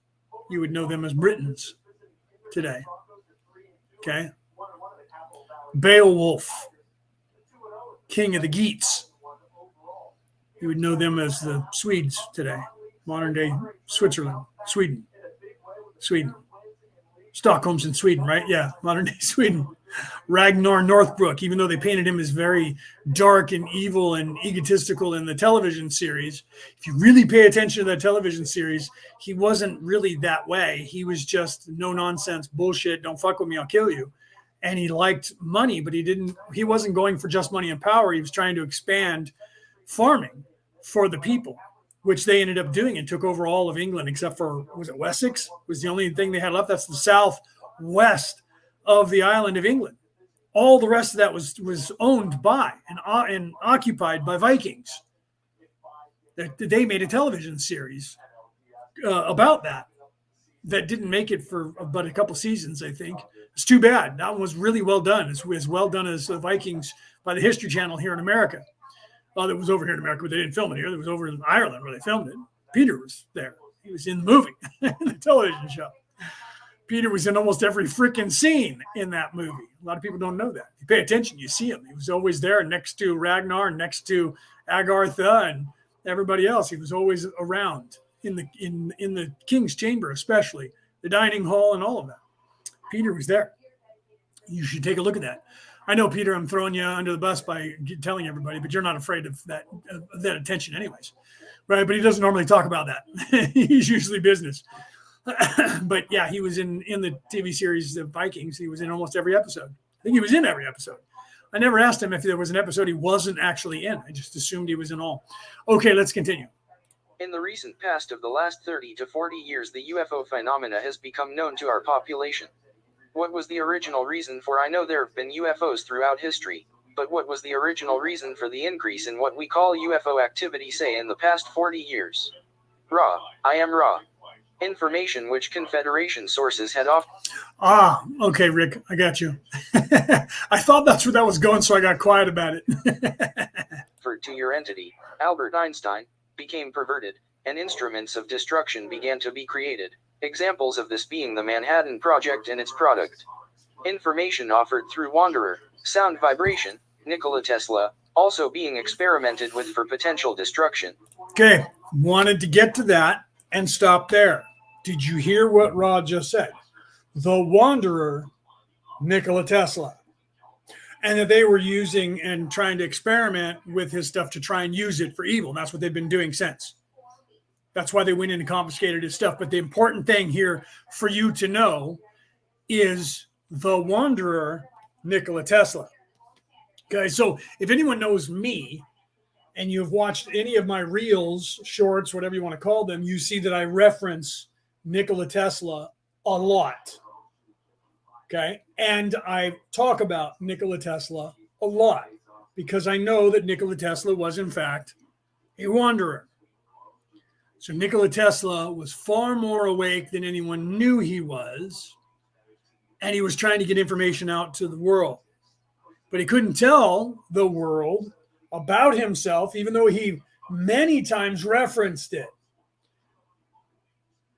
You would know them as Britons today. Okay? Beowulf, King of the Geats. You would know them as the Swedes today. Modern day Switzerland, Sweden. Stockholm's in Sweden, right? Yeah, modern day Sweden. Ragnar Northbrok, even though they painted him as very dark and evil and egotistical in the television series, if you really pay attention to that television series, he wasn't really that way. He was just no nonsense bullshit. Don't fuck with me, I'll kill you. And he liked money, but he wasn't going for just money and power. He was trying to expand farming for the people, which they ended up doing and took over all of England, except for, was it Wessex? Was the only thing they had left. That's the southwest of the island of England. All the rest of that was owned by and occupied by Vikings. They made a television series about that didn't make it for but a couple seasons, I think. It's too bad. That one was really well done. It's as well done as the Vikings by the History Channel here in America. That was over here in America, but they didn't film it here. It was over in Ireland where they filmed it. Peter was there. He was in the movie, the television show. Peter was in almost every freaking scene in that movie. A lot of people don't know that. If you pay attention, you see him. He was always there next to Ragnar, next to Agartha, and everybody else. He was always around in the king's chamber, especially the dining hall and all of that. Peter was there. You should take a look at that. I know, Peter, I'm throwing you under the bus by telling everybody, but you're not afraid of that attention anyways, right? But he doesn't normally talk about that. He's usually business. But yeah, he was in the TV series The Vikings. He was in almost every episode. I think he was in every episode. I never asked him if there was an episode he wasn't actually in. I just assumed he was in all. Okay, let's continue. In the recent past of the last 30 to 40 years, the UFO phenomena has become known to our population. What was the original reason for? I know there have been UFOs throughout history, but what was the original reason for the increase in what we call UFO activity, say, in the past 40 years? Ra, I am Ra. Information which Confederation sources had off. Okay, Rick, I got you. I thought that's where that was going, so I got quiet about it. To your entity, Albert Einstein, became perverted, and instruments of destruction began to be created. Examples of this being the Manhattan Project and its product. Information offered through Wanderer, sound vibration, Nikola Tesla, also being experimented with for potential destruction. Okay, wanted to get to that and stop there. Did you hear what Rod just said? The wanderer, Nikola Tesla. And that they were using and trying to experiment with his stuff to try and use it for evil. And that's what they've been doing since. That's why they went in and confiscated his stuff. But the important thing here for you to know is the wanderer, Nikola Tesla. Okay, so if anyone knows me and you've watched any of my reels, shorts, whatever you want to call them, you see that I reference Nikola Tesla a lot. Okay, and I talk about Nikola Tesla a lot because I know that Nikola Tesla was, in fact, a wanderer. So Nikola Tesla was far more awake than anyone knew he was, and he was trying to get information out to the world. But he couldn't tell the world about himself, even though he many times referenced it.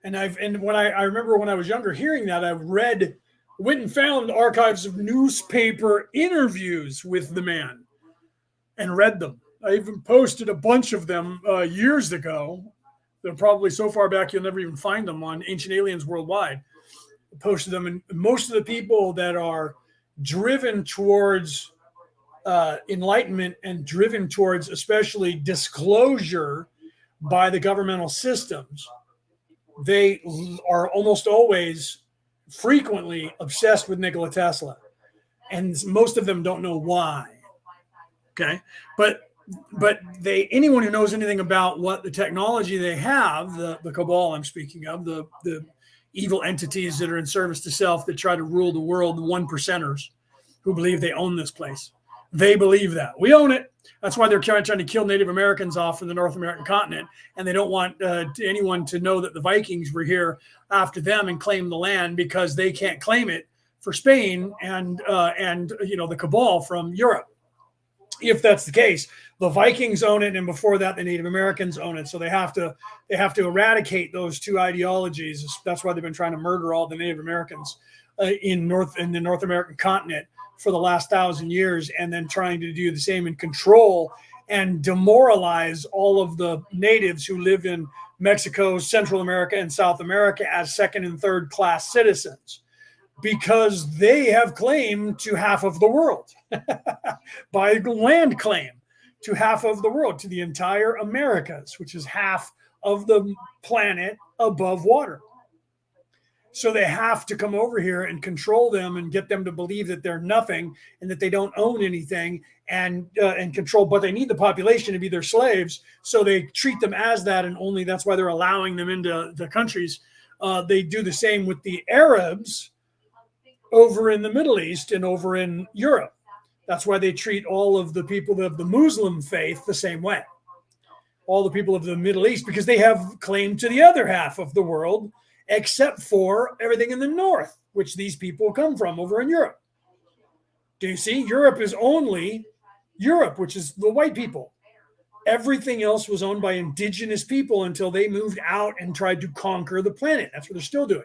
And when I remember when I was younger hearing that, I went and found archives of newspaper interviews with the man and read them. I even posted a bunch of them years ago. They're probably so far back you'll never even find them on Ancient Aliens Worldwide. I posted them, and most of the people that are driven towards enlightenment and driven towards especially disclosure by the governmental systems, they are almost always frequently obsessed with Nikola Tesla, and most of them don't know why. Okay, but anyone who knows anything about what the technology they have, the cabal I'm speaking of, the evil entities that are in service to self that try to rule the world, the one percenters who believe they own this place, they believe that we own it. That's why they're trying to kill Native Americans off from the North American continent, and they don't want anyone to know that the Vikings were here after them and claim the land because they can't claim it for Spain and the cabal from Europe. If that's the case, the Vikings own it, and before that, the Native Americans own it. So they have to eradicate those two ideologies. That's why they've been trying to murder all the Native Americans in the North American continent for the last 1,000 years, and then trying to do the same and control and demoralize all of the natives who live in Mexico, Central America, and South America as second and third class citizens, because they have claim to half of the world by land claim to half of the world, to the entire Americas, which is half of the planet above water. So they have to come over here and control them and get them to believe that they're nothing and that they don't own anything and control. But they need the population to be their slaves, so they treat them as that, and only that's why they're allowing them into the countries. They do the same with the Arabs over in the Middle East and over in Europe. That's why they treat all of the people of the Muslim faith the same way. All the people of the Middle East, because they have claim to the other half of the world, except for everything in the north, which these people come from over in Europe. Do you see? Europe is only Europe, which is the white people. Everything else was owned by indigenous people until they moved out and tried to conquer the planet. That's what they're still doing.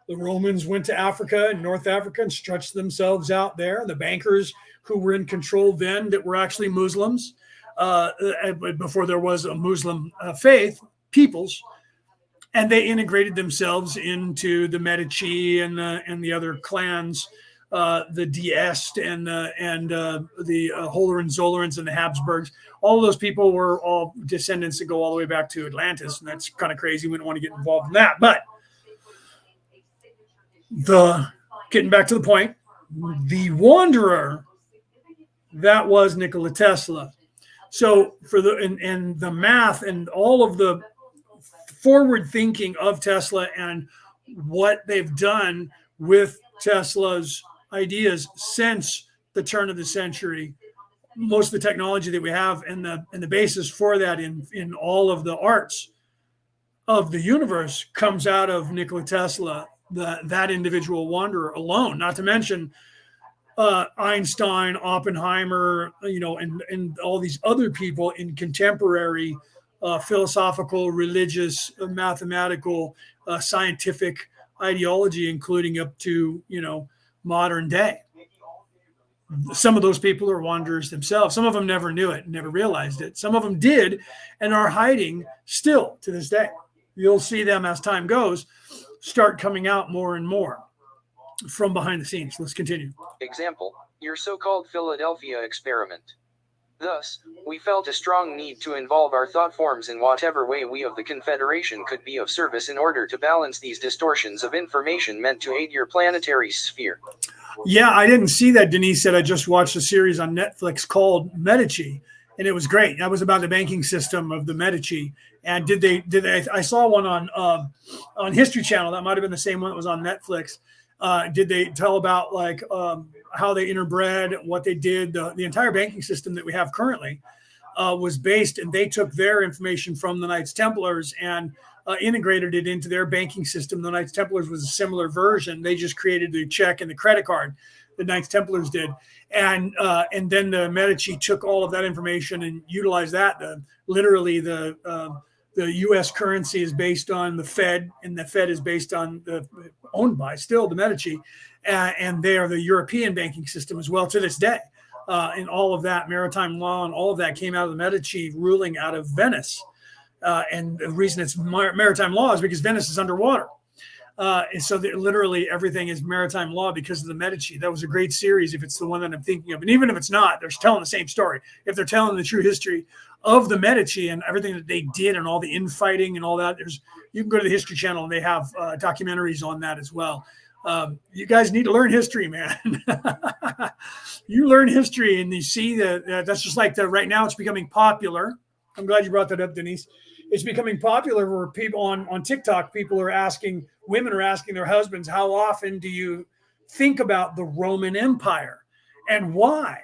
The Romans went to Africa and North Africa and stretched themselves out there. The bankers who were in control then, that were actually Muslims, before there was a Muslim faith, peoples, and they integrated themselves into the Medici and the other clans, the Diest and the Hohenzollern's and the Habsburgs. All of those people were all descendants that go all the way back to Atlantis, and that's kind of crazy. We don't want to get involved in that, but getting back to the point, the wanderer, that was Nikola Tesla. So for the math and all of the forward thinking of Tesla and what they've done with Tesla's ideas since the turn of the century, most of the technology that we have and the basis for that in all of the arts of the universe comes out of Nikola Tesla, that individual wanderer alone, not to mention Einstein, Oppenheimer, and all these other people in contemporary philosophical, religious, mathematical, scientific ideology, including up to, modern day. Some of those people are wanderers themselves. Some of them never knew it, never realized it. Some of them did and are hiding still to this day. you'll see them as time goes start coming out more and more from behind the scenes. Let's continue. Example, your so-called Philadelphia experiment. Thus, we felt a strong need to involve our thought forms in whatever way we of the Confederation could be of service in order to balance these distortions of information meant to aid your planetary sphere. Yeah, I didn't see that. Denise said I just watched a series on Netflix called Medici, and it was great. That was about the banking system of the Medici. And did they? I saw one on History Channel. That might have been the same one that was on Netflix. Did they tell about like how they interbred, what they did? The entire banking system that we have currently was based, and they took their information from the Knights Templars and integrated it into their banking system. The Knights Templars was a similar version. They just created the check and the credit card. The Knights Templars did, and then the Medici took all of that information and utilized that. Literally, the U.S. currency is based on the Fed, and the Fed is based on owned by still the Medici, and they are the European banking system as well to this day. And all of that maritime law and all of that came out of the Medici ruling out of Venice. And the reason it's maritime law is because Venice is underwater. And so literally everything is maritime law because of the Medici. That was a great series if it's the one that I'm thinking of. And even if it's not, they're telling the same story. If they're telling the true history of the Medici and everything that they did and all the infighting and all that, you can go to the History Channel and they have documentaries on that as well. You guys need to learn history, man. You learn history and you see that's just like right now it's becoming popular. I'm glad you brought that up, Denise. It's becoming popular where people on TikTok, women are asking their husbands, how often do you think about the Roman Empire and why?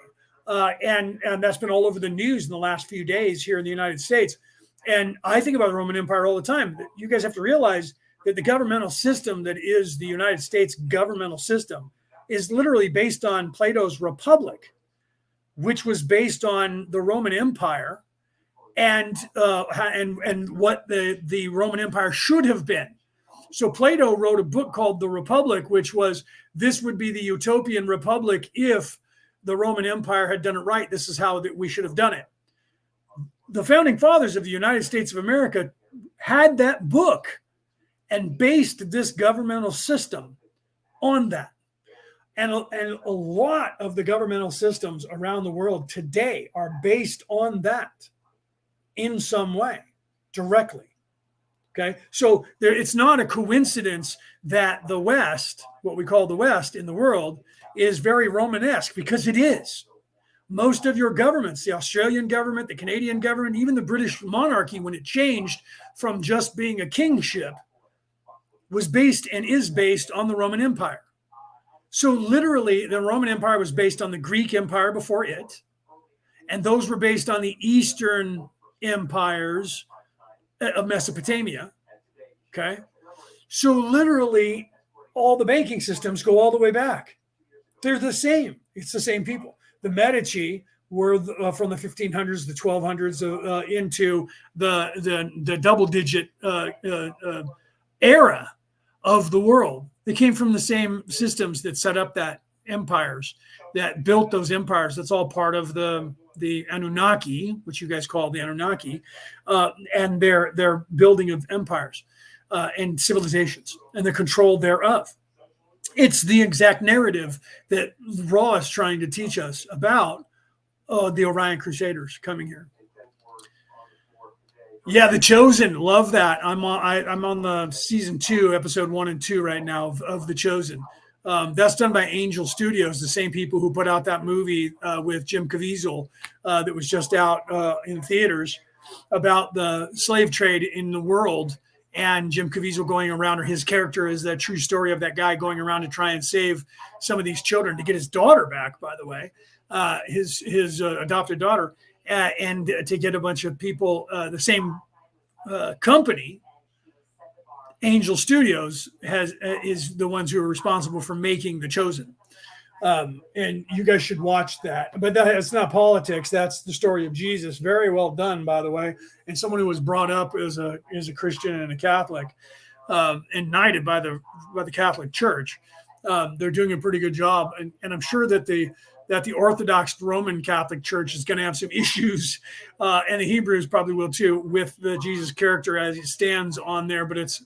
And that's been all over the news in the last few days here in the United States. And I think about the Roman Empire all the time. You guys have to realize that the governmental system that is the United States governmental system is literally based on Plato's Republic, which was based on the Roman Empire and what the Roman Empire should have been. So Plato wrote a book called The Republic, which was, this would be the utopian republic if the Roman Empire had done it right. This is how we should have done it. The founding fathers of the United States of America had that book and based this governmental system on that. And a lot of the governmental systems around the world today are based on that in some way, directly. Okay, so it's not a coincidence that the West, what we call the West in the world, is very Romanesque, because it is. Most of your governments, the Australian government, the Canadian government, even the British monarchy, when it changed from just being a kingship, was based and is based on the Roman Empire. So literally, the Roman Empire was based on the Greek Empire before it, and those were based on the Eastern empires of Mesopotamia. Okay, so literally all the banking systems go all the way back. They're the same. It's the same people. The Medici were from the 1500s, the 1200s into the double-digit era of the world. They came from the same systems that set up that empires, that built those empires. That's all part of the Anunnaki, which you guys call the Anunnaki, and their building of empires and civilizations and the control thereof. It's the exact narrative that Ra is trying to teach us about the Orion Crusaders coming here. Yeah, The Chosen, love that. I'm on the season 2, episode 1 and 2 right now of The Chosen. That's done by Angel Studios, the same people who put out that movie with Jim Caviezel that was just out in theaters about the slave trade in the world. And Jim Caviezel going around, or his character is the true story of that guy going around to try and save some of these children, to get his daughter back, by the way, his adopted daughter, and to get a bunch of people, the same company, Angel Studios, is the ones who are responsible for making The Chosen. And you guys should watch that. But it's not politics. That's the story of Jesus. Very well done, by the way. And someone who was brought up as a Christian and a Catholic, and knighted by the Catholic Church. They're doing a pretty good job. And I'm sure that the that the Orthodox Roman Catholic Church is going to have some issues, and the Hebrews probably will too, with the Jesus character as he stands on there. But it's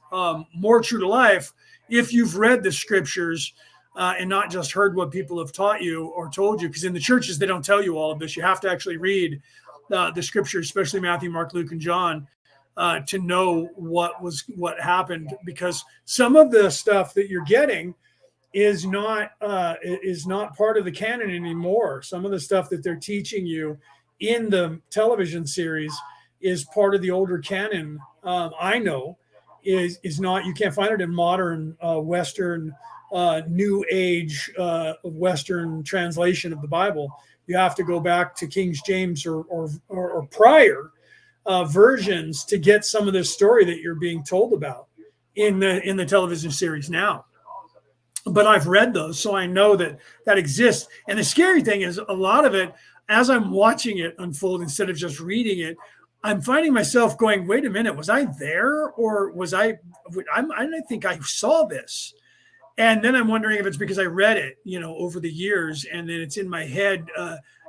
more true to life if you've read the scriptures and not just heard what people have taught you or told you. Because in the churches, they don't tell you all of this. You have to actually read the scriptures, especially Matthew, Mark, Luke, and John, to know what happened. Because some of the stuff that you're getting is not part of the canon anymore. Some of the stuff that they're teaching you in the television series is part of the older canon. I know is not. You can't find it in modern Western New Age Western translation of the Bible. You have to go back to King James or prior versions to get some of this story that you're being told about in the television series now. But I've read those, so I know that exists. And the scary thing is, a lot of it, as I'm watching it unfold instead of just reading it, I'm finding myself going, wait a minute, was I there? Or was I don't think I saw this. And then I'm wondering if it's because I read it, over the years, and then it's in my head.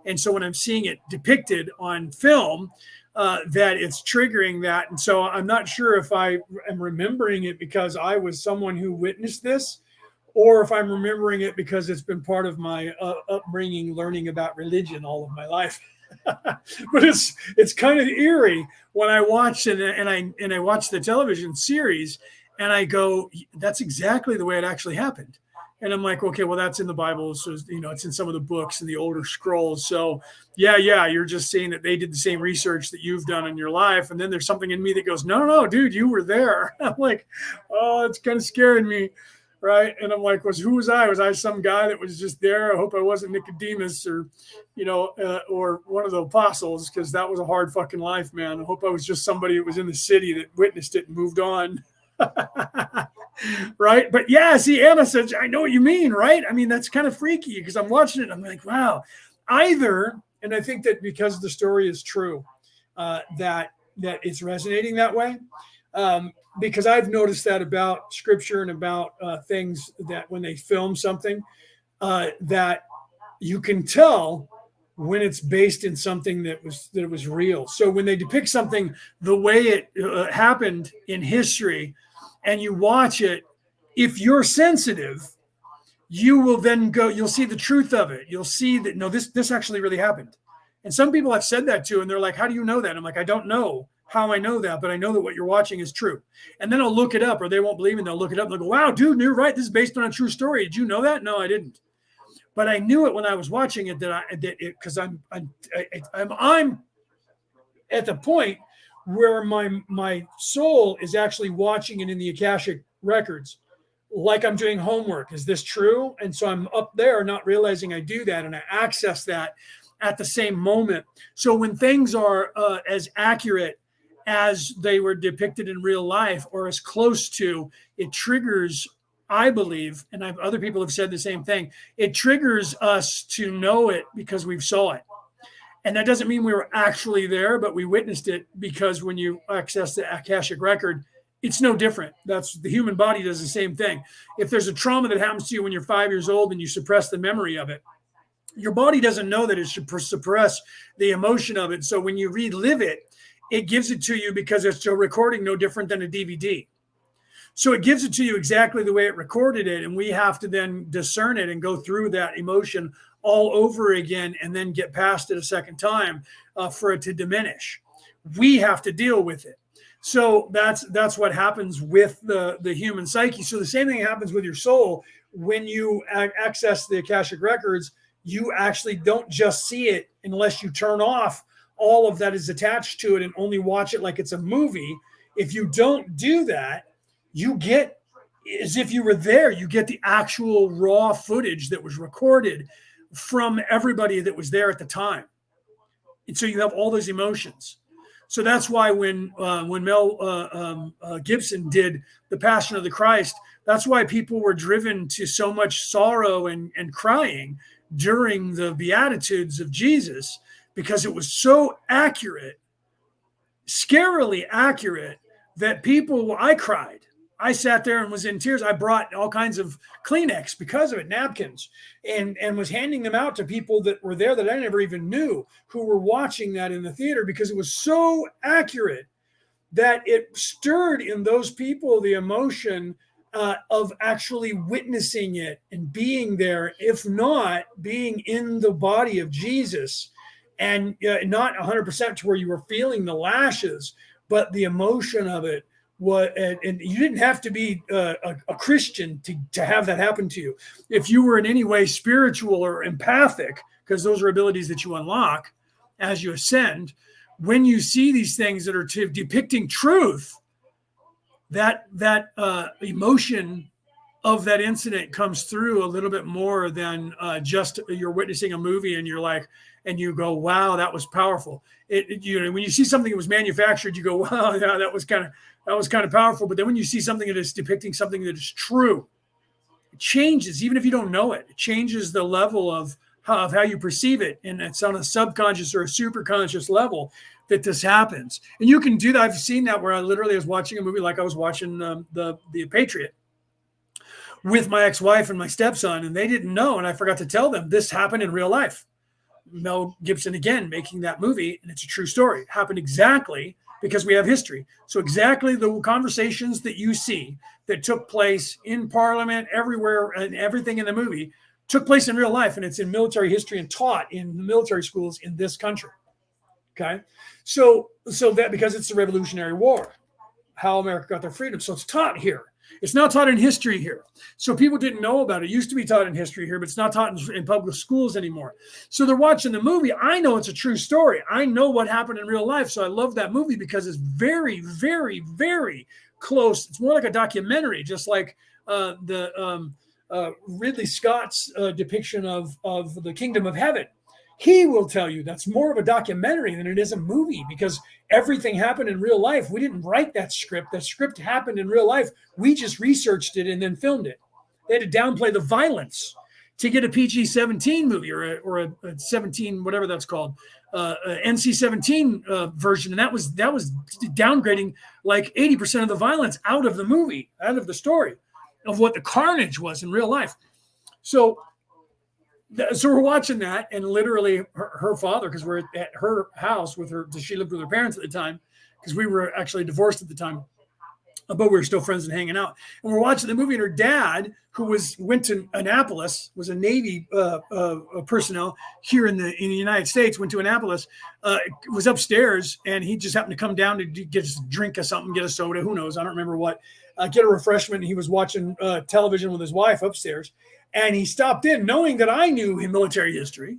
And so when I'm seeing it depicted on film, that it's triggering that. And so I'm not sure if I am remembering it because I was someone who witnessed this, or if I'm remembering it because it's been part of my upbringing, learning about religion all of my life. But it's kind of eerie when I watch it and I watch the television series and I go, that's exactly the way it actually happened. And I'm like, okay, well, that's in the Bible. So, it's in some of the books and the older scrolls. So yeah, you're just saying that they did the same research that you've done in your life. And then there's something in me that goes, no, dude, you were there. I'm like, oh, it's kind of scaring me. Right. And I'm like, who was I? Was I some guy that was just there? I hope I wasn't Nicodemus or, or one of the apostles, because that was a hard fucking life, man. I hope I was just somebody that was in the city that witnessed it and moved on. Right. But yeah, see, Anna says, I know what you mean. Right. I mean, that's kind of freaky because I'm watching it. And I'm like, wow, either. And I think that because the story is true, that it's resonating that way. Because I've noticed that about scripture and about things that when they film something, that you can tell when it's based in something that was real. So when they depict something the way it happened in history, and you watch it, if you're sensitive, you will then you'll see the truth of it. You'll see that, no, this actually really happened. And some people I've said that to, and they're like, how do you know that? I'm like, I don't know how I know that, but I know that what you're watching is true. And then I'll look it up, or they won't believe me. They'll look it up and they'll go, wow, dude, you're right. This is based on a true story. Did you know that? No, I didn't. But I knew it when I was watching it because I'm at the point where my soul is actually watching it in the Akashic records, like I'm doing homework. Is this true? And so I'm up there not realizing I do that, and I access that at the same moment. So when things are as accurate as they were depicted in real life, or as close to, it triggers, I believe, and other people have said the same thing, it triggers us to know it because we've saw it. And that doesn't mean we were actually there, but we witnessed it, because when you access the Akashic record, it's no different. That's the human body does the same thing. If there's a trauma that happens to you when you're 5 years old and you suppress the memory of it, your body doesn't know that it should suppress the emotion of it. So when you relive it, it gives it to you because it's a recording no different than a DVD. So it gives it to you exactly the way it recorded it. And we have to then discern it and go through that emotion all over again, and then get past it a second time for it to diminish. We have to deal with it. So that's what happens with the human psyche. So the same thing happens with your soul. When you access the Akashic records, you actually don't just see it unless you turn off all of that is attached to it and only watch it like it's a movie. If you don't do that, you get, as if you were there, you get the actual raw footage that was recorded from everybody that was there at the time. And so you have all those emotions. So that's why when Mel Gibson did The Passion of the Christ, that's why people were driven to so much sorrow and crying during the Beatitudes of Jesus, because it was so accurate, scarily accurate, that I cried. I sat there and was in tears. I brought all kinds of Kleenex because of it, napkins, and was handing them out to people that were there that I never even knew, who were watching that in the theater, because it was so accurate that it stirred in those people the emotion of actually witnessing it and being there, if not being in the body of Jesus, and not 100% to where you were feeling the lashes, but the emotion of it. And you didn't have to be a Christian to have that happen to you. If you were in any way spiritual or empathic, because those are abilities that you unlock as you ascend, when you see these things that are depicting truth, that emotion of that incident comes through a little bit more than just you're witnessing a movie and you're like, and you go, wow, that was powerful. When you see something that was manufactured, you go, wow, yeah, that was kind of powerful. But then when you see something that is depicting something that is true, it changes, even if you don't know it. It changes the level of how you perceive it, and it's on a subconscious or a superconscious level that this happens. And you can do that. I've seen that where I literally was watching a movie, like I was watching the Patriot with my ex-wife and my stepson, and they didn't know, and I forgot to tell them this happened in real life. Mel Gibson, again, making that movie, and it's a true story. It happened exactly because we have history. So exactly the conversations that you see that took place in Parliament, everywhere, and everything in the movie took place in real life, and it's in military history and taught in the military schools in this country. Okay, so that, because it's the Revolutionary War, how America got their freedom, so it's taught here. It's not taught in history here. So people didn't know about it. It used to be taught in history here, but it's not taught in public schools anymore. So they're watching the movie. I know it's a true story. I know what happened in real life. So I love that movie because it's very, very, very close. It's more like a documentary, just like Ridley Scott's depiction of the Kingdom of Heaven. He will tell you that's more of a documentary than it is a movie, because everything happened in real life. We didn't write that script. That script happened in real life. We just researched it and then filmed it. They had to downplay the violence to get a PG-17 movie or a 17, whatever that's called, NC-17 version. And that was downgrading like 80% of the violence out of the movie, out of the story of what the carnage was in real life. So we're watching that, and literally her father, because we're at her house with her, she lived with her parents at the time, because we were actually divorced at the time, but we were still friends and hanging out. And we're watching the movie, and her dad, who went to Annapolis, was a Navy personnel here in the United States, went to Annapolis, was upstairs, and he just happened to come down to get a drink or something, get a soda, who knows, I don't remember what, get a refreshment. And he was watching television with his wife upstairs. And he stopped in knowing that I knew military history,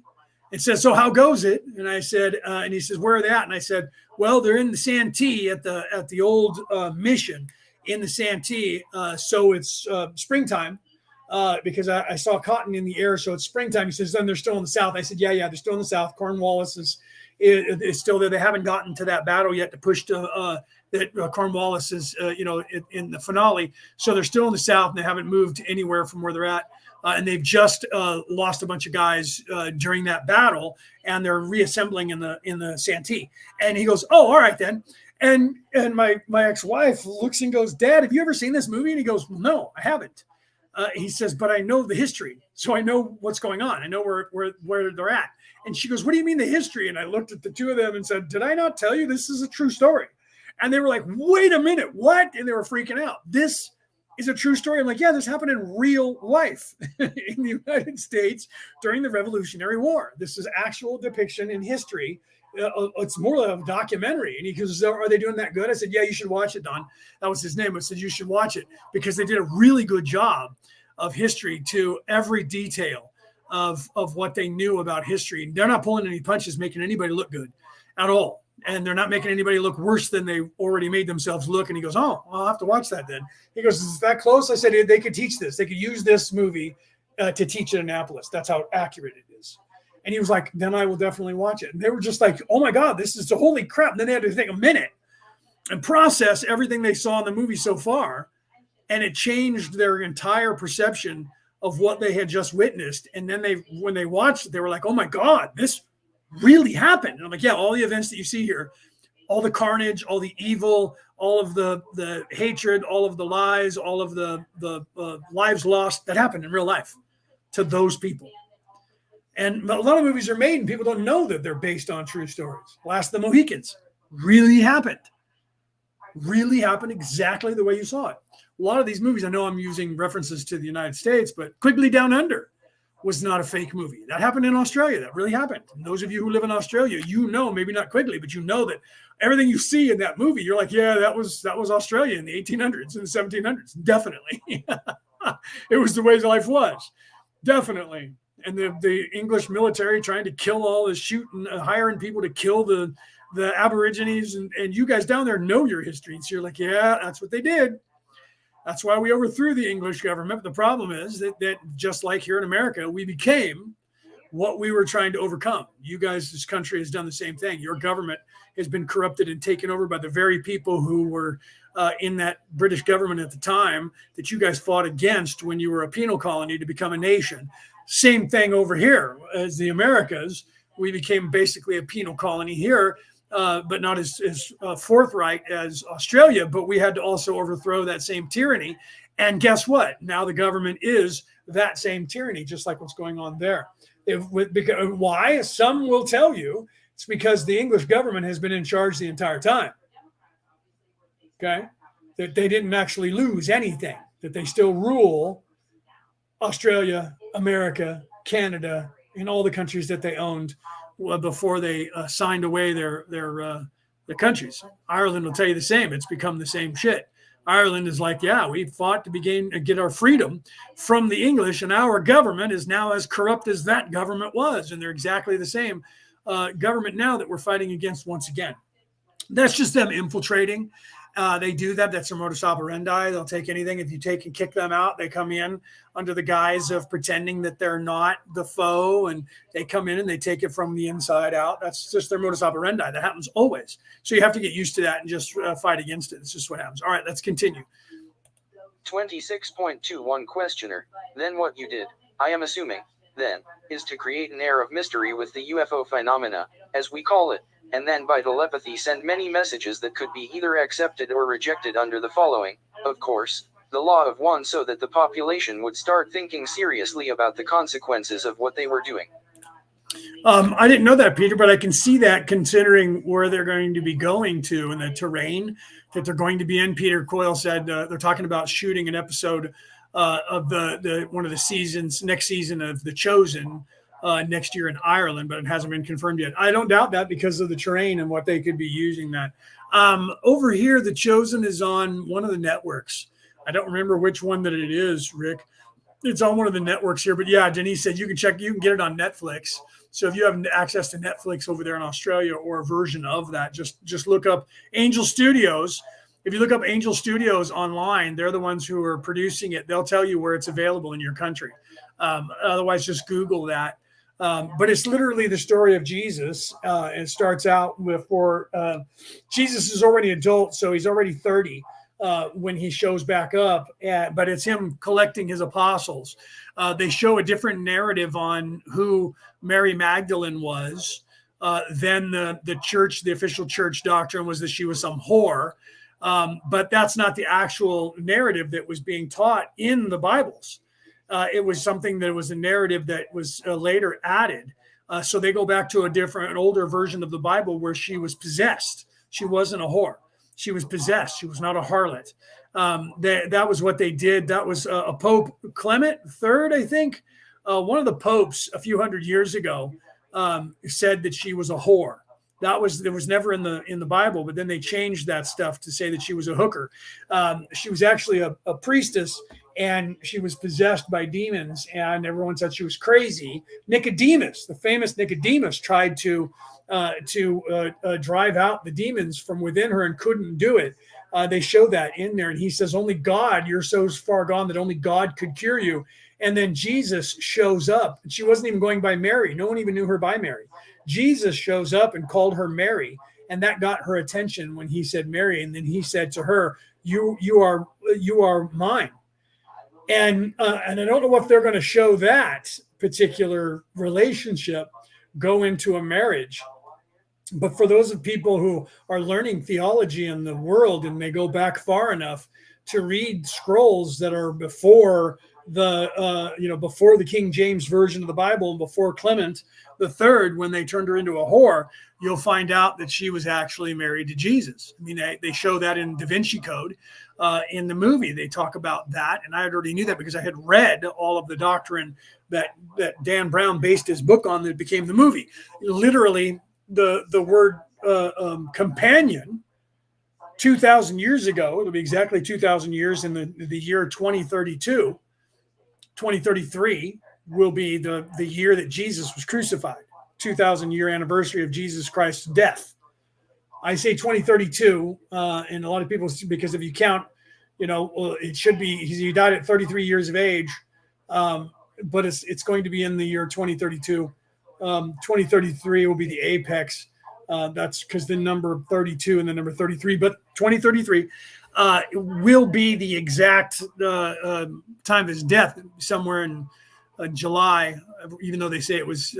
and said, so how goes it? And I said, and he says, where are they at? And I said, well, they're in the Santee at the old mission in the Santee. So it's springtime because I saw cotton in the air. So it's springtime. He says, then they're still in the South. I said, yeah, they're still in the South. Cornwallis is still there. They haven't gotten to that battle yet to push to that Cornwallis is, in the finale. So they're still in the South, and they haven't moved anywhere from where they're at. And they've just lost a bunch of guys during that battle, and they're reassembling in the Santee. And he goes, "Oh, all right then." And my ex-wife looks and goes, "Dad, have you ever seen this movie?" And he goes, well, "No, I haven't." He says, "But I know the history, so I know what's going on. I know where they're at." And she goes, "What do you mean the history?" And I looked at the two of them and said, "Did I not tell you this is a true story?" And they were like, "Wait a minute, what?" And they were freaking out. This is a true story. I'm like, yeah, this happened in real life in the United States during the Revolutionary War. This is actual depiction in history. It's more like a documentary. And he goes, are they doing that good? I said, yeah, you should watch it, Don. That was his name. I said, you should watch it, because they did a really good job of history to every detail of what they knew about history. They're not pulling any punches, making anybody look good at all. And they're not making anybody look worse than they already made themselves look. And he goes, oh, I'll have to watch that then. He goes, is that close? I said, they could teach this. They could use this movie to teach at Annapolis. That's how accurate it is. And he was like, then I will definitely watch it. And they were just like, oh my God, this is holy crap. And then they had to take a minute and process everything they saw in the movie so far. And it changed their entire perception of what they had just witnessed. And then when they watched it, they were like, oh my God, this really happened. And I'm like, yeah, all the events that you see here all the carnage, all the evil, all of the hatred, all of the lies, all of the lives lost that happened in real life to those people. And a lot of movies are made and people don't know that they're based on true stories. Last of the Mohicans really happened exactly the way you saw it. A lot of these movies, I know I'm using references to the United States, but Quigley Down Under was not a fake movie. That happened in Australia. That really happened. And those of you who live in Australia, you know, maybe not Quigley, but you know that everything you see in that movie, you're like, yeah, that was Australia in the 1800s and the 1700s. Definitely. It was the way life was. Definitely. And the English military trying to kill all the shooting, hiring people to kill the Aborigines, and you guys down there know your history. And so you're like, yeah, that's what they did. That's why we overthrew the English government. But the problem is that just like here in America, we became what we were trying to overcome. You guys, this country has done the same thing. Your government has been corrupted and taken over by the very people who were in that British government at the time that you guys fought against when you were a penal colony to become a nation. Same thing over here as the Americas. We became basically a penal colony here, but not as forthright as Australia. But we had to also overthrow that same tyranny. And guess what? Now the government is that same tyranny, just like what's going on there. Why? Some will tell you it's because the English government has been in charge the entire time. Okay? That they didn't actually lose anything, that they still rule Australia, America, Canada, and all the countries that they owned before they signed away their countries. Ireland will tell you the same. It's become the same shit. Ireland is like, yeah, we fought to get our freedom from the English, and our government is now as corrupt as that government was. And they're exactly the same government now that we're fighting against once again. That's just them infiltrating. They do that. That's their modus operandi. They'll take anything. If you take and kick them out, they come in under the guise of pretending that they're not the foe, and they come in and they take it from the inside out. That's just their modus operandi. That happens always. So you have to get used to that and just fight against it. It's just what happens. All right, let's continue. 26.21 questioner. Then what you did, I am assuming, then, is to create an air of mystery with the UFO phenomena, as we call it, and then by telepathy send many messages that could be either accepted or rejected under the following, of course, the law of one, so that the population would start thinking seriously about the consequences of what they were doing. I didn't know that, Peter, but I can see that considering where they're going to be going to and the terrain that they're going to be in. Peter Coyle said they're talking about shooting an episode of the one of the seasons, next season of The Chosen, next year in Ireland, but it hasn't been confirmed yet. I don't doubt that because of the terrain and what they could be using that. Over here, The Chosen is on one of the networks. I don't remember which one that it is, Rick. It's on one of the networks here, but yeah, Denise said you can get it on Netflix. So if you have access to Netflix over there in Australia or a version of that, just look up Angel Studios. If you look up Angel Studios online, they're the ones who are producing it. They'll tell you where it's available in your country. Otherwise, just Google that. But it's literally the story of Jesus. It starts out before Jesus is already adult, so he's already 30 when he shows back up. But it's him collecting his apostles. They show a different narrative on who Mary Magdalene was. Then the church, the official church doctrine was that she was some whore. But that's not the actual narrative that was being taught in the Bibles. It was something that was a narrative that was later added. So they go back to an older version of the Bible where she was possessed. She wasn't a whore. She was possessed. She was not a harlot. That was what they did. That was a Pope Clement III, I think. One of the popes a few hundred years ago said that she was a whore. There was never in the Bible, but then they changed that stuff to say that she was a hooker. She was actually a priestess, and she was possessed by demons, and everyone said she was crazy. Nicodemus, the famous Nicodemus, tried to drive out the demons from within her and couldn't do it. They show that in there, and he says, "Only God, you're so far gone that only God could cure you." And then Jesus shows up, and she wasn't even going by Mary. No one even knew her by Mary. Jesus shows up and called her Mary, and that got her attention when he said Mary. And then he said to her, "You are mine." And I don't know if they're going to show that particular relationship go into a marriage But for those of people who are learning theology in the world and they go back far enough to read scrolls that are before before the King James version of the Bible and before Clement the Third, when they turned her into a whore, you'll find out that she was actually married to Jesus. I mean, they show that in Da Vinci Code. In the movie, they talk about that, and I already knew that because I had read all of the doctrine that Dan Brown based his book on that became the movie. Literally, the word companion 2,000 years ago, it'll be exactly 2,000 years in the year 2032, 2033 will be the year that Jesus was crucified, 2,000 year anniversary of Jesus Christ's death. I say 2032, and a lot of people, because if you count, it should be, he died at 33 years of age, but it's going to be in the year 2032. 2033 will be the apex. That's because the number 32 and the number 33, but 2033 will be the exact time of his death, somewhere in July, even though they say it was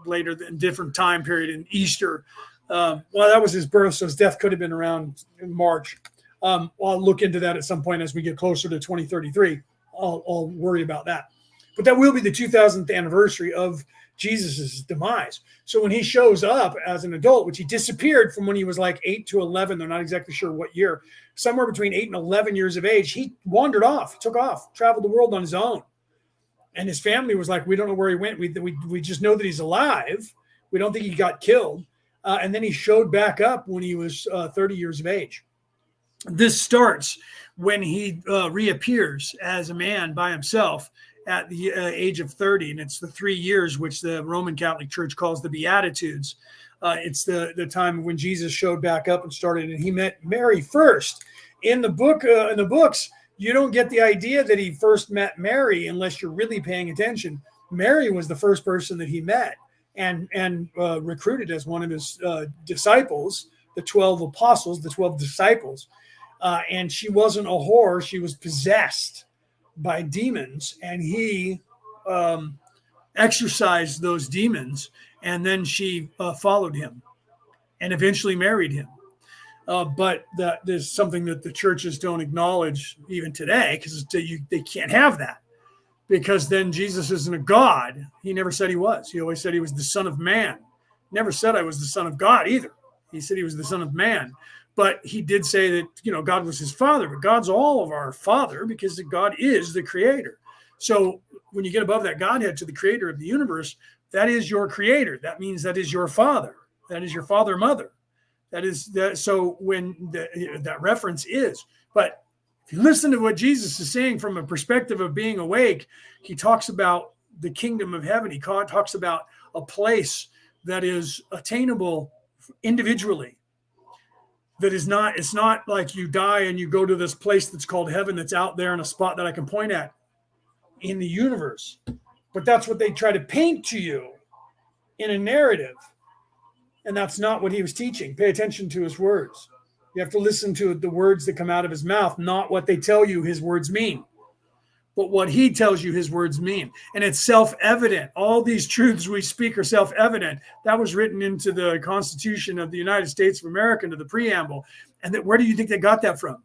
later than different time period in Easter. Well, that was his birth, so his death could have been around in March. I'll look into that at some point as we get closer to 2033. I'll worry about that. But that will be the 2000th anniversary of Jesus's demise. So when he shows up as an adult, which he disappeared from when he was like 8 to 11, they're not exactly sure what year, somewhere between 8 and 11 years of age, he wandered off, took off, traveled the world on his own. And his family was like, we don't know where he went. We just know that he's alive. We don't think he got killed. And then he showed back up when he was 30 years of age. This starts when he reappears as a man by himself at the age of 30. And it's the 3 years which the Roman Catholic Church calls the Beatitudes. It's the time when Jesus showed back up and started, and he met Mary first. In the books, you don't get the idea that he first met Mary unless you're really paying attention. Mary was the first person that he met and recruited as one of his disciples, the 12 apostles, the 12 disciples. And she wasn't a whore. She was possessed by demons, and he exorcised those demons, and then she followed him and eventually married him. But that is something that the churches don't acknowledge even today, because they can't have that, because then Jesus isn't a God. He never said he was. He always said he was the Son of Man. Never said I was the Son of God either. He said he was the Son of Man. But he did say that, God was his father, but God's all of our father because God is the creator. So when you get above that Godhead to the creator of the universe, that is your creator. That means that is your father. That is your father, mother. That is that. So when that reference is, but if you listen to what Jesus is saying from a perspective of being awake, he talks about the kingdom of heaven. He talks about a place that is attainable individually. That is not, it's not like you die and you go to this place that's called heaven that's out there in a spot that I can point at in the universe. But that's what they try to paint to you in a narrative. And that's not what he was teaching. Pay attention to his words. You have to listen to the words that come out of his mouth, not what they tell you his words mean, but what he tells you his words mean. And it's self-evident. All these truths we speak are self-evident. That was written into the Constitution of the United States of America, into the preamble. And where do you think they got that from?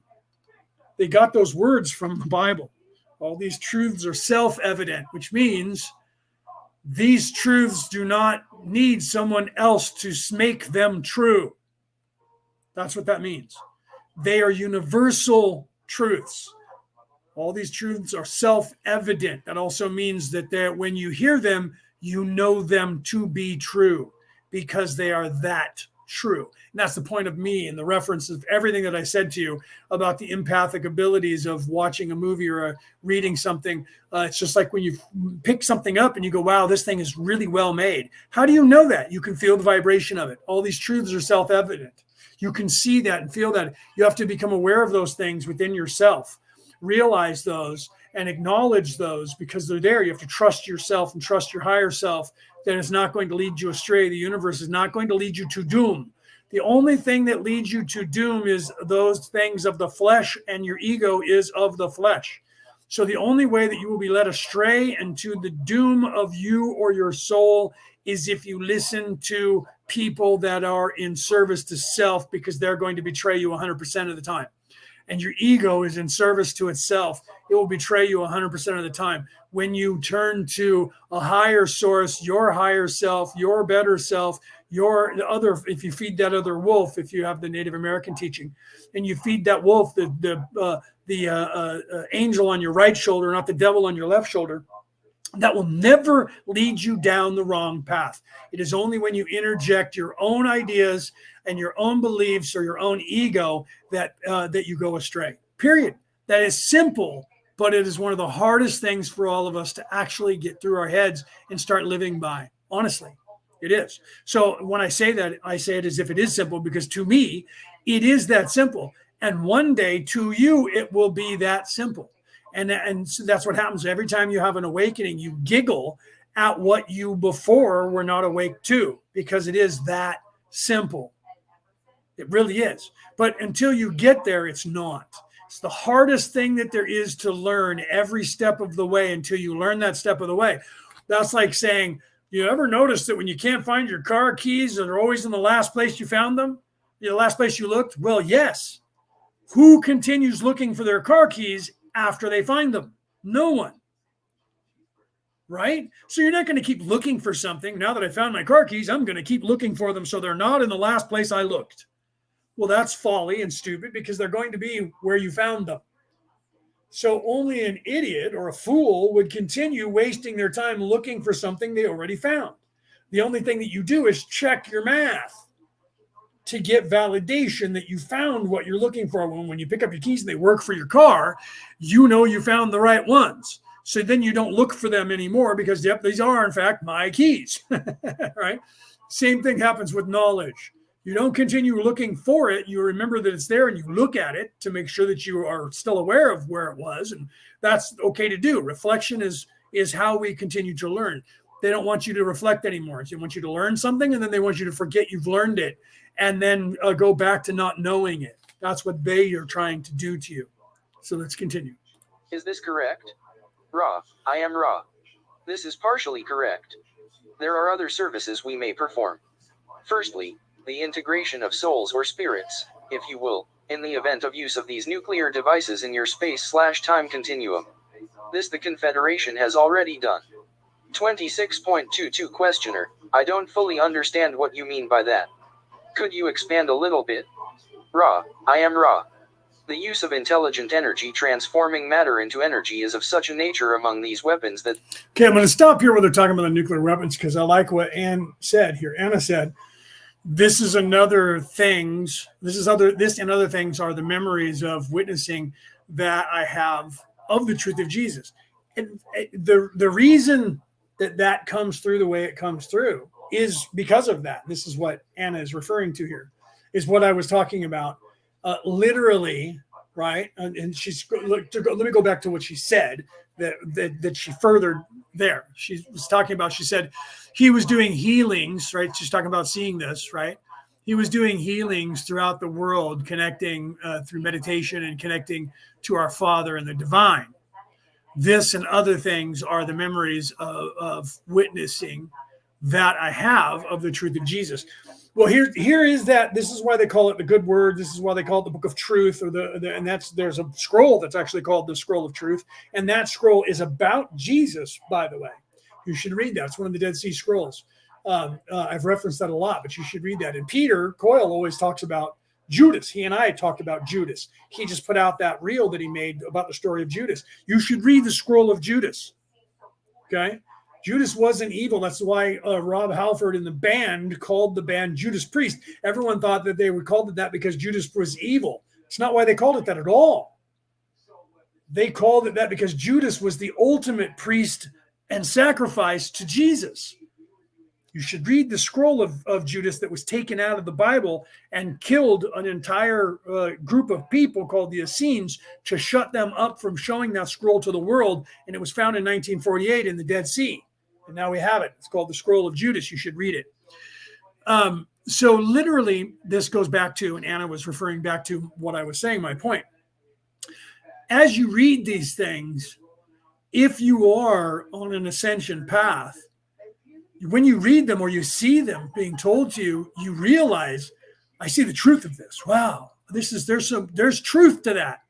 They got those words from the Bible. All these truths are self-evident, which means these truths do not need someone else to make them true. That's what that means. They are universal truths. All these truths are self-evident. That also means that when you hear them, you know them to be true because they are that true. And that's the point of me and the reference of everything that I said to you about the empathic abilities of watching a movie or reading something. It's just like when you pick something up and you go, wow, this thing is really well made. How do you know that? You can feel the vibration of it. All these truths are self-evident. You can see that and feel that. You have to become aware of those things within yourself. Realize those and acknowledge those because they're there. You have to trust yourself and trust your higher self that it's not going to lead you astray. The universe is not going to lead you to doom. The only thing that leads you to doom is those things of the flesh, and your ego is of the flesh. So the only way that you will be led astray and to the doom of you or your soul is if you listen to people that are in service to self, because they're going to betray you 100% of the time. And your ego is in service to itself. It will betray you 100% of the time. When you turn to a higher source, your higher self, your better self, if you feed that other wolf, if you have the Native American teaching, and you feed that wolf the angel on your right shoulder, not the devil on your left shoulder, that will never lead you down the wrong path. It is only when you interject your own ideas and your own beliefs or your own ego that you go astray. Period. That is simple, but it is one of the hardest things for all of us to actually get through our heads and start living by. Honestly, it is. So when I say that, I say it as if it is simple, because to me, it is that simple. And one day to you, it will be that simple. And so that's what happens. Every time you have an awakening, you giggle at what you before were not awake to, because it is that simple. It really is. But until you get there, it's not. It's the hardest thing that there is to learn every step of the way until you learn that step of the way. That's like saying, you ever notice that when you can't find your car keys, they're always in the last place you found them? The last place you looked? Well, yes. Who continues looking for their car keys after they find them? No one. Right? So you're not going to keep looking for something. Now that I found my car keys, I'm going to keep looking for them so they're not in the last place I looked. Well, that's folly and stupid, because they're going to be where you found them. So only an idiot or a fool would continue wasting their time looking for something they already found. The only thing that you do is check your math to get validation that you found what you're looking for. When you pick up your keys and they work for your car, you know you found the right ones. So then you don't look for them anymore, because, yep, these are, in fact, my keys. Right? Same thing happens with knowledge. You don't continue looking for it. You remember that it's there and you look at it to make sure that you are still aware of where it was. And that's okay to do. Reflection is how we continue to learn. They don't want you to reflect anymore. They want you to learn something, and then they want you to forget you've learned it, and then go back to not knowing it. That's what they are trying to do to you. So let's continue. Is this correct? Ra, I am Ra. This is partially correct. There are other services we may perform. Firstly, the integration of souls or spirits, if you will, in the event of use of these nuclear devices in your space/time continuum. This the Confederation has already done. 26.22 Questioner, I don't fully understand what you mean by that. Could you expand a little bit? Ra, I am Ra. The use of intelligent energy transforming matter into energy is of such a nature among these weapons that... Okay, I'm going to stop here where they're talking about the nuclear weapons, because I like what Anna said here. Anna said, this and other things are the memories of witnessing that I have of the truth of Jesus. And the reason that comes through the way it comes through is because of that. This is what Anna is referring to here, is what I was talking about. Literally, right? And let me go back to what she said that she furthered there. She was talking about, she said he was doing healings, right? She's talking about seeing this, right? He was doing healings throughout the world, connecting through meditation and connecting to our Father and the divine. This and other things are the memories of witnessing that I have of the truth of Jesus. Well, here is that. This is why they call it the good word. This is why they call it the book of truth, or there's a scroll that's actually called the scroll of truth, and that scroll is about Jesus. By the way, you should read that. It's one of the Dead Sea Scrolls. I've referenced that a lot, but you should read that. And Peter Coyle always talks about Judas. He and I talked about Judas. He just put out that reel that he made about the story of Judas. You should read the scroll of Judas. Okay. Judas wasn't evil. That's why Rob Halford and the band called the band Judas Priest. Everyone thought that they would call it that because Judas was evil. It's not why they called it that at all. They called it that because Judas was the ultimate priest and sacrifice to Jesus. You should read the scroll of Judas that was taken out of the Bible and killed an entire group of people called the Essenes to shut them up from showing that scroll to the world. And it was found in 1948 in the Dead Sea. And now we have it. It's called the Scroll of Judas. You should read it. So literally, this goes back to, and Anna was referring back to what I was saying, my point. as you read these things, if you are on an ascension path, when you read them or you see them being told to you, you realize, I see the truth of this. Wow, there's truth to that.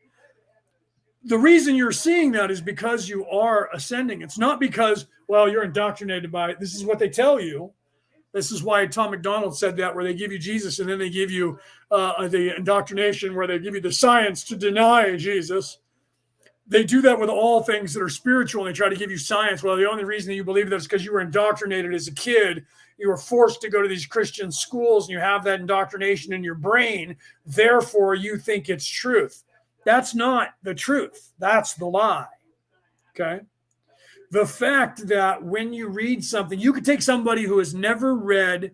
The reason you're seeing that is because you are ascending. It's not because, well, you're indoctrinated by it. This is what they tell you. This is why Tom McDonald said that, where they give you Jesus and then they give you the indoctrination where they give you the science to deny Jesus. They do that with all things that are spiritual, and they try to give you science. Well, the only reason that you believe that is because you were indoctrinated as a kid. You were forced to go to these Christian schools, and you have that indoctrination in your brain. Therefore, you think it's truth. That's not the truth. That's the lie. Okay? The fact that when you read something, you could take somebody who has never read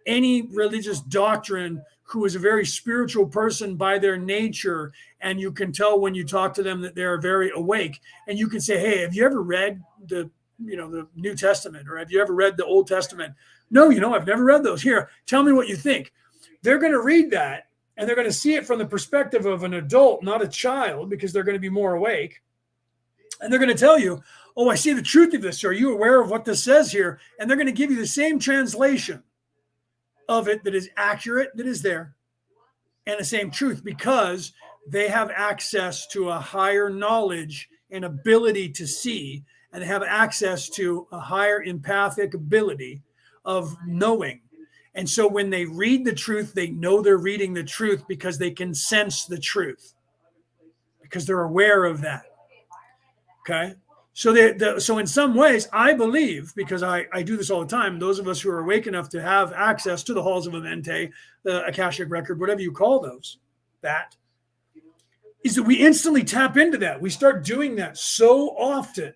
any religious doctrine, who is a very spiritual person by their nature, and you can tell when you talk to them that they're very awake. And you can say, hey, have you ever read the New Testament, or have you ever read the Old Testament? No, I've never read those. Here, tell me what you think. They're going to read that, and they're going to see it from the perspective of an adult, not a child, because they're going to be more awake. And they're going to tell you, oh, I see the truth of this. Are you aware of what this says here? And they're going to give you the same translation of it that is accurate, that is there, and the same truth, because they have access to a higher knowledge and ability to see, and they have access to a higher empathic ability of knowing. And so when they read the truth, they know they're reading the truth because they can sense the truth, because they're aware of that. Okay? So in some ways, I believe, because I do this all the time, those of us who are awake enough to have access to the halls of Amente, the Akashic record, whatever you call those, that is that we instantly tap into that. We start doing that so often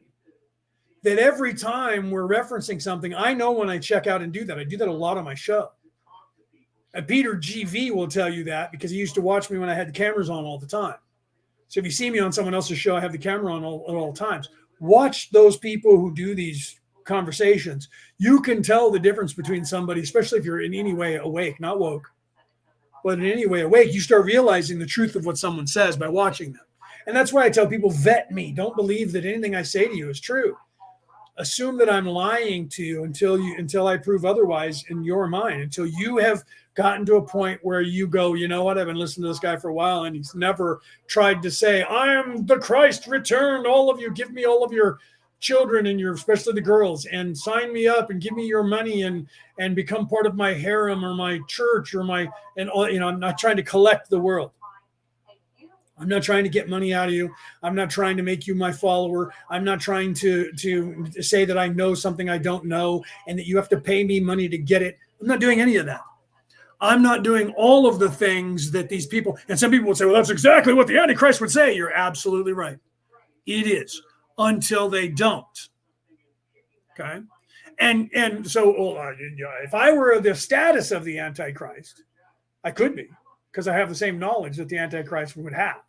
that every time we're referencing something, I know when I check out and do that. I do that a lot on my show. And Peter GV will tell you that, because he used to watch me when I had the cameras on all the time. So if you see me on someone else's show, I have the camera on at all times. Watch those people who do these conversations. You can tell the difference between somebody, especially if you're in any way awake, not woke, but in any way awake. You start realizing the truth of what someone says by watching them. And that's why I tell people, vet me. Don't believe that anything I say to you is true. Assume that I'm lying to you until I prove otherwise in your mind, until you have gotten to a point where you go, you know what, I've been listening to this guy for a while, and he's never tried to say, I am the Christ returned. All of you, give me all of your children, and especially the girls, and sign me up and give me your money and become part of my harem or my church or I'm not trying to collect the world. I'm not trying to get money out of you. I'm not trying to make you my follower. I'm not trying to say that I know something I don't know and that you have to pay me money to get it. I'm not doing any of that. I'm not doing all of the things that these people, and some people would say, well, that's exactly what the Antichrist would say. You're absolutely right. It is, until they don't. Okay. And so if I were the status of the Antichrist, I could be, because I have the same knowledge that the Antichrist would have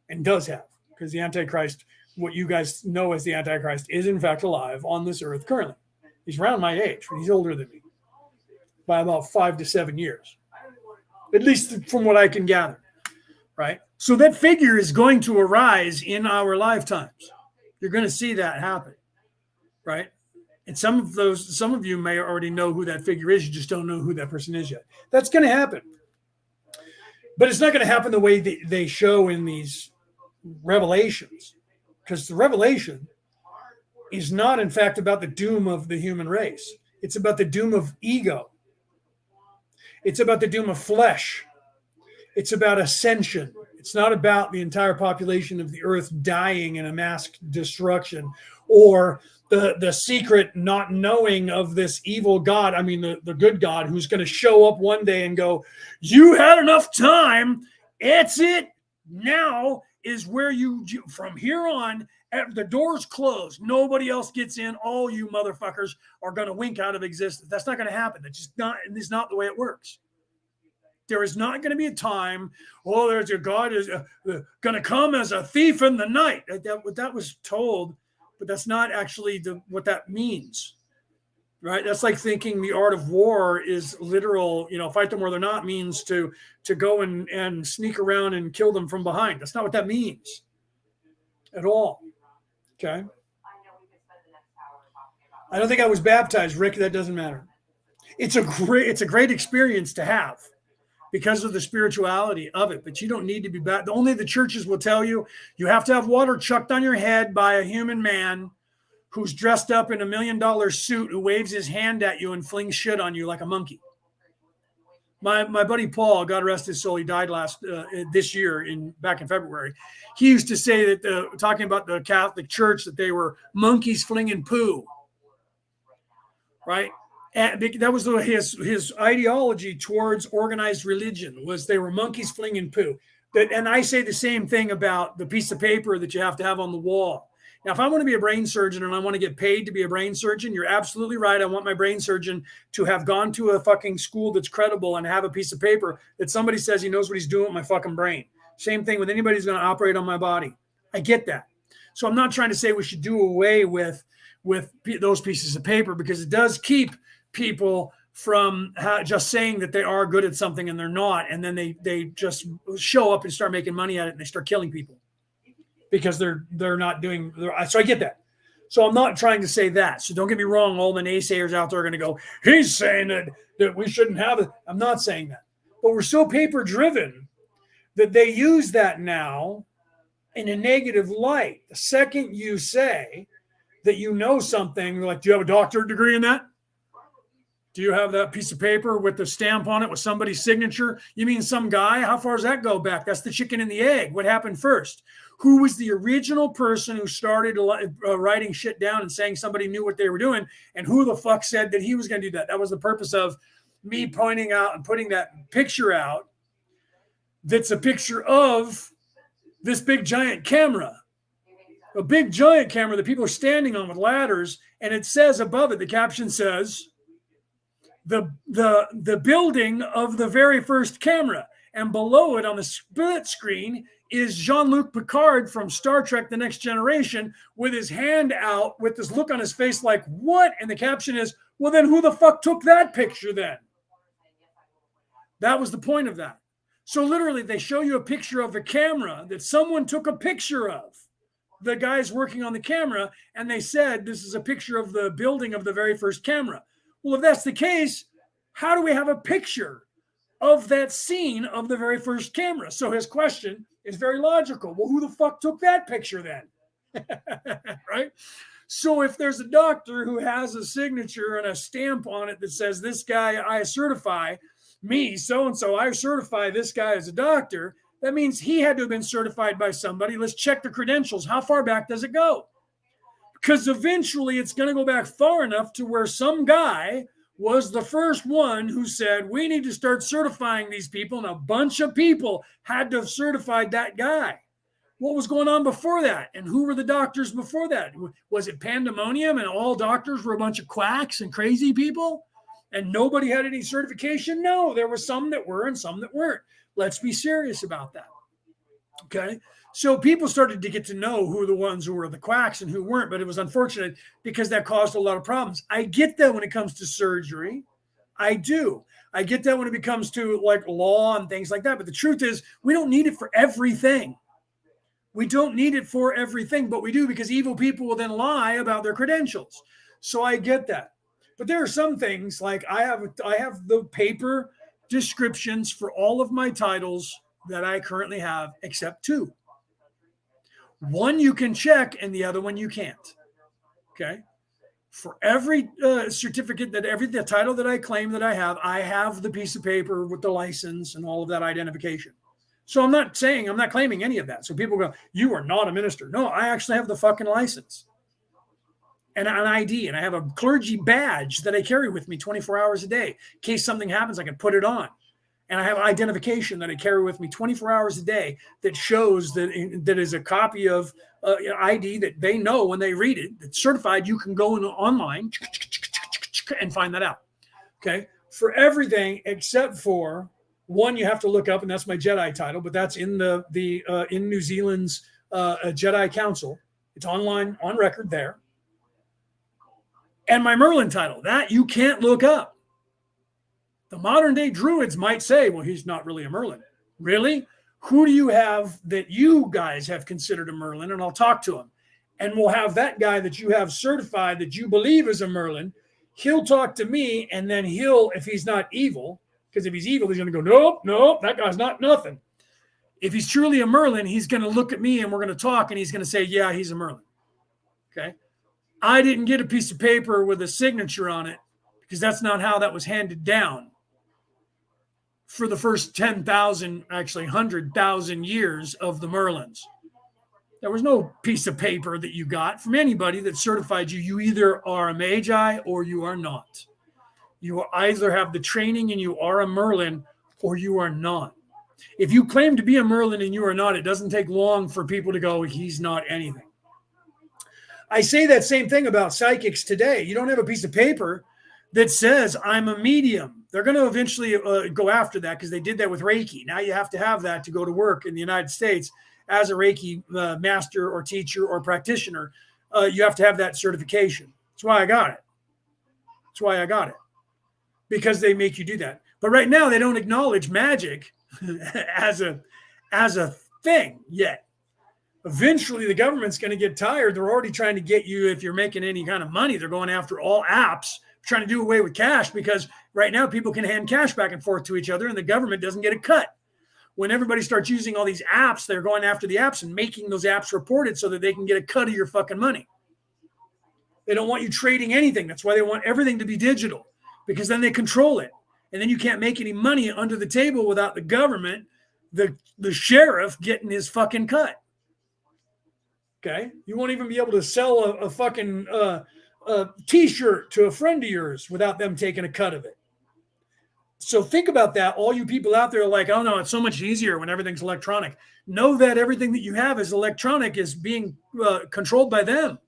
and does have, because the Antichrist, what you guys know as the Antichrist, is in fact alive on this earth currently. He's around my age, but he's older than me by about 5 to 7 years, at least from what I can gather, right? So that figure is going to arise in our lifetimes. You're going to see that happen, right? And some of you may already know who that figure is. You just don't know who that person is yet. That's going to happen. But it's not going to happen the way they show in these revelations, because the revelation is not, in fact, about the doom of the human race. It's about the doom of ego. It's about the doom of flesh. It's about ascension. It's not about the entire population of the earth dying in a mass destruction, or the secret not knowing of this evil God. I mean, the good God who's going to show up one day and go, you had enough time. It's it. Now is where you from here on, the doors closed. Nobody else gets in. All you motherfuckers are going to wink out of existence. That's not going to happen. It's not the way it works. There is not going to be a time, there's a God is going to come as a thief in the night. That was told, but that's not actually what that means, right? That's like thinking the art of war is literal, fight them where they're not, means to go and sneak around and kill them from behind. That's not what that means. at all. Okay. I don't think I was baptized, Rick. That doesn't matter. It's a great experience to have because of the spirituality of it. But you don't need to be baptized. Only the churches will tell you you have to have water chucked on your head by a human man who's dressed up in $1 million suit, who waves his hand at you and flings shit on you like a monkey. My buddy Paul, God rest his soul, he died this year back in February. He used to say that talking about the Catholic Church, that they were monkeys flinging poo, right? And that was his ideology towards organized religion, was they were monkeys flinging poo. And I say the same thing about the piece of paper that you have to have on the wall. Now, if I want to be a brain surgeon and I want to get paid to be a brain surgeon, you're absolutely right. I want my brain surgeon to have gone to a fucking school that's credible and have a piece of paper that somebody says he knows what he's doing with my fucking brain. Same thing with anybody who's going to operate on my body. I get that. So I'm not trying to say we should do away with those pieces of paper, because it does keep people from just saying that they are good at something and they're not. And then they just show up and start making money at it and they start killing people because they're not doing. So I get that. So I'm not trying to say that. So don't get me wrong. All the naysayers out there are going to go, he's saying that we shouldn't have it. I'm not saying that. But we're so paper driven that they use that now in a negative light. The second you say that you know something, like, do you have a doctorate degree in that? Do you have that piece of paper with the stamp on it with somebody's signature? You mean some guy? How far does that go back? That's the chicken and the egg. What happened first? Who was the original person who started writing shit down and saying somebody knew what they were doing? And who the fuck said that he was going to do that? That was the purpose of me pointing out and putting that picture out. That's a picture of this big giant camera. A big giant camera that people are standing on with ladders. And it says above it, the caption says, the building of the very first camera. And below it on the split screen is Jean-Luc Picard from Star Trek The Next Generation with his hand out with this look on his face like, what? And the caption is, well, then who the fuck took that picture then? That was the point of that. So literally they show you a picture of a camera that someone took a picture of. The guys working on the camera, and they said, this is a picture of the building of the very first camera. Well, if that's the case, how do we have a picture of that scene of the very first camera? So his question is very logical. Well, who the fuck took that picture then? Right? So if there's a doctor who has a signature and a stamp on it that says, this guy, I certify, me, so-and-so, I certify this guy as a doctor, that means he had to have been certified by somebody. Let's check the credentials. How far back does it go? Because eventually it's going to go back far enough to where some guy was the first one who said, we need to start certifying these people. And a bunch of people had to have certified that guy. What was going on before that? And who were the doctors before that? Was it pandemonium and all doctors were a bunch of quacks and crazy people? And nobody had any certification? No, there were some that were and some that weren't. Let's be serious about that. Okay. So people started to get to know who the ones who were the quacks and who weren't, but it was unfortunate because that caused a lot of problems. I get that when it comes to surgery. I do. I get that when it comes to like law and things like that. But the truth is, we don't need it for everything. We don't need it for everything, but we do because evil people will then lie about their credentials. So I get that. But there are some things like I have the paper descriptions for all of my titles that I currently have, except two. One you can check and the other one you can't. Okay. For every certificate the title that I claim that I have the piece of paper with the license and all of that identification. So I'm not claiming any of that. So people go, you are not a minister. No, I actually have the fucking license and an ID, and I have a clergy badge that I carry with me 24 hours a day. In case something happens, I can put it on. And I have identification that I carry with me 24 hours a day that shows that is a copy of ID that they know when they read it. It's certified. You can go online and find that out. Okay. For everything except for one, you have to look up, and that's my Jedi title, but that's in in New Zealand's Jedi Council. It's online on record there. And my Merlin title, that you can't look up. The modern day druids might say, well, he's not really a Merlin. Really? who do you have that you guys have considered a Merlin? And I'll talk to him. And we'll have that guy that you have certified that you believe is a Merlin. He'll talk to me, and then he'll, if he's not evil, because if he's evil, he's going to go, nope, that guy's not nothing. If he's truly a Merlin, he's going to look at me and we're going to talk, and he's going to say, yeah, he's a Merlin. Okay. I didn't get a piece of paper with a signature on it because that's not how that was handed down for the first 10,000, actually 100,000 years of the Merlins. There was no piece of paper that you got from anybody that certified you. You either are a Magi or you are not. You either have the training and you are a Merlin or you are not. If you claim to be a Merlin and you are not, it doesn't take long for people to go, he's not anything. I say that same thing about psychics today. You don't have a piece of paper that says I'm a medium. They're going to eventually go after that because they did that with Reiki. Now you have to have that to go to work in the United States as a Reiki master or teacher or practitioner. You have to have that certification. That's why I got it. Because they make you do that. But right now they don't acknowledge magic as a thing yet. Eventually the government's going to get tired. They're already trying to get you, if you're making any kind of money, they're going after all apps, trying to do away with cash, because right now people can hand cash back and forth to each other and the government doesn't get a cut. When everybody starts using all these apps, they're going after the apps and making those apps reported so that they can get a cut of your fucking money. They don't want you trading anything. That's why they want everything to be digital, because then they control it. And then you can't make any money under the table without the government, the sheriff getting his fucking cut. Okay? You won't even be able to sell a fucking T-shirt to a friend of yours without them taking a cut of it. So think about that. All you people out there are like, oh no, it's so much easier when everything's electronic. Know that everything that you have is electronic is being controlled by them.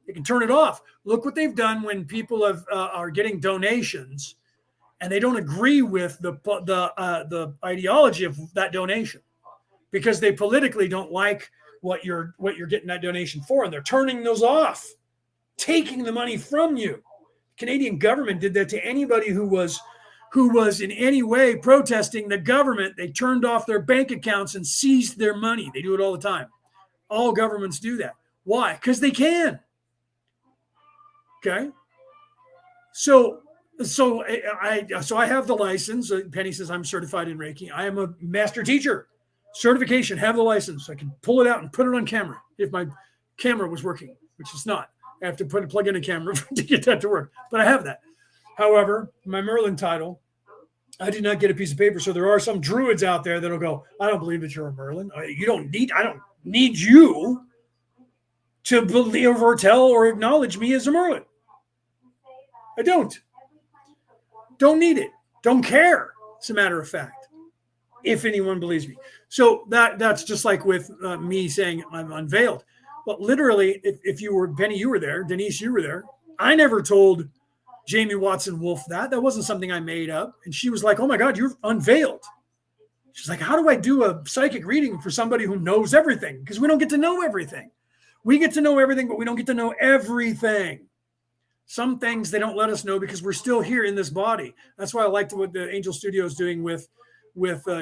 They can turn it off. Look what they've done when people are getting donations and they don't agree with the ideology of that donation because they politically don't like what you're getting that donation for, and they're turning those off, taking the money from you. The Canadian government did that to anybody who was in any way protesting the government. They turned off their bank accounts and seized their money. They do it all the time. All governments do that. Why? Because they can. Okay. So I have the license. Penny says I'm certified in Reiki. I am a master teacher. Certification, have the license. I can pull it out and put it on camera if my camera was working, which it's not. I have to plug in a camera to get that to work, but I have that. However, my Merlin title, I did not get a piece of paper. So there are some druids out there that'll go, I don't believe that you're a Merlin. I don't need you to believe or tell or acknowledge me as a Merlin. I don't need it. Don't care. As a matter of fact, if anyone believes me. So that's just like with me saying I'm unveiled. But literally, if you were, Penny, you were there, Denise, you were there. I never told Jamie Watson Wolf that. That wasn't something I made up. And she was like, oh my God, you're unveiled. She's like, how do I do a psychic reading for somebody who knows everything? Because we don't get to know everything. We get to know everything, but we don't get to know everything. Some things they don't let us know because we're still here in this body. That's why I liked what the Angel Studio is doing with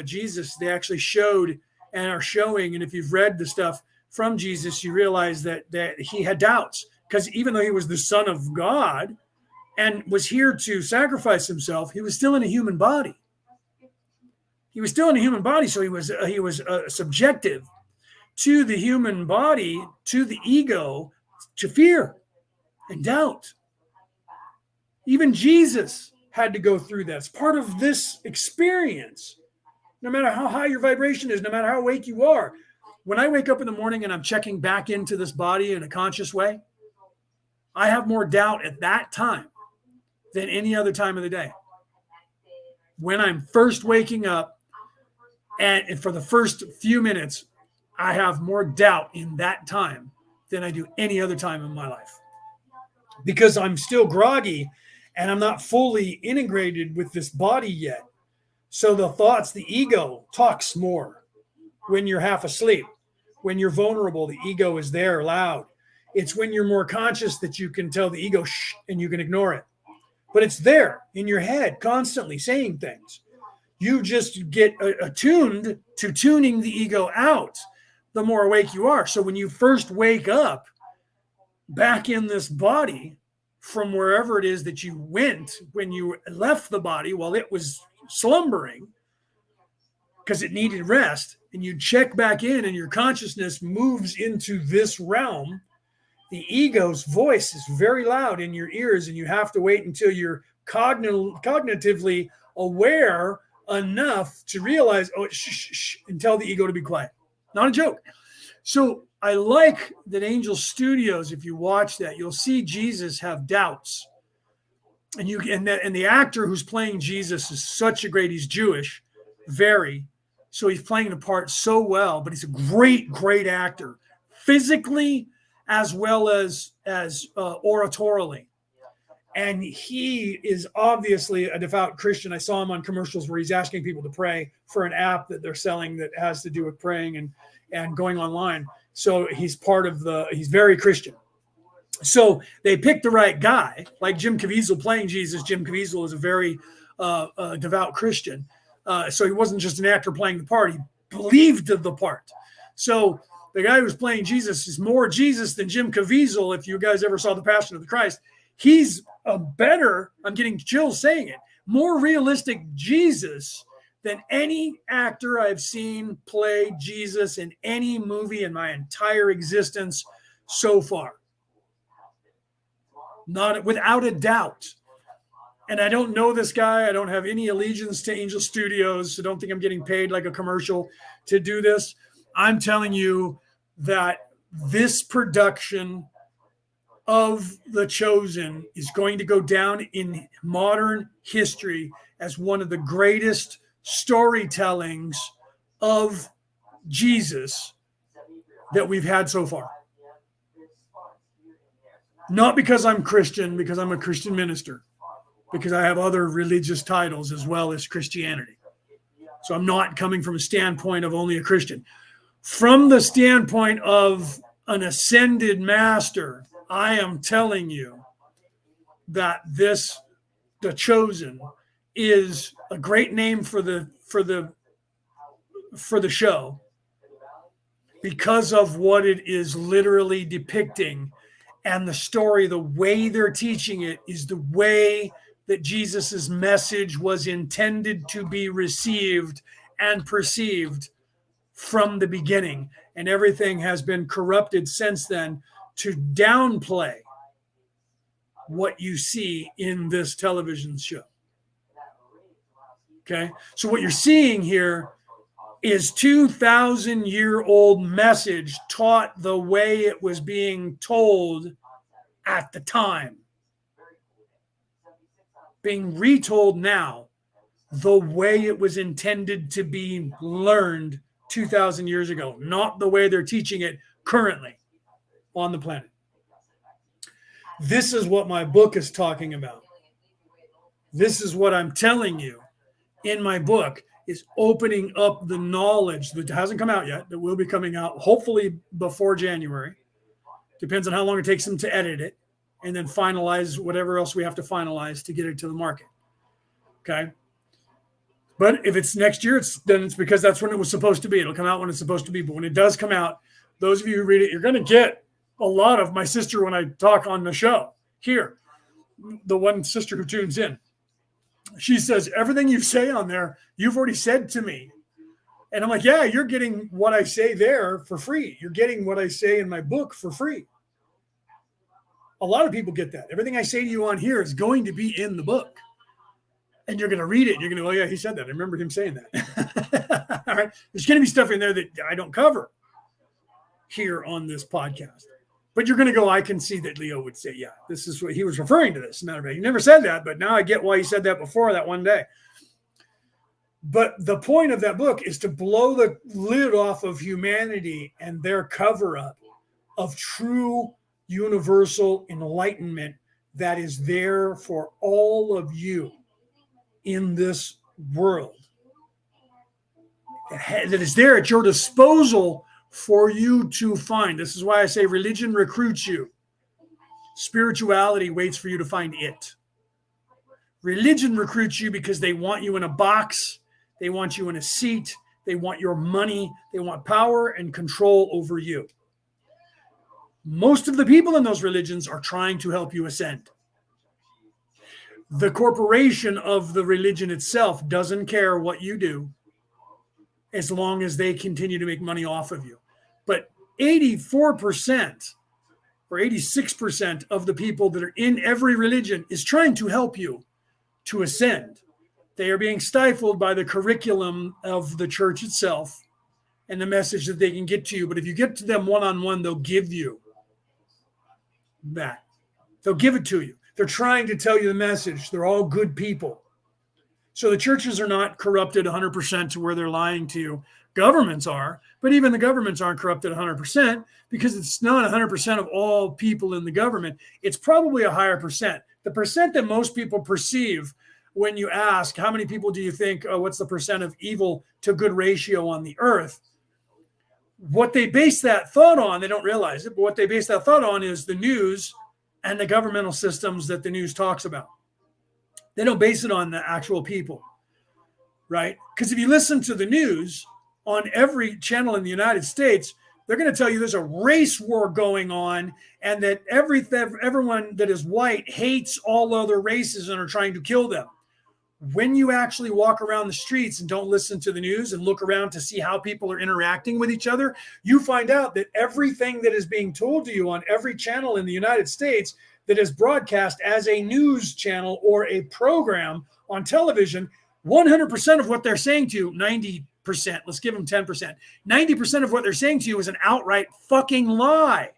Jesus. They actually showed and are showing. And if you've read the stuff from Jesus, you realize that he had doubts, because even though he was the Son of God and was here to sacrifice himself, he was still in a human body. So he was subjective to the human body, to the ego, to fear and doubt. Even Jesus had to go through that. It's part of this experience. No matter how high your vibration is, no matter how awake you are. When I wake up in the morning and I'm checking back into this body in a conscious way, I have more doubt at that time than any other time of the day. When I'm first waking up and for the first few minutes, I have more doubt in that time than I do any other time in my life, because I'm still groggy and I'm not fully integrated with this body yet. So the thoughts, the ego talks more when you're half asleep. When you're vulnerable, the ego is there loud. It's when you're more conscious that you can tell the ego shh and you can ignore it. But it's there in your head constantly saying things. You just get attuned to tuning the ego out the more awake you are. So when you first wake up back in this body from wherever it is that you went when you left the body while it was slumbering, because it needed rest, and you check back in and your consciousness moves into this realm, the ego's voice is very loud in your ears, and you have to wait until you're cognitively aware enough to realize, oh, shh, and tell the ego to be quiet. Not a joke. So I like that Angel Studios, if you watch that, you'll see Jesus have doubts. And the actor who's playing Jesus is such a he's Jewish, very. So he's playing the part so well, but he's a great actor, physically as well as oratorially. And he is obviously a devout Christian. I saw him on commercials where he's asking people to pray for an app that they're selling that has to do with praying and going online. So he's he's very Christian. So they picked the right guy, like Jim Caviezel playing Jesus. Jim Caviezel is a very devout Christian. So he wasn't just an actor playing the part. He believed the part. So the guy who's playing Jesus is more Jesus than Jim Caviezel. If you guys ever saw The Passion of the Christ, he's a better, I'm getting chills saying it, more realistic Jesus than any actor I've seen play Jesus in any movie in my entire existence so far. Not without a doubt. And I don't know this guy. I don't have any allegiance to Angel Studios. So don't think I'm getting paid like a commercial to do this. I'm telling you that this production of The Chosen is going to go down in modern history as one of the greatest storytellings of Jesus that we've had so far. Not because I'm Christian, because I'm a Christian minister, because I have other religious titles as well as Christianity. So I'm not coming from a standpoint of only a Christian. From the standpoint of an ascended master, I am telling you that The Chosen, is a great name for the show because of what it is literally depicting. And the story, the way they're teaching it, is the way that Jesus's message was intended to be received and perceived from the beginning. And everything has been corrupted since then to downplay what you see in this television show. Okay? So what you're seeing here is 2,000-year-old message taught the way it was being told at the time. Being retold now the way it was intended to be learned 2,000 years ago, not the way they're teaching it currently on the planet. This is what my book is talking about. This is what I'm telling you in my book, is opening up the knowledge that hasn't come out yet, that will be coming out hopefully before January. Depends on how long it takes them to edit it and then finalize whatever else we have to finalize to get it to the market. Okay. But if it's next year, then it's because that's when it was supposed to be. It'll come out when it's supposed to be. But when it does come out, those of you who read it, you're going to get a lot of my sister when I talk on the show here. The one sister who tunes in. She says, everything you say on there, you've already said to me. And I'm like, yeah, you're getting what I say there for free. You're getting what I say in my book for free. A lot of people get that. Everything I say to you on here is going to be in the book. And you're going to read it. And you're going to go, oh, yeah, he said that. I remember him saying that. All right. There's going to be stuff in there that I don't cover here on this podcast. But you're going to go, I can see that Leo would say, yeah, this is what he was referring to this. Matter of fact, he never said that, but now I get why he said that before that one day. But the point of that book is to blow the lid off of humanity and their cover-up of true universal enlightenment that is there for all of you in this world. That is there at your disposal for you to find. This is why I say religion recruits you. Spirituality waits for you to find it. Religion recruits you because they want you in a box. They want you in a seat. They want your money. They want power and control over you. Most of the people in those religions are trying to help you ascend. The corporation of the religion itself doesn't care what you do as long as they continue to make money off of you. But 84% or 86% of the people that are in every religion is trying to help you to ascend. They are being stifled by the curriculum of the church itself and the message that they can get to you. But if you get to them one-on-one, they'll give you that. They'll give it to you. They're trying to tell you the message. They're all good people. So the churches are not corrupted 100% to where they're lying to you. Governments are, but even the governments aren't corrupted 100% because it's not 100% of all people in the government. It's probably a higher percent. The percent that most people perceive when you ask, how many people do you think, what's the percent of evil to good ratio on the earth? What they base that thought on, they don't realize it, but what they base that thought on is the news and the governmental systems that the news talks about. They don't base it on the actual people, right? Because if you listen to the news on every channel in the United States, they're going to tell you there's a race war going on and that everyone that is white hates all other races and are trying to kill them. When you actually walk around the streets and don't listen to the news and look around to see how people are interacting with each other, you find out that everything that is being told to you on every channel in the United States that is broadcast as a news channel or a program on television, 100% of what they're saying to you, 90%, let's give them 10%, 90% of what they're saying to you is an outright fucking lie.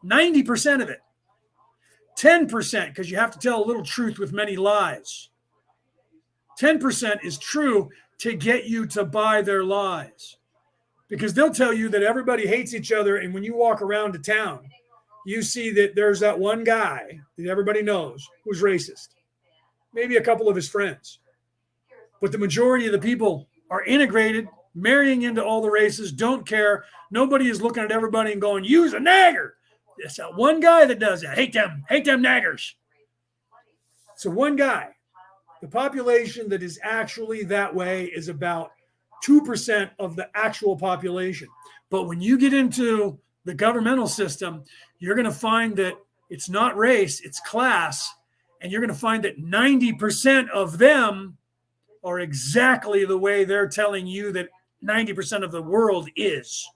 90% of it. 10%, because you have to tell a little truth with many lies. 10% is true to get you to buy their lies. Because they'll tell you that everybody hates each other, and when you walk around to town, you see that there's that one guy that everybody knows who's racist. Maybe a couple of his friends. But the majority of the people are integrated, marrying into all the races, don't care. Nobody is looking at everybody and going, "You's a nagger." It's that one guy that does that. Hate them naggers. So one guy. The population that is actually that way is about 2% of the actual population. But when you get into the governmental system, you're going to find that it's not race, it's class. And you're going to find that 90% of them are exactly the way they're telling you that 90% of the world is.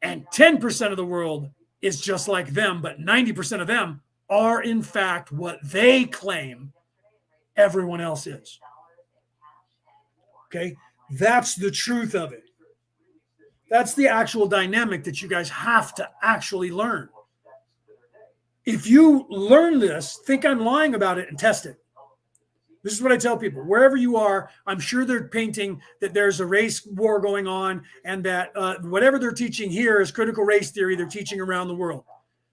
And 10% of the world is just like them, but 90% of them are in fact what they claim everyone else is. Okay? That's the truth of it. That's the actual dynamic that you guys have to actually learn. If you learn this, think I'm lying about it and test it. This is what I tell people. Wherever you are, I'm sure they're painting that there's a race war going on and that whatever they're teaching here is critical race theory they're teaching around the world.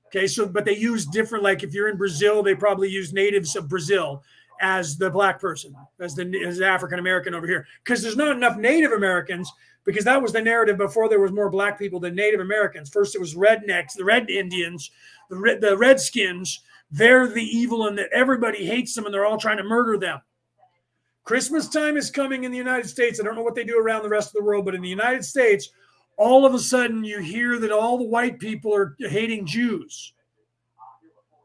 Okay, so but they use different, like if you're in Brazil, they probably use natives of Brazil as the black person, as the African American over here, because there's not enough Native Americans, because that was the narrative before there was more black people than Native Americans. First it was rednecks, the red Indians, the Redskins. They're the evil and that everybody hates them and they're all trying to murder them. Christmas time is coming in the United States. I don't know what they do around the rest of the world, but in the United States, all of a sudden you hear that all the white people are hating Jews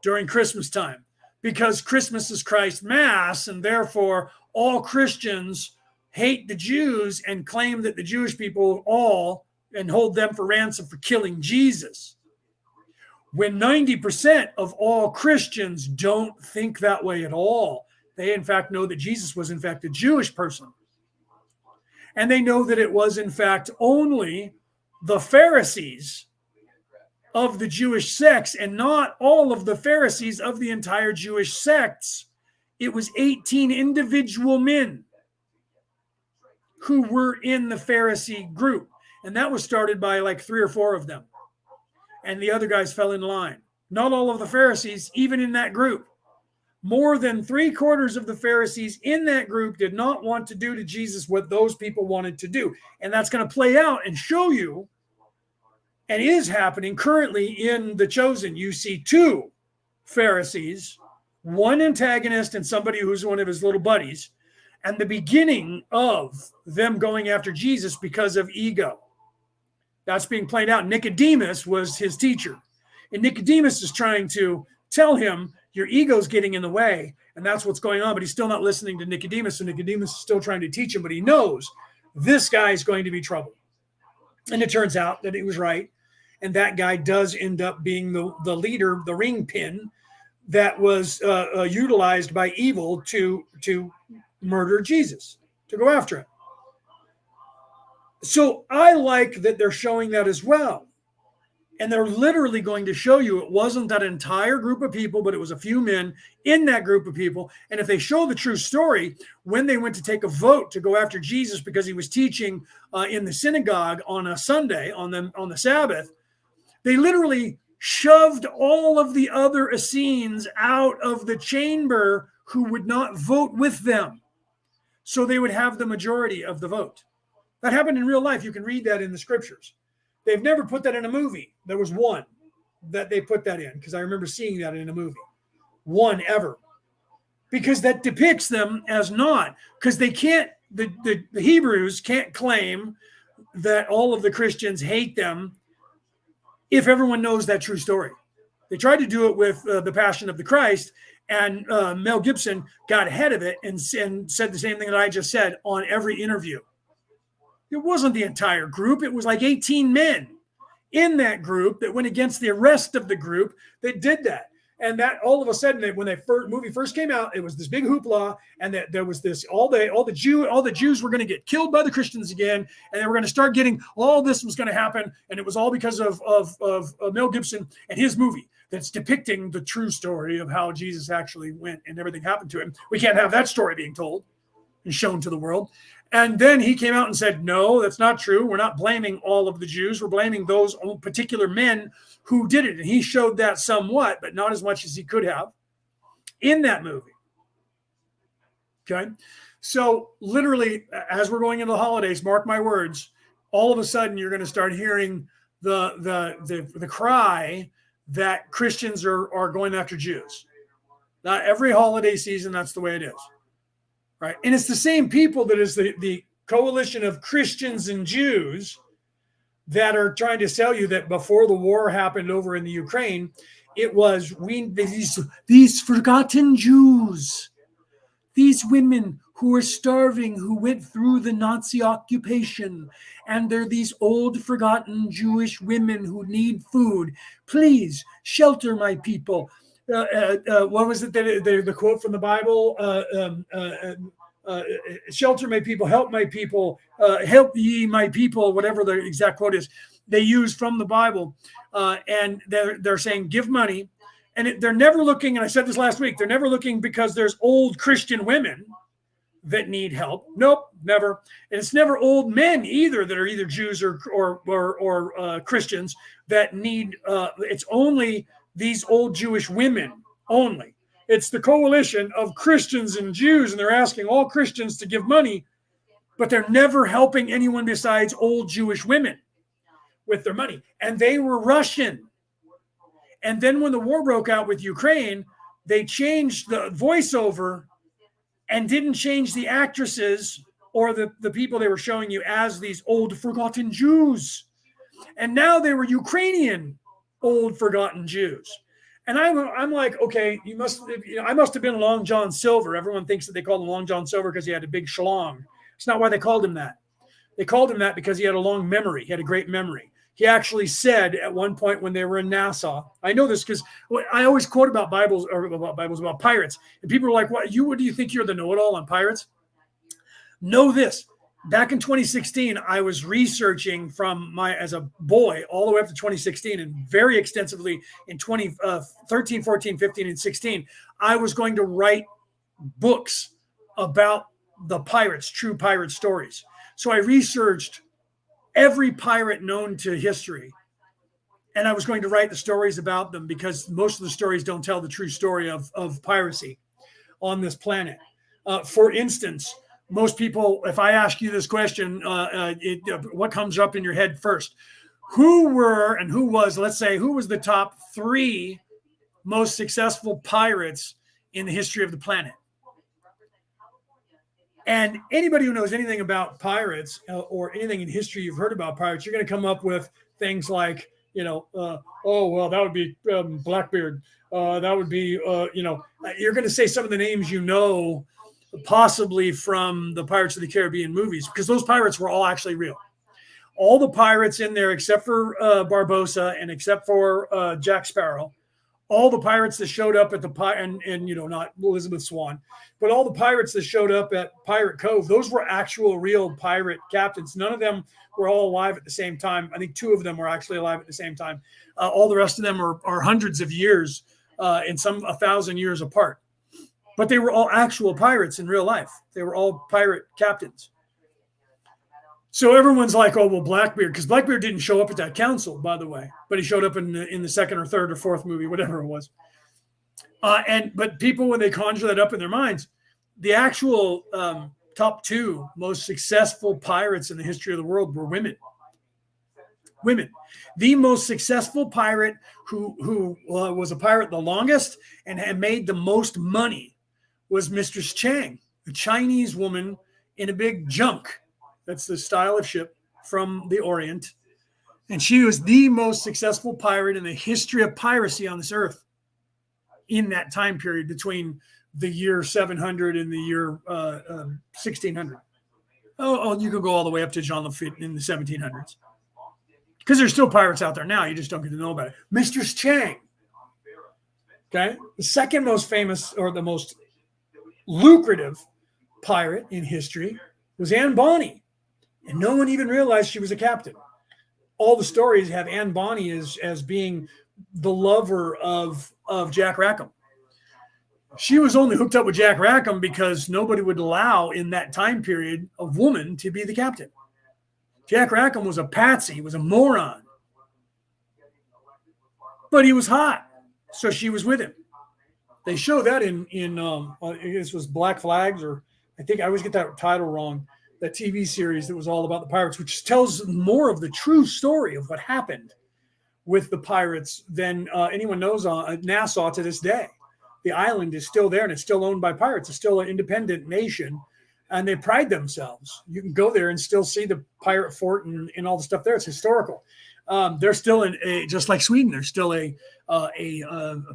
during Christmas time. Because Christmas is Christ's Mass, and therefore all Christians hate the Jews and claim that the Jewish people all and hold them for ransom for killing Jesus. When 90% of all Christians don't think that way at all. They in fact know that Jesus was in fact a Jewish person. And they know that it was in fact only the Pharisees of the Jewish sects and not all of the Pharisees of the entire Jewish sects. It was 18 individual men who were in the Pharisee group. And that was started by like 3 or 4 of them. And the other guys fell in line. Not all of the Pharisees, even in that group. More than 3/4 of the Pharisees in that group did not want to do to Jesus what those people wanted to do. And that's going to play out and show you, and is happening currently in The Chosen. You see 2 Pharisees, one antagonist and somebody who's one of his little buddies, and the beginning of them going after Jesus because of ego. That's being played out. Nicodemus was his teacher. And Nicodemus is trying to tell him, your ego's getting in the way. And that's what's going on. But he's still not listening to Nicodemus. So Nicodemus is still trying to teach him. But he knows this guy is going to be trouble. And it turns out that he was right. And that guy does end up being the leader, the ring pin that was utilized by evil to murder Jesus, to go after him. So I like that they're showing that as well. And they're literally going to show you it wasn't that entire group of people, but it was a few men in that group of people. And if they show the true story, when they went to take a vote to go after Jesus because he was teaching in the synagogue on a Sunday, on the Sabbath, they literally shoved all of the other Essenes out of the chamber who would not vote with them. So they would have the majority of the vote. That happened in real life. You can read that in the scriptures. They've never put that in a movie. There was one that they put that in because I remember seeing that in a movie. One ever. Because that depicts them as not. Because they can't, the Hebrews can't claim that all of the Christians hate them if everyone knows that true story. They tried to do it with the Passion of the Christ, and Mel Gibson got ahead of it and said the same thing that I just said on every interview. It wasn't the entire group. It was like 18 men in that group that went against the rest of the group that did that. And that all of a sudden, when the movie first came out, it was this big hoopla, and that there was this all the Jews were going to get killed by the Christians again, and they were going to start getting all this was going to happen, and it was all because of Mel Gibson and his movie that's depicting the true story of how Jesus actually went and everything happened to him. We can't have that story being told and shown to the world. And then he came out and said, no, that's not true. We're not blaming all of the Jews. We're blaming those particular men who did it. And he showed that somewhat, but not as much as he could have in that movie. Okay. So literally, as we're going into the holidays, mark my words, all of a sudden you're going to start hearing the cry that Christians are going after Jews. Not every holiday season, that's the way it is. Right. And it's the same people that is the coalition of Christians and Jews that are trying to sell you that before the war happened over in the Ukraine, it was these forgotten Jews, these women who were starving, who went through the Nazi occupation, and they're these old forgotten Jewish women who need food. Please shelter my people. What was it that the quote from the Bible? Shelter my people, help my people, help ye my people, whatever the exact quote is. They use from the Bible, and they're saying give money, and they're never looking. And I said this last week. They're never looking because there's old Christian women that need help. Nope, never. And it's never old men either that are either Jews or Christians that need. It's only these old Jewish women only. It's the coalition of Christians and Jews, and they're asking all Christians to give money, but they're never helping anyone besides old Jewish women with their money. And they were Russian. And then when the war broke out with Ukraine, they changed the voiceover and didn't change the actresses or the people they were showing you as these old forgotten Jews. And now they were Ukrainian old forgotten Jews. And I'm like, okay, I must have been Long John Silver. Everyone thinks that they called him Long John Silver because he had a big schlong. It's not why they called him that. They called him that because he had a long memory. He had a great memory. He actually said at one point when they were in Nassau, I know this because I always quote about pirates. And people are like, what do you think you're the know-it-all on pirates? Know this. Back in 2016, I was researching as a boy all the way up to 2016 and very extensively in 2013, 14, 15, and 16. I was going to write books about the pirates, true pirate stories. So I researched every pirate known to history. And I was going to write the stories about them because most of the stories don't tell the true story of piracy on this planet. For instance, most people, if I ask you this question, what comes up in your head first? Who was the top 3 most successful pirates in the history of the planet? And anybody who knows anything about pirates or anything in history you've heard about pirates, you're going to come up with things like, oh, well, that would be Blackbeard. That would be, you're going to say some of the names possibly from the Pirates of the Caribbean movies, because those pirates were all actually real. All the pirates in there, except for Barbossa and except for Jack Sparrow, all the pirates that showed up at the not Elizabeth Swan, but all the pirates that showed up at Pirate Cove, those were actual real pirate captains. None of them were all alive at the same time. I think 2 of them were actually alive at the same time. All the rest of them are hundreds of years and some 1,000 years apart. But they were all actual pirates in real life. They were all pirate captains. So everyone's like, oh, well, Blackbeard, because Blackbeard didn't show up at that council, by the way, but he showed up in the second or third or fourth movie, whatever it was. But people, when they conjure that up in their minds, the actual top 2 most successful pirates in the history of the world were women. Women. The most successful pirate who was a pirate the longest and had made the most money was Mistress Chang, a Chinese woman in a big junk. That's the style of ship from the Orient. And she was the most successful pirate in the history of piracy on this earth in that time period between the year 700 and the year 1600. Oh, you could go all the way up to Jean Lafitte in the 1700s. Because there's still pirates out there now. You just don't get to know about it. Mistress Chang. Okay. The second most famous or the most lucrative pirate in history was Anne Bonny. And no one even realized she was a captain. All the stories have Anne Bonny as being the lover of Jack Rackham. She was only hooked up with Jack Rackham because nobody would allow in that time period a woman to be the captain. Jack Rackham was a patsy, was a moron. But he was hot, so she was with him. They show that in this was Black Flags, or I think I always get that title wrong. That TV series that was all about the pirates, which tells more of the true story of what happened with the pirates than anyone knows on Nassau to this day. The island is still there and it's still owned by pirates. It's still an independent nation and they pride themselves. You can go there and still see the pirate fort and all the stuff there. It's historical. They're still just like Sweden. They're still a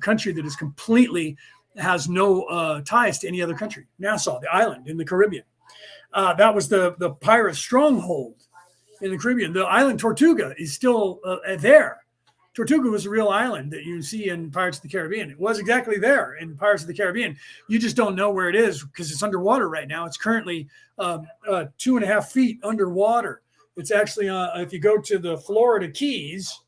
country that is completely has no ties to any other country. Nassau, the island in the Caribbean. That was the pirate stronghold in the Caribbean. The island Tortuga is still there. Tortuga was a real island that you see in Pirates of the Caribbean. It was exactly there in Pirates of the Caribbean. You just don't know where it is because it's underwater right now. It's currently 2.5 feet underwater. It's actually, if you go to the Florida Keys,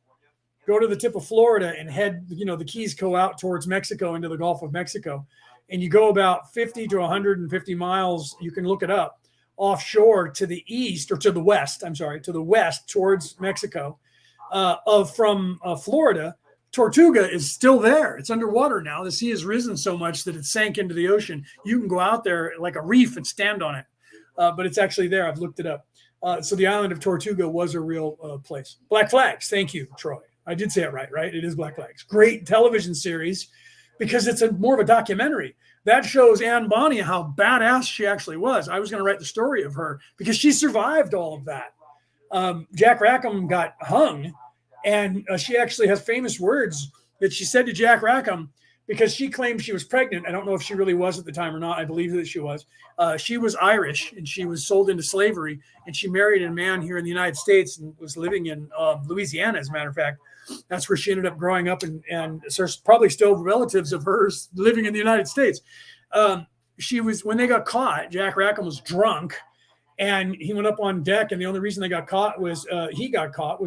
go to the tip of Florida and head, the Keys go out towards Mexico into the Gulf of Mexico. And you go about 50 to 150 miles, you can look it up, offshore to the east or to the west towards Mexico. From Florida, Tortuga is still there. It's underwater now. The sea has risen so much that it sank into the ocean. You can go out there like a reef and stand on it, but it's actually there. I've looked it up. So the island of Tortuga was a real place. Black Flags. Thank you, Troy. I did say it right? It is Black Flags. Great television series because it's more of a documentary. That shows Anne Bonny how badass she actually was. I was going to write the story of her because she survived all of that. Jack Rackham got hung, and she actually has famous words that she said to Jack Rackham because she claimed she was pregnant. I don't know if she really was at the time or not. I believe that she was. She was Irish, and she was sold into slavery, and she married a man here in the United States and was living in Louisiana, as a matter of fact. That's where she ended up growing up, and there's probably still relatives of hers living in the United States. When they got caught, Jack Rackham was drunk, and he went up on deck, and the only reason they got caught was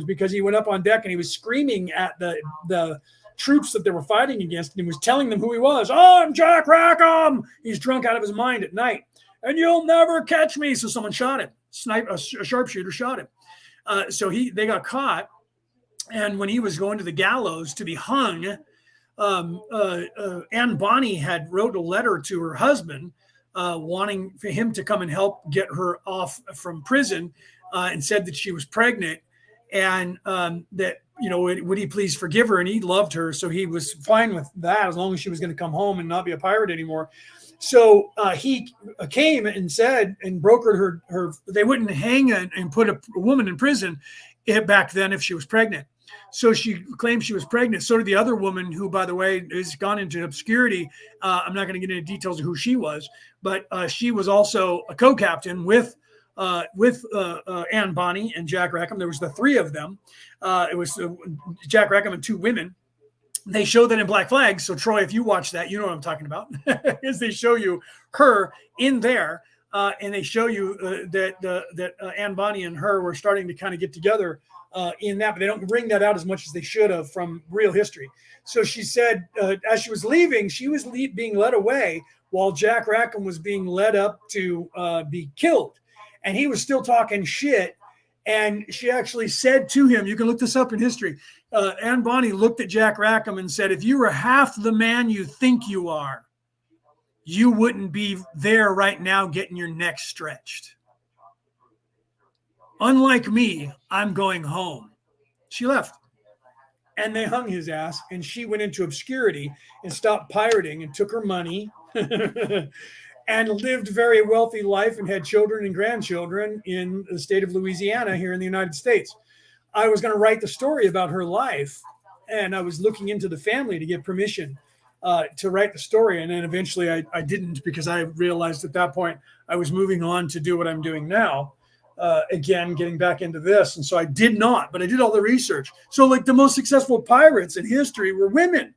because he went up on deck and he was screaming at the troops that they were fighting against, and he was telling them who he was. Oh, I'm Jack Rackham. He's drunk out of his mind at night, and you'll never catch me. So someone shot him. A sharpshooter shot him. They got caught. And when he was going to the gallows to be hung, Anne Bonny had wrote a letter to her husband wanting for him to come and help get her off from prison and said that she was pregnant and that, would he please forgive her? And he loved her. So he was fine with that as long as she was going to come home and not be a pirate anymore. So he came and said and brokered her. They wouldn't hang and put a woman in prison back then if she was pregnant. So she claimed she was pregnant. So did the other woman, who, by the way, has gone into obscurity. I'm not going to get into details of who she was, but she was also a co-captain with Anne Bonny and Jack Rackham. There was the three of them. It was Jack Rackham and two women. They show that in Black Flag. So Troy, if you watch that, you know what I'm talking about. Is they show you her in there, and they show you that Anne Bonny and her were starting to kind of get together in that, but they don't bring that out as much as they should have from real history. So she said, as she was leaving, she was being led away while Jack Rackham was being led up to be killed, and he was still talking shit. And she actually said to him, you can look this up in history, Anne Bonny looked at Jack Rackham and said, if you were half the man you think you are, you wouldn't be there right now getting your neck stretched. Unlike me, I'm going home. She left. And they hung his ass, and she went into obscurity and stopped pirating and took her money and lived a very wealthy life and had children and grandchildren in the state of Louisiana here in the United States. I was going to write the story about her life, and I was looking into the family to get permission to write the story. And then eventually I didn't, because I realized at that point I was moving on to do what I'm doing now. Again, getting back into this. And so I did not, but I did all the research. So like the most successful pirates in history were women,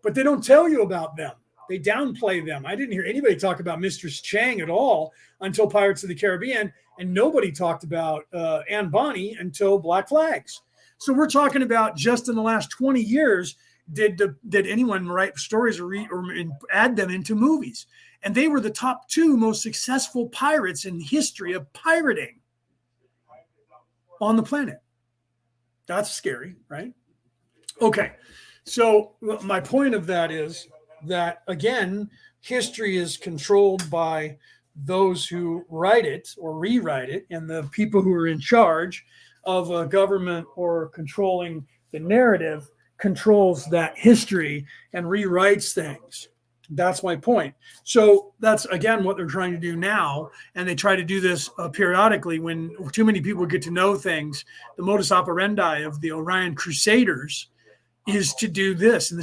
but they don't tell you about them. They downplay them. I didn't hear anybody talk about Mistress Chang at all until Pirates of the Caribbean, and nobody talked about Anne Bonny until Black Flags. So we're talking about just in the last 20 years, did anyone write stories or add them into movies? And they were the top two most successful pirates in the history of pirating on the planet. That's scary, right? Okay. So my point of that is that, again, history is controlled by those who write it or rewrite it, and the people who are in charge of a government or controlling the narrative controls that history and rewrites things. That's my point. So that's, again, what they're trying to do now. And they try to do this periodically when too many people get to know things. The modus operandi of the Orion Crusaders is to do this. And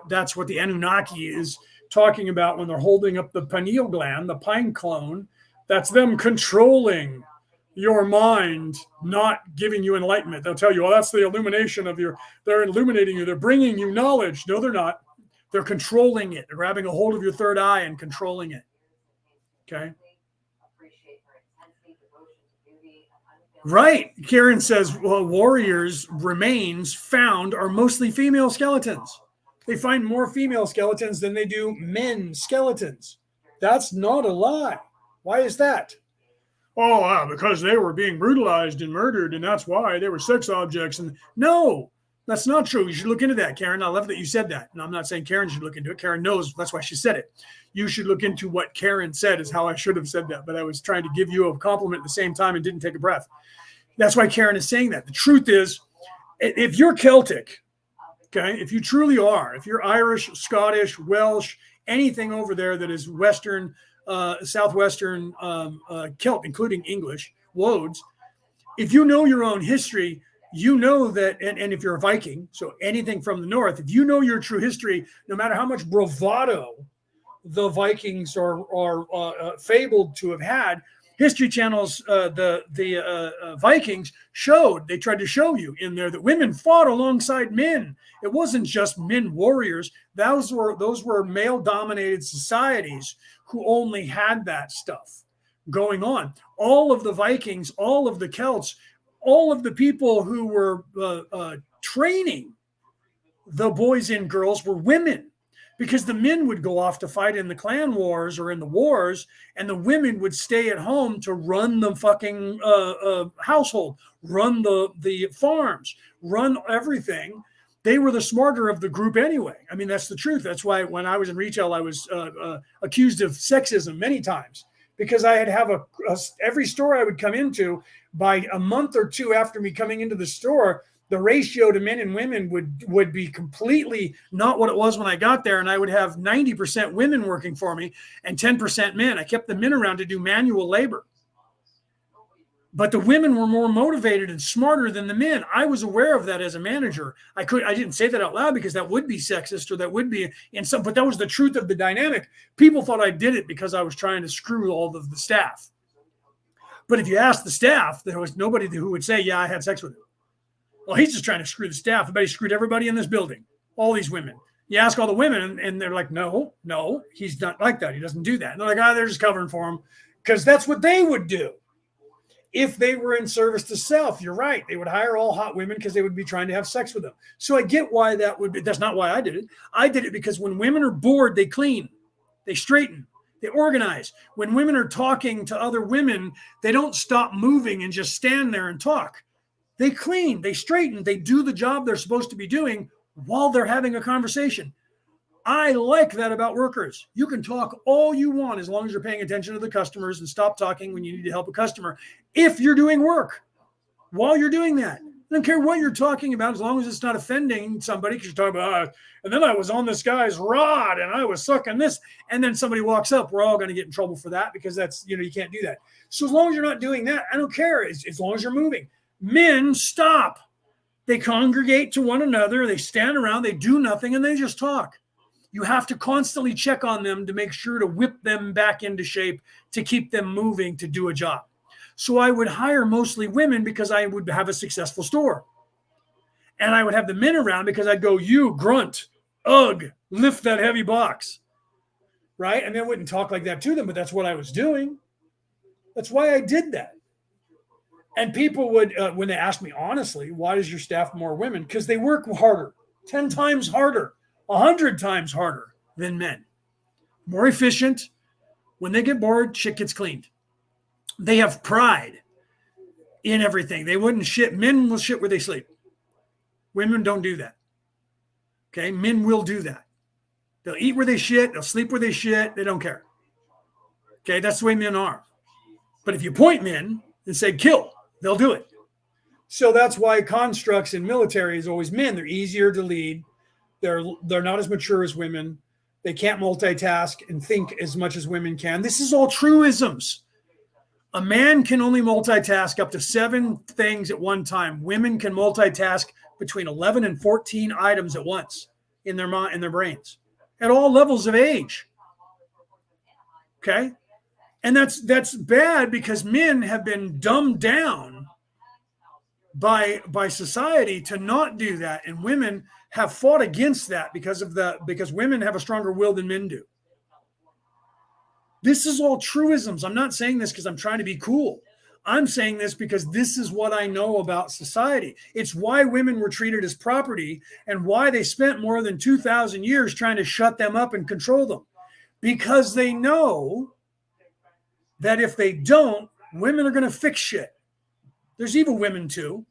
that's what the Anunnaki is talking about when they're holding up the pineal gland, the pine clone. That's them controlling your mind, not giving you enlightenment. They'll tell you, oh, that's the illumination of they're illuminating you. They're bringing you knowledge. No, they're not. They're controlling it. They're grabbing a hold of your third eye and controlling it. Okay. Right. Karen says, well, warriors' remains found are mostly female skeletons. They find more female skeletons than they do men skeletons. That's not a lie. Why is that? Oh, because they were being brutalized and murdered, and that's why they were sex objects. And no, that's not true. You should look into that, Karen. I love that you said that. And I'm not saying Karen should look into it. Karen knows. That's why she said it. You should look into what Karen said is how I should have said that. But I was trying to give you a compliment at the same time and didn't take a breath. That's why Karen is saying that. The truth is, if you're Celtic, okay, if you truly are, if you're Irish, Scottish, Welsh, anything over there that is Western, Southwestern Celt, including English, Woads, if you know your own history, you know that, and if you're a Viking, so anything from the north, if you know your true history, no matter how much bravado the Vikings are fabled to have had, History Channel's the Vikings they tried to show you in there that women fought alongside men. It wasn't just men warriors. Those were male-dominated societies who only had that stuff going on. All of the Vikings, all of the Celts, all of the people who were training the boys and girls were women, because the men would go off to fight in the clan wars or in the wars, and the women would stay at home to run the fucking household, run the farms, run everything. They were the smarter of the group anyway. I mean, that's the truth. That's why when I was in retail, I was accused of sexism many times, because I'd have every store I would come into, by a month or two after me coming into the store, the ratio to men and women would be completely not what it was when I got there. And I would have 90% women working for me and 10% men. I kept the men around to do manual labor. But the women were more motivated and smarter than the men. I was aware of that as a manager. I didn't say that out loud because that would be sexist, or that would be but that was the truth of the dynamic. People thought I did it because I was trying to screw all of the staff. But if you ask the staff, there was nobody who would say, yeah, I had sex with him. Well, he's just trying to screw the staff. I bet he screwed everybody in this building, all these women. You ask all the women, and they're like, no, he's not like that. He doesn't do that. And they're like, they're just covering for him, because that's what they would do if they were in service to self. You're right. They would hire all hot women because they would be trying to have sex with them. So I get why that would be. That's not why I did it. I did it because when women are bored, they clean, they straighten, they organize. When women are talking to other women, they don't stop moving and just stand there and talk. They clean, they straighten, they do the job they're supposed to be doing while they're having a conversation. I like that about workers. You can talk all you want as long as you're paying attention to the customers, and stop talking when you need to help a customer if you're doing work while you're doing that. I don't care what you're talking about as long as it's not offending somebody, because you're talking about, and then I was on this guy's rod and I was sucking this, and then somebody walks up. We're all going to get in trouble for that, because that's, you can't do that. So as long as you're not doing that, I don't care, as long as you're moving. Men stop. They congregate to one another. They stand around. They do nothing, and they just talk. You have to constantly check on them to make sure to whip them back into shape, to keep them moving, to do a job. So I would hire mostly women because I would have a successful store. And I would have the men around because I'd go, you grunt, ugh, lift that heavy box. Right? I mean, I wouldn't talk like that to them, but that's what I was doing. That's why I did that. And people would, when they asked me honestly, why is your staff more women? Because they work harder, 10 times harder, 100 times harder than men. More efficient. When they get bored, shit gets cleaned. They have pride in everything. They wouldn't shit. Men will shit where they sleep. Women don't do that. Okay? Men will do that. They'll eat where they shit. They'll sleep where they shit. They don't care. Okay? That's the way men are. But if you point men and say, kill, they'll do it. So that's why constructs in military is always men. They're easier to lead. They're not as mature as women. They can't multitask and think as much as women can. This is all truisms. A man can only multitask up to 7 things at one time. Women can multitask between 11 and 14 items at once in their mind, in their brains, at all levels of age. Okay? And that's bad, because men have been dumbed down by society to not do that, and women have fought against that because women have a stronger will than men do. This is all truisms. I'm not saying this because I'm trying to be cool. I'm saying this because this is what I know about society. It's why women were treated as property, and why they spent more than 2,000 years trying to shut them up and control them. Because they know that if they don't, women are going to fix shit. There's evil women too,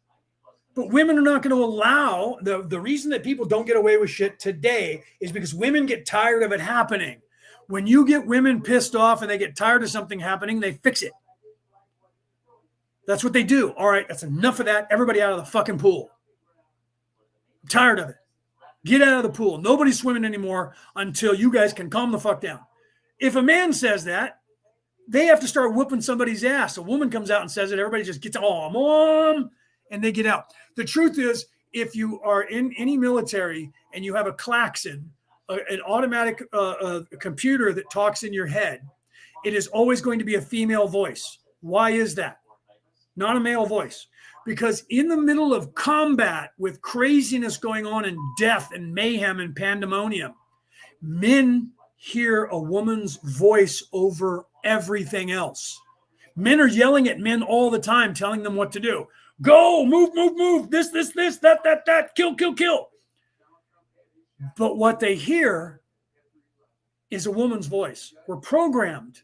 but women are not going to allow, the reason that people don't get away with shit today is because women get tired of it happening. When you get women pissed off and they get tired of something happening, they fix it. That's what they do. All right, that's enough of that. Everybody out of the fucking pool. I'm tired of it. Get out of the pool. Nobody's swimming anymore until you guys can calm the fuck down. If a man says that, they have to start whooping somebody's ass. A woman comes out and says it, everybody just gets, oh, mom, and they get out. The truth is, if you are in any military and you have a klaxon, an automatic computer that talks in your head, it is always going to be a female voice. Why is that? Not a male voice. Because in the middle of combat with craziness going on and death and mayhem and pandemonium, men hear a woman's voice over everything else. Men are yelling at men all the time, telling them what to do. Go, move, move, move, this, that, kill, kill, kill. But what they hear is a woman's voice. We're programmed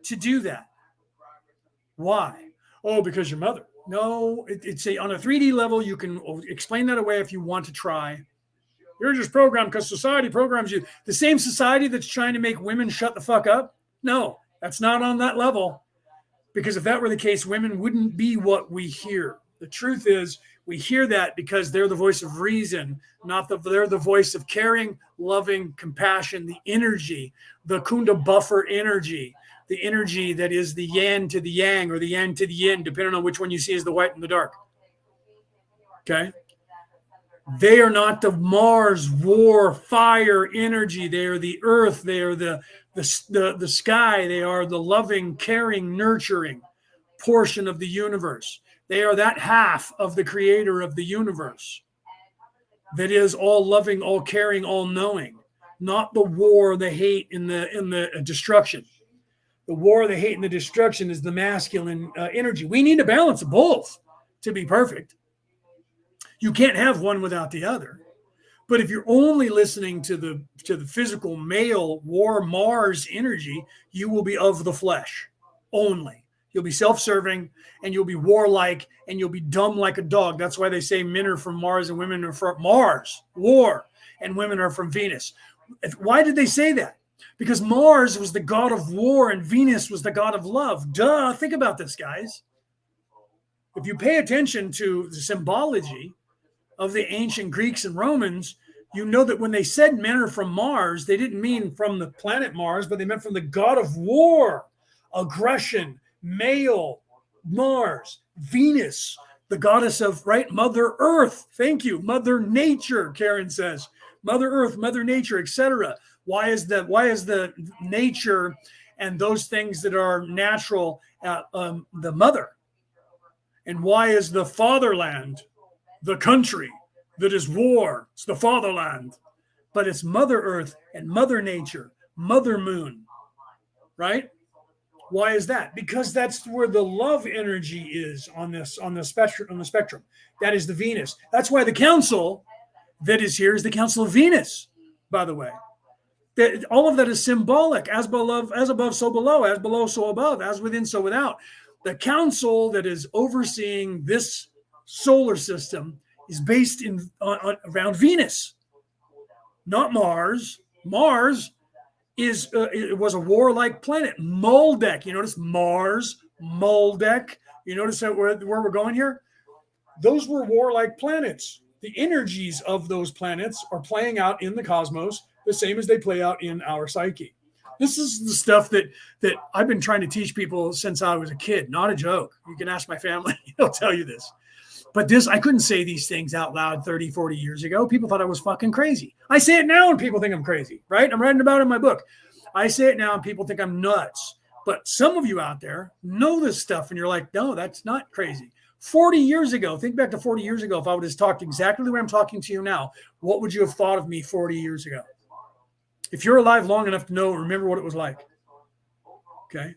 to do that. Why? Oh, because your mother. No, it's on a 3D level. You can explain that away if you want to try. You're just programmed because society programs you. The same society that's trying to make women shut the fuck up? No, that's not on that level. Because if that were the case, women wouldn't be what we hear. The truth is, We hear that because they're the voice of reason, they're the voice of caring, loving, compassion, the energy, the Kunda buffer energy, the energy that is the yin to the yang or the yang to the yin, depending on which one you see as the white and the dark. Okay? They are not the Mars war fire energy. They are the earth. They are the sky. They are the loving, caring, nurturing portion of the universe. They are that half of the creator of the universe that is all loving, all caring, all knowing, not the war, the hate, and the destruction. The war, the hate, and the destruction is the masculine energy. We need a balance of both to be perfect. You can't have one without the other. But if you're only listening to the physical male war Mars energy, you will be of the flesh only. You'll be self-serving and you'll be warlike and you'll be dumb like a dog. That's why they say men are from Mars and women are from Mars, war, and women are from Venus. Why did they say that? Because Mars was the god of war and Venus was the god of love. Duh, think about this, guys. If you pay attention to the symbology of the ancient Greeks and Romans, you know that when they said men are from Mars, they didn't mean from the planet Mars, but they meant from the god of war, aggression, male, Mars, Venus, the goddess of, right, Mother Earth. Thank you. Mother Nature, Karen says. Mother Earth, Mother Nature, etc. Why is the nature and those things that are natural the mother? And why is the fatherland the country that is war? It's the fatherland. But it's Mother Earth and Mother Nature, Mother Moon, right? Why is that? Because that's where the love energy is on the spectrum. That is the Venus. That's why the council that is here is the Council of Venus, by the way. That all of that is symbolic. As above, so below. As below, so above. As within, so without. The council that is overseeing this solar system is based around Venus, not Mars. Mars it was a warlike planet. Moldek. You notice Mars, Moldek. You notice that where we're going here? Those were warlike planets. The energies of those planets are playing out in the cosmos the same as they play out in our psyche. This is the stuff that I've been trying to teach people since I was a kid. Not a joke. You can ask my family. They'll tell you this. But I couldn't say these things out loud 30, 40 years ago. People thought I was fucking crazy. I say it now and people think I'm crazy, right? I'm writing about it in my book. I say it now and people think I'm nuts. But some of you out there know this stuff and you're like, no, that's not crazy. 40 years ago, think back to 40 years ago. If I would have talked exactly the way I'm talking to you now, what would you have thought of me 40 years ago? If you're alive long enough to know, remember what it was like. Okay.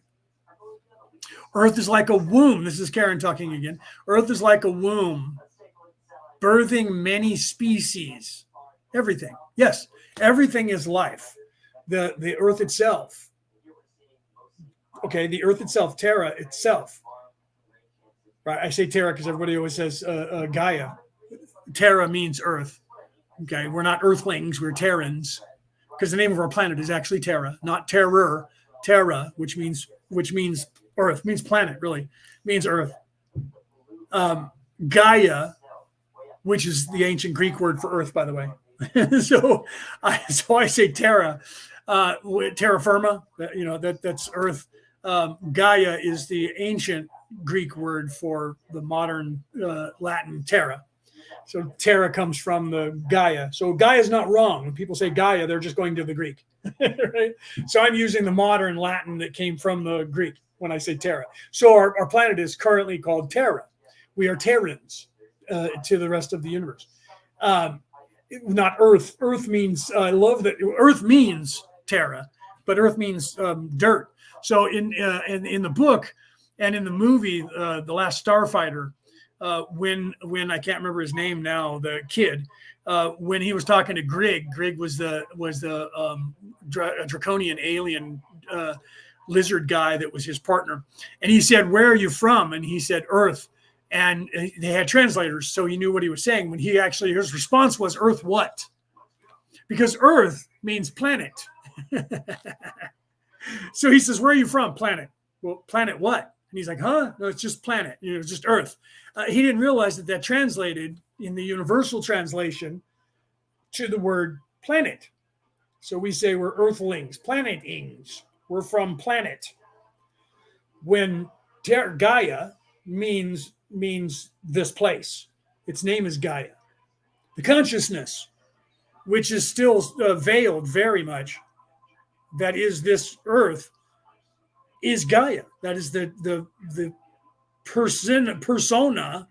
Earth is like a womb. This is Karen talking again. Earth is like a womb, birthing many species. Everything. Yes, everything is life. The Earth itself. Okay, the Earth itself, Terra itself. Right, I say Terra because everybody always says Gaia. Terra means Earth. Okay, we're not Earthlings, we're Terrans. Because the name of our planet is actually Terra, not terror. Terra, which means Earth, means planet, really, means Earth. Gaia, which is the ancient Greek word for Earth, by the way. so I say Terra, terra firma. That's Earth. Gaia is the ancient Greek word for the modern Latin terra. So terra comes from the Gaia. So Gaia is not wrong. When people say Gaia, they're just going to the Greek. Right? So I'm using the modern Latin that came from the Greek when I say terra. So our planet is currently called Terra. We are Terrans to the rest of the universe. Not Earth. Earth means, I love that Earth means Terra, but Earth means dirt. So in the book and in the movie, The Last Starfighter, when I can't remember his name now, the kid, when he was talking to Grig was the draconian alien lizard guy that was his partner, and he said, "Where are you from?" And he said, "Earth." And they had translators, so he knew what he was saying. When his response was, "Earth what?" Because Earth means planet. So he says, "Where are you from?" Planet. Well, planet what? And he's like, huh? No, it's just planet. It's just Earth. He didn't realize that translated in the universal translation to the word planet. So we say we're Earthlings, planetings. We're from planet. When Gaia means this place. Its name is Gaia. The consciousness, which is still veiled very much, that is this Earth, is Gaia. That is the persona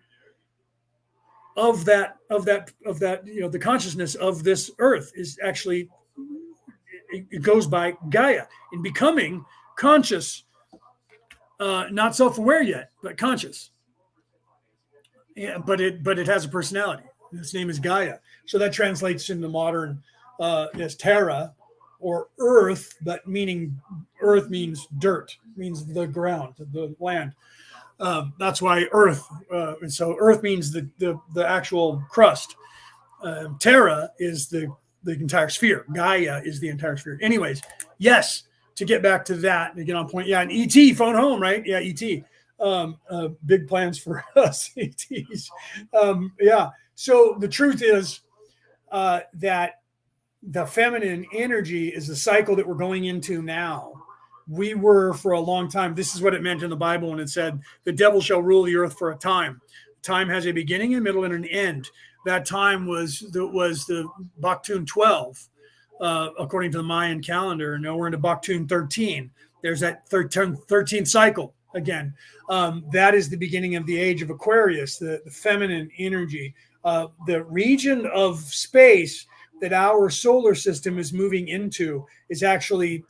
of that the consciousness of this Earth is actually, it goes by Gaia. In becoming conscious, not self-aware yet, but conscious. Yeah, but it has a personality. Its name is Gaia. So that translates into modern as Terra or Earth, but meaning Earth means dirt, means the ground, the land. That's why Earth. And so Earth means the actual crust. Terra is the entire sphere. Gaia is the entire sphere. Anyways, yes. To get back to that, to get on point. Yeah, and ET, phone home, right? Yeah, ET. Big plans for us, ETs. Yeah. So the truth is that the feminine energy is the cycle that we're going into now. We were for a long time. This is what it meant in the Bible when it said, the devil shall rule the earth for a time. Time has a beginning, a middle, and an end. That time was the Baktun 12. According to the Mayan calendar. Now we're into Baktun 13. There's that 13th cycle again. That is the beginning of the age of Aquarius, the feminine energy. The region of space that our solar system is moving into is actually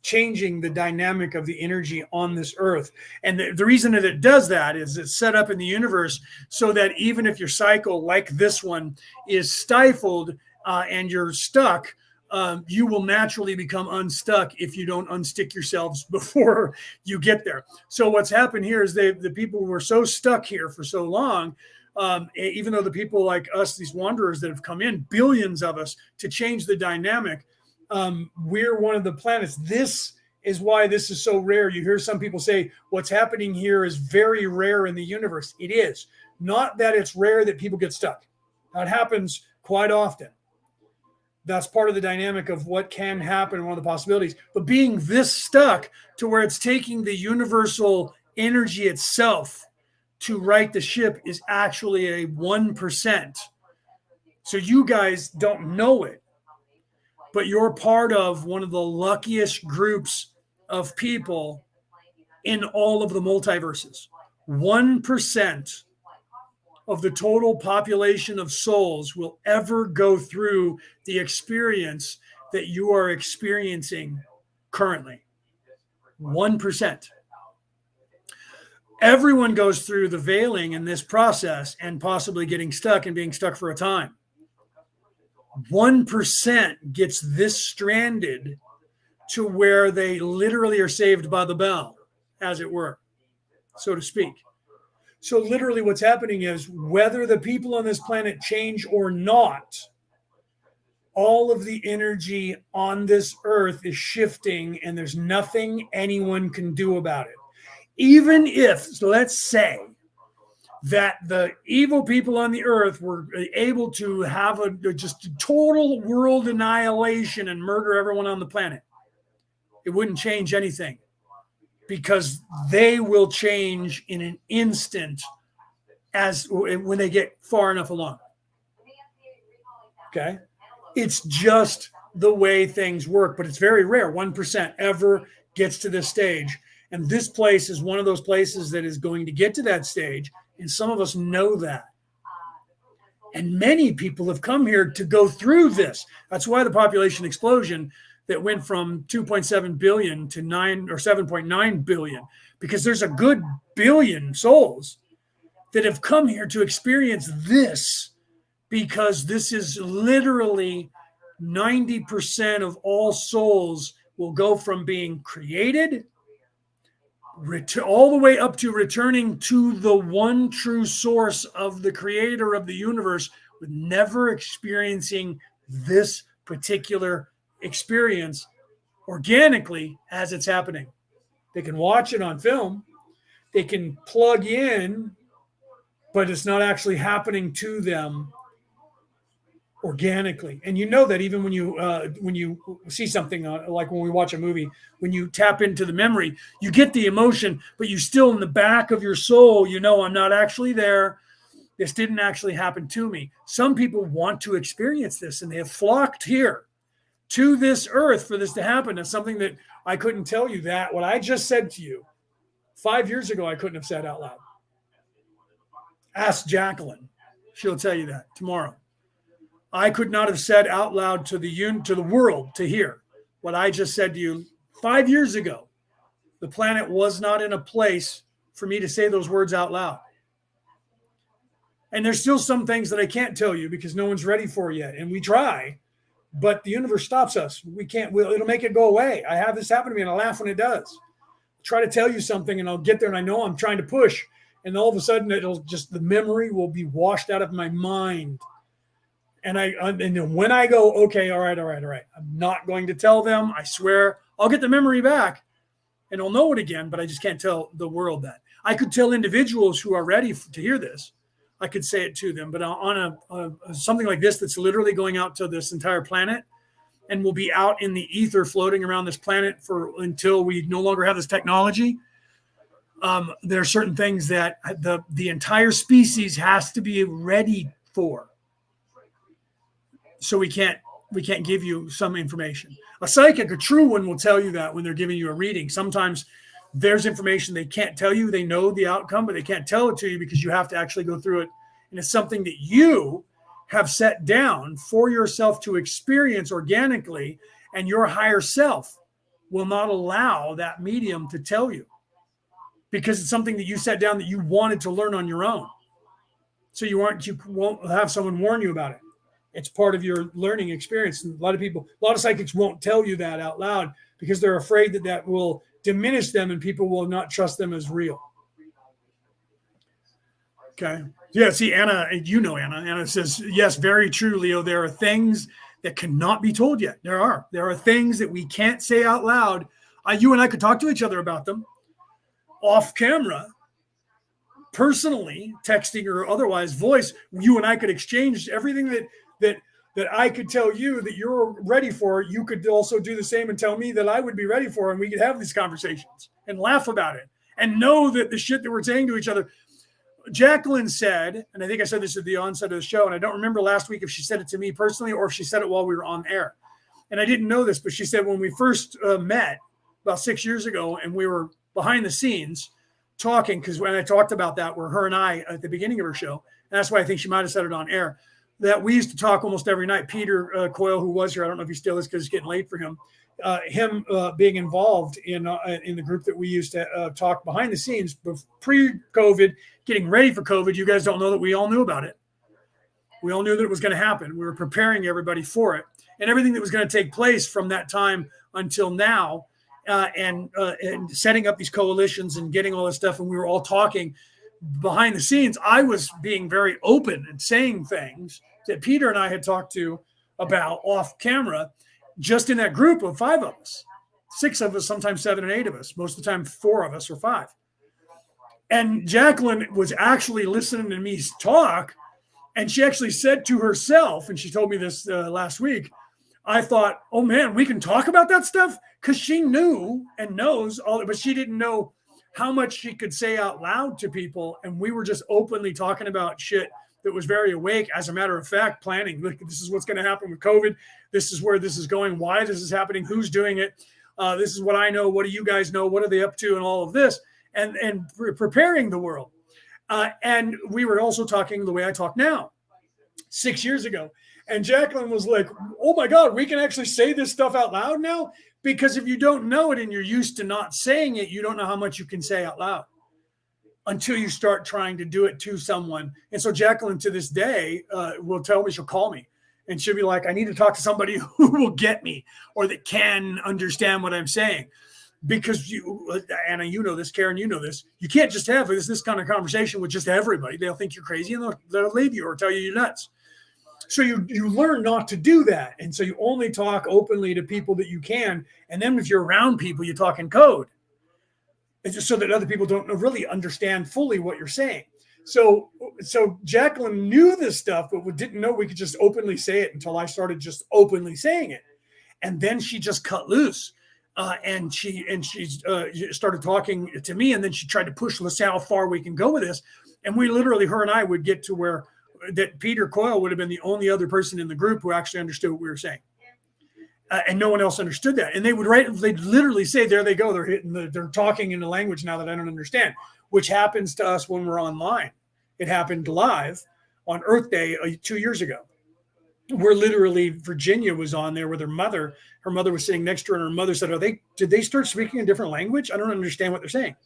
changing the dynamic of the energy on this Earth. And the reason that it does that is it's set up in the universe so that even if your cycle, like this one, is stifled and you're stuck, you will naturally become unstuck if you don't unstick yourselves before you get there. So what's happened here is the people were so stuck here for so long, even though the people like us, these wanderers that have come in, billions of us, to change the dynamic, we're one of the planets. This is why this is so rare. You hear some people say what's happening here is very rare in the universe. It is. Not that it's rare that people get stuck. That happens quite often. That's part of the dynamic of what can happen, one of the possibilities. But being this stuck to where it's taking the universal energy itself to right the ship is actually a 1%. So you guys don't know it, but you're part of one of the luckiest groups of people in all of the multiverses. 1% of the total population of souls will ever go through the experience that you are experiencing currently. 1%. Everyone goes through the veiling in this process and possibly getting stuck and being stuck for a time. 1% gets this stranded to where they literally are saved by the bell, as it were, so to speak. So literally what's happening is whether the people on this planet change or not, all of the energy on this earth is shifting and there's nothing anyone can do about it. Even if, let's say, that the evil people on the earth were able to have just total world annihilation and murder everyone on the planet, it wouldn't change anything because they will change in an instant as when they get far enough along. Okay. It's just the way things work, but it's very rare. 1% ever gets to this stage. And this place is one of those places that is going to get to that stage. And some of us know that. And many people have come here to go through this. That's why the population explosion that went from 2.7 billion to 9 or 7.9 billion, because there's a good billion souls that have come here to experience this, because this is literally 90% of all souls will go from being created all the way up to returning to the one true source of the creator of the universe, with never experiencing this particular experience organically as it's happening. They can watch it on film, they can plug in, but it's not actually happening to them organically. And you know that even when you see something like when we watch a movie, when you tap into the memory, you get the emotion, but you still in the back of your soul, you know, I'm not actually there. This didn't actually happen to me. Some people want to experience this, and they have flocked here to this earth for this to happen. It's something that I couldn't tell you that what I just said to you 5 years ago, I couldn't have said out loud. Ask Jacqueline. She'll tell you that tomorrow. I could not have said out loud to the world to hear what I just said to you 5 years ago. The planet was not in a place for me to say those words out loud. And there's still some things that I can't tell you because no one's ready for it yet. And we try, but the universe stops us. We can't, it'll make it go away. I have this happen to me and I laugh when it does. I'll try to tell you something and I'll get there and I know I'm trying to push. And all of a sudden the memory will be washed out of my mind. And then when I go, okay, all right. I'm not going to tell them. I swear I'll get the memory back and I'll know it again, but I just can't tell the world that. I could tell individuals who are ready to hear this. I could say it to them, but on something like this that's literally going out to this entire planet and will be out in the ether floating around this planet until we no longer have this technology. There are certain things that the entire species has to be ready for. So we can't give you some information. A psychic, a true one, will tell you that when they're giving you a reading. Sometimes there's information they can't tell you. They know the outcome, but they can't tell it to you because you have to actually go through it. And it's something that you have set down for yourself to experience organically, and your higher self will not allow that medium to tell you because it's something that you set down that you wanted to learn on your own. So you won't have someone warn you about it. It's part of your learning experience. And a lot of psychics won't tell you that out loud because they're afraid that will diminish them and people will not trust them as real. Okay. Yeah. See, Anna, Anna says, yes, very true, Leo. There are things that cannot be told yet. There are things that we can't say out loud. You and I could talk to each other about them off camera, personally, texting or otherwise, voice. You and I could exchange everything that I could tell you that you're ready for. You could also do the same and tell me that I would be ready for, and we could have these conversations and laugh about it and know that the shit that we're saying to each other. Jacqueline said, and I think I said this at the onset of the show, and I don't remember last week if she said it to me personally or if she said it while we were on air. And I didn't know this, but she said when we first met about 6 years ago and we were behind the scenes talking, because when I talked about that were her and I at the beginning of her show, and that's why I think she might have said it on air, that we used to talk almost every night. Peter Coyle, who was here, I don't know if he still is because it's getting late for him, being involved in the group that we used to talk behind the scenes pre-COVID, getting ready for COVID. You guys don't know that we all knew about it. We all knew that it was going to happen. We were preparing everybody for it, and everything that was going to take place from that time until now, and setting up these coalitions and getting all this stuff. And we were all talking behind the scenes. I was being very open and saying things that Peter and I had talked to about off camera, just in that group of 5 of us, 6 of us, sometimes 7 and 8 of us, most of the time 4 of us or 5. And Jacqueline was actually listening to me talk, and she actually said to herself, and she told me this last week, I thought, oh man, we can talk about that stuff? Because she knew and knows all, but she didn't know how much she could say out loud to people. And we were just openly talking about shit that was very awake. As a matter of fact, planning, look, this is what's going to happen with COVID. This is where this is going, why this is happening, who's doing it. This is what I know. What do you guys know? What are they up to? And all of this, and preparing the world. And we were also talking the way I talk now, 6 years ago. And Jacqueline was like, oh my God, we can actually say this stuff out loud now? Because if you don't know it and you're used to not saying it, you don't know how much you can say out loud until you start trying to do it to someone. And so Jacqueline to this day will tell me, she'll call me and she'll be like, I need to talk to somebody who will get me or that can understand what I'm saying. Because you, Anna, you know this, Karen, you know this. You can't just have this kind of conversation with just everybody. They'll think you're crazy and they'll leave you or tell you you're nuts. So you learn not to do that. And so you only talk openly to people that you can. And then if you're around people, you talk in code. It's just so that other people don't really understand fully what you're saying. So Jacqueline knew this stuff, but didn't know we could just openly say it until I started just openly saying it. And then she just cut loose. And she started talking to me, and then she tried to push, let's see how far we can go with this. And we literally, her and I would get to where that Peter Coyle would have been the only other person in the group who actually understood what we were saying. And no one else understood that. And they'd literally say, there they go. They're talking in a language now that I don't understand, which happens to us when we're online. It happened live on Earth Day 2 years ago. Where literally Virginia was on there with her mother. Her mother was sitting next to her, and her mother said, did they start speaking a different language? I don't understand what they're saying.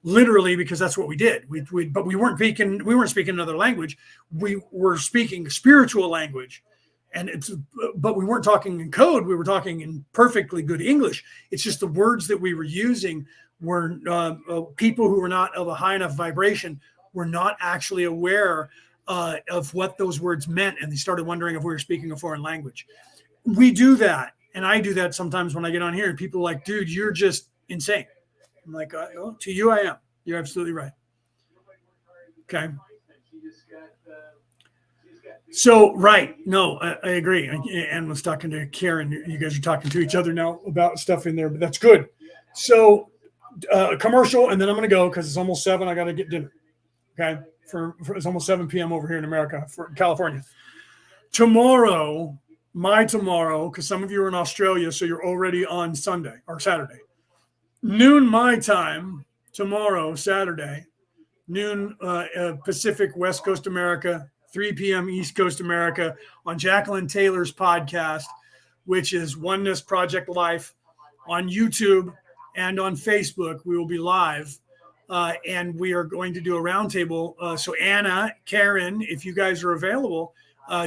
Literally, because that's what we did. But we weren't speaking another language. We were speaking spiritual language. But we weren't talking in code. We were talking in perfectly good English. It's just the words that we were using were people who were not of a high enough vibration were not actually aware of what those words meant, and they started wondering if we were speaking a foreign language. We do that, and I do that sometimes when I get on here, and people are like, dude, you're just insane. I'm like, oh, to you I am. You're absolutely right. Okay. So, right. No, I agree. And was talking to Karen. You guys are talking to each other now about stuff in there, but that's good. So, commercial, and then I'm going to go because it's almost 7. I got to get dinner. Okay. It's almost 7 p.m. over here in America, for California. Tomorrow, because some of you are in Australia, so you're already on Sunday or Saturday. Noon my time, tomorrow, Saturday, noon Pacific, West Coast America, 3 p.m. East Coast America, on Jacqueline Taylor's podcast, which is Oneness Project Life, on YouTube and on Facebook. We will be live. And we are going to do a roundtable. So Anna, Karen, if you guys are available,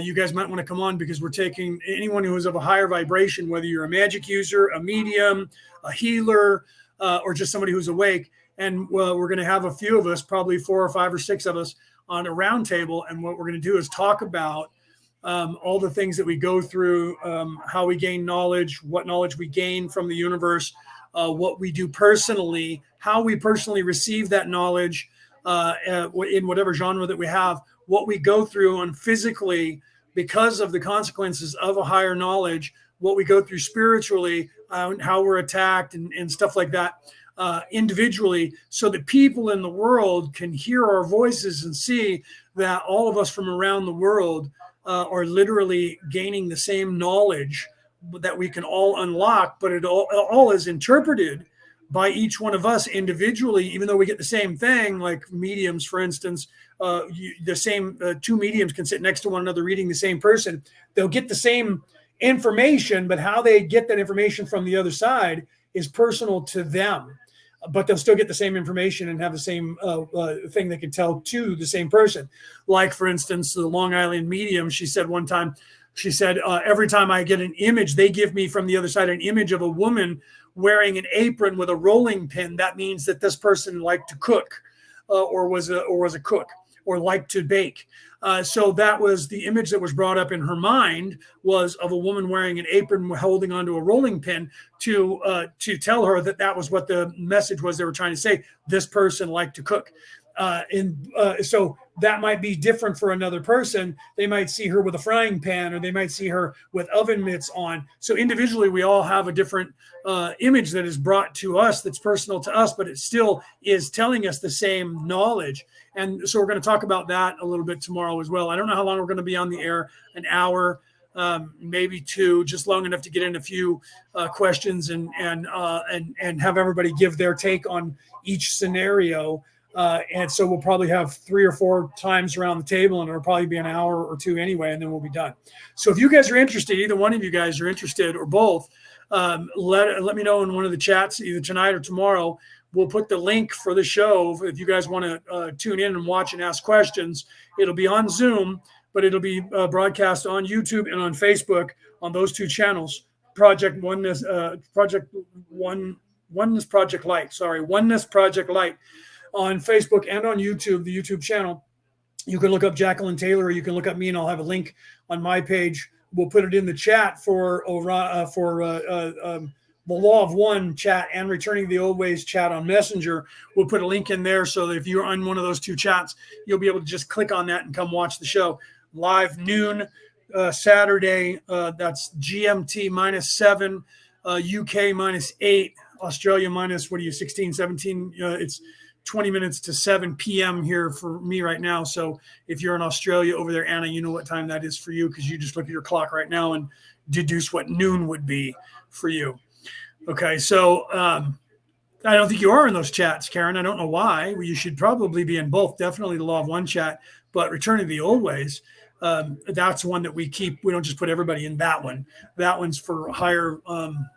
you guys might want to come on, because we're taking anyone who is of a higher vibration, whether you're a magic user, a medium, a healer, or just somebody who's awake. And we're going to have a few of us, probably 4 or 5 or 6 of us, on a roundtable. And what we're going to do is talk about all the things that we go through, how we gain knowledge, what knowledge we gain from the universe, what we do personally, how we personally receive that knowledge in whatever genre that we have, what we go through and physically because of the consequences of a higher knowledge, what we go through spiritually, how we're attacked and stuff like that individually, so that people in the world can hear our voices and see that all of us from around the world are literally gaining the same knowledge that we can all unlock, but it all is interpreted by each one of us individually, even though we get the same thing. Like mediums, for instance, the same 2 mediums can sit next to one another reading the same person. They'll get the same information, but how they get that information from the other side is personal to them. But they'll still get the same information and have the same thing they can tell to the same person. Like, for instance, the Long Island medium, she said one time, she said, every time I get an image, they give me from the other side an image of a woman wearing an apron with a rolling pin. That means that this person liked to cook or was a cook or liked to bake. So that was the image that was brought up in her mind, was of a woman wearing an apron holding onto a rolling pin to tell her that was what the message was they were trying to say. This person liked to cook. So that might be different for another person. They might see her with a frying pan, or they might see her with oven mitts on. So individually, we all have a different image that is brought to us that's personal to us, but it still is telling us the same knowledge. And so we're going to talk about that a little bit tomorrow as well. I don't know how long we're going to be on the air, an hour, maybe 2, just long enough to get in a few questions and have everybody give their take on each scenario. And so we'll probably have 3 or 4 times around the table, and it'll probably be an hour or 2 anyway, and then we'll be done. So if you guys are interested, either one of you guys are interested or both, let me know in one of the chats either tonight or tomorrow. We'll put the link for the show if you guys want to tune in and watch and ask questions. It'll be on Zoom, but it'll be broadcast on YouTube and on Facebook on those 2 channels. Oneness Project Light. On Facebook and on YouTube, the YouTube channel. You can look up Jacqueline Taylor, or you can look up me, and I'll have a link on my page. We'll put it in the chat for the Law of One chat and Returning to the Old Ways chat on Messenger. We'll put a link in there so that if you're on one of those two chats, you'll be able to just click on that and come watch the show live noon Saturday. That's GMT -7, UK -8, Australia minus, 16, 17. It's 20 minutes to 7 p.m. here for me right now. So if you're in Australia over there, Anna, you know what time that is for you, because you just look at your clock right now and deduce what noon would be for you. Okay, so I don't think you are in those chats, Karen. I don't know why. Well, you should probably be in both. Definitely the Law of One chat, but Returning to the Old Ways, that's one that we keep. We don't just put everybody in that one. That one's for higher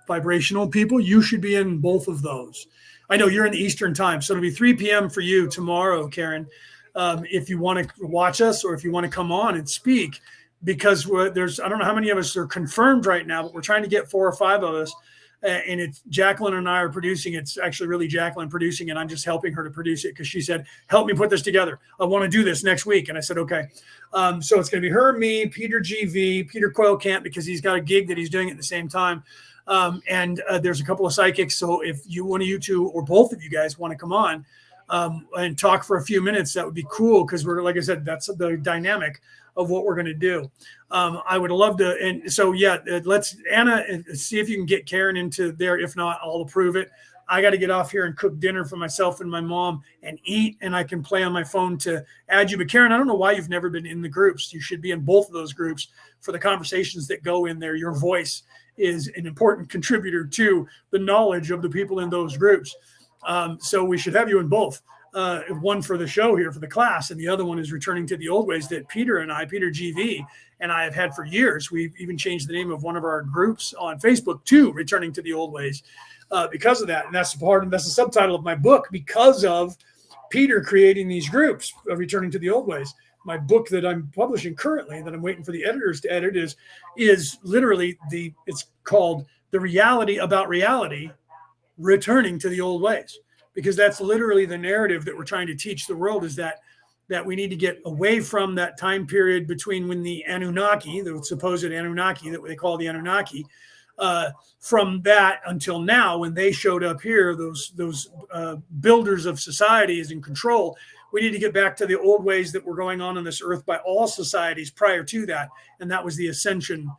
vibrational people. You should be in both of those. I know you're in the Eastern time, so it'll be 3 p.m. for you tomorrow, Karen, if you want to watch us or if you want to come on and speak, because there's, I don't know how many of us are confirmed right now, but we're trying to get 4 or 5 of us. And it's Jacqueline and I are producing. It's actually really Jacqueline producing, and I'm just helping her to produce it because she said, help me put this together. I want to do this next week. And I said, okay. So it's going to be her, me, Peter GV. Peter Coyle can't because he's got a gig that he's doing at the same time. And there's a couple of psychics. So if one of you two or both of you guys want to come on and talk for a few minutes, that would be cool, because we're, like I said, that's the dynamic of what we're going to do. I would love to. And so, yeah, let's, Anna, see if you can get Karen into there. If not, I'll approve it. I got to get off here and cook dinner for myself and my mom and eat, and I can play on my phone to add you. But Karen, I don't know why you've never been in the groups. You should be in both of those groups for the conversations that go in there. Your voice is an important contributor to the knowledge of the people in those groups. So we should have you in both. One for the show here for the class, and the other one is Returning to the Old Ways that Peter GV and I have had for years. We've even changed the name of one of our groups on Facebook to Returning to the Old Ways because of that. And that's the subtitle of my book, because of Peter creating these groups of Returning to the Old Ways. My book that I'm publishing currently, that I'm waiting for the editors to edit, is literally it's called The Reality About Reality, Returning to the Old Ways. Because that's literally the narrative that we're trying to teach the world, is that we need to get away from that time period between when the Anunnaki, the supposed Anunnaki that they call the Anunnaki, from that until now, when they showed up here, those builders of society is in control. We need to get back to the old ways that were going on this earth by all societies prior to that. And that was the ascension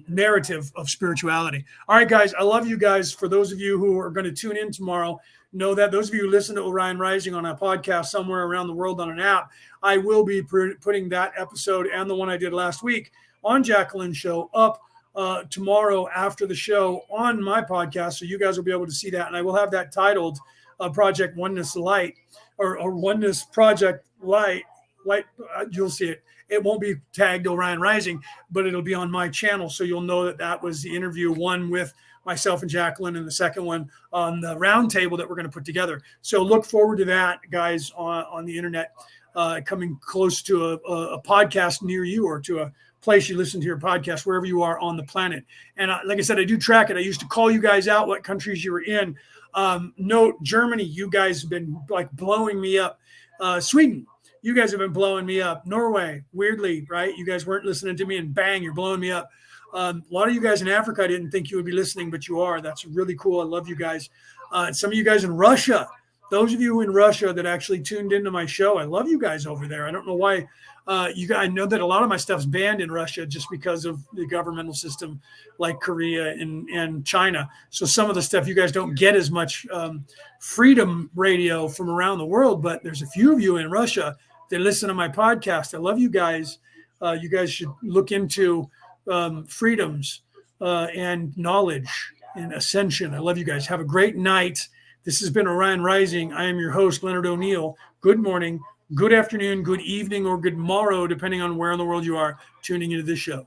narrative of spirituality. All right, guys, I love you guys. For those of you who are going to tune in tomorrow, know that those of you who listen to Orion Rising on a podcast somewhere around the world on an app, I will be putting that episode and the one I did last week on Jacqueline's show up tomorrow after the show on my podcast. So you guys will be able to see that. And I will have that titled Project Oneness Light, or Oneness Project Light. You'll see it. It won't be tagged Orion Rising, but it'll be on my channel. So you'll know that was the interview, one with myself and Jacqueline, and the second one on the round table that we're going to put together. So look forward to that, guys, on the internet, coming close to a podcast near you, or to a place you listen to your podcast, wherever you are on the planet. And like I said, I do track it. I used to call you guys out what countries you were in. Note Germany, you guys have been like blowing me up. Sweden, you guys have been blowing me up. Norway, weirdly, right? You guys weren't listening to me, and bang, you're blowing me up. A lot of you guys in Africa, I didn't think you would be listening, but you are. That's really cool. I love you guys. Some of you guys in Russia, those of you in Russia that actually tuned into my show, I love you guys over there. I don't know why. I know that a lot of my stuff's banned in Russia just because of the governmental system, like Korea and China. So some of the stuff you guys don't get as much freedom radio from around the world, but there's a few of you in Russia that listen to my podcast. I love you guys. You guys should look into freedoms and knowledge and ascension. I love you guys. Have a great night. This has been Orion Rising. I am your host, Leonard O'Neill. Good morning, good afternoon, good evening, or good morrow, depending on where in the world you are tuning into this show.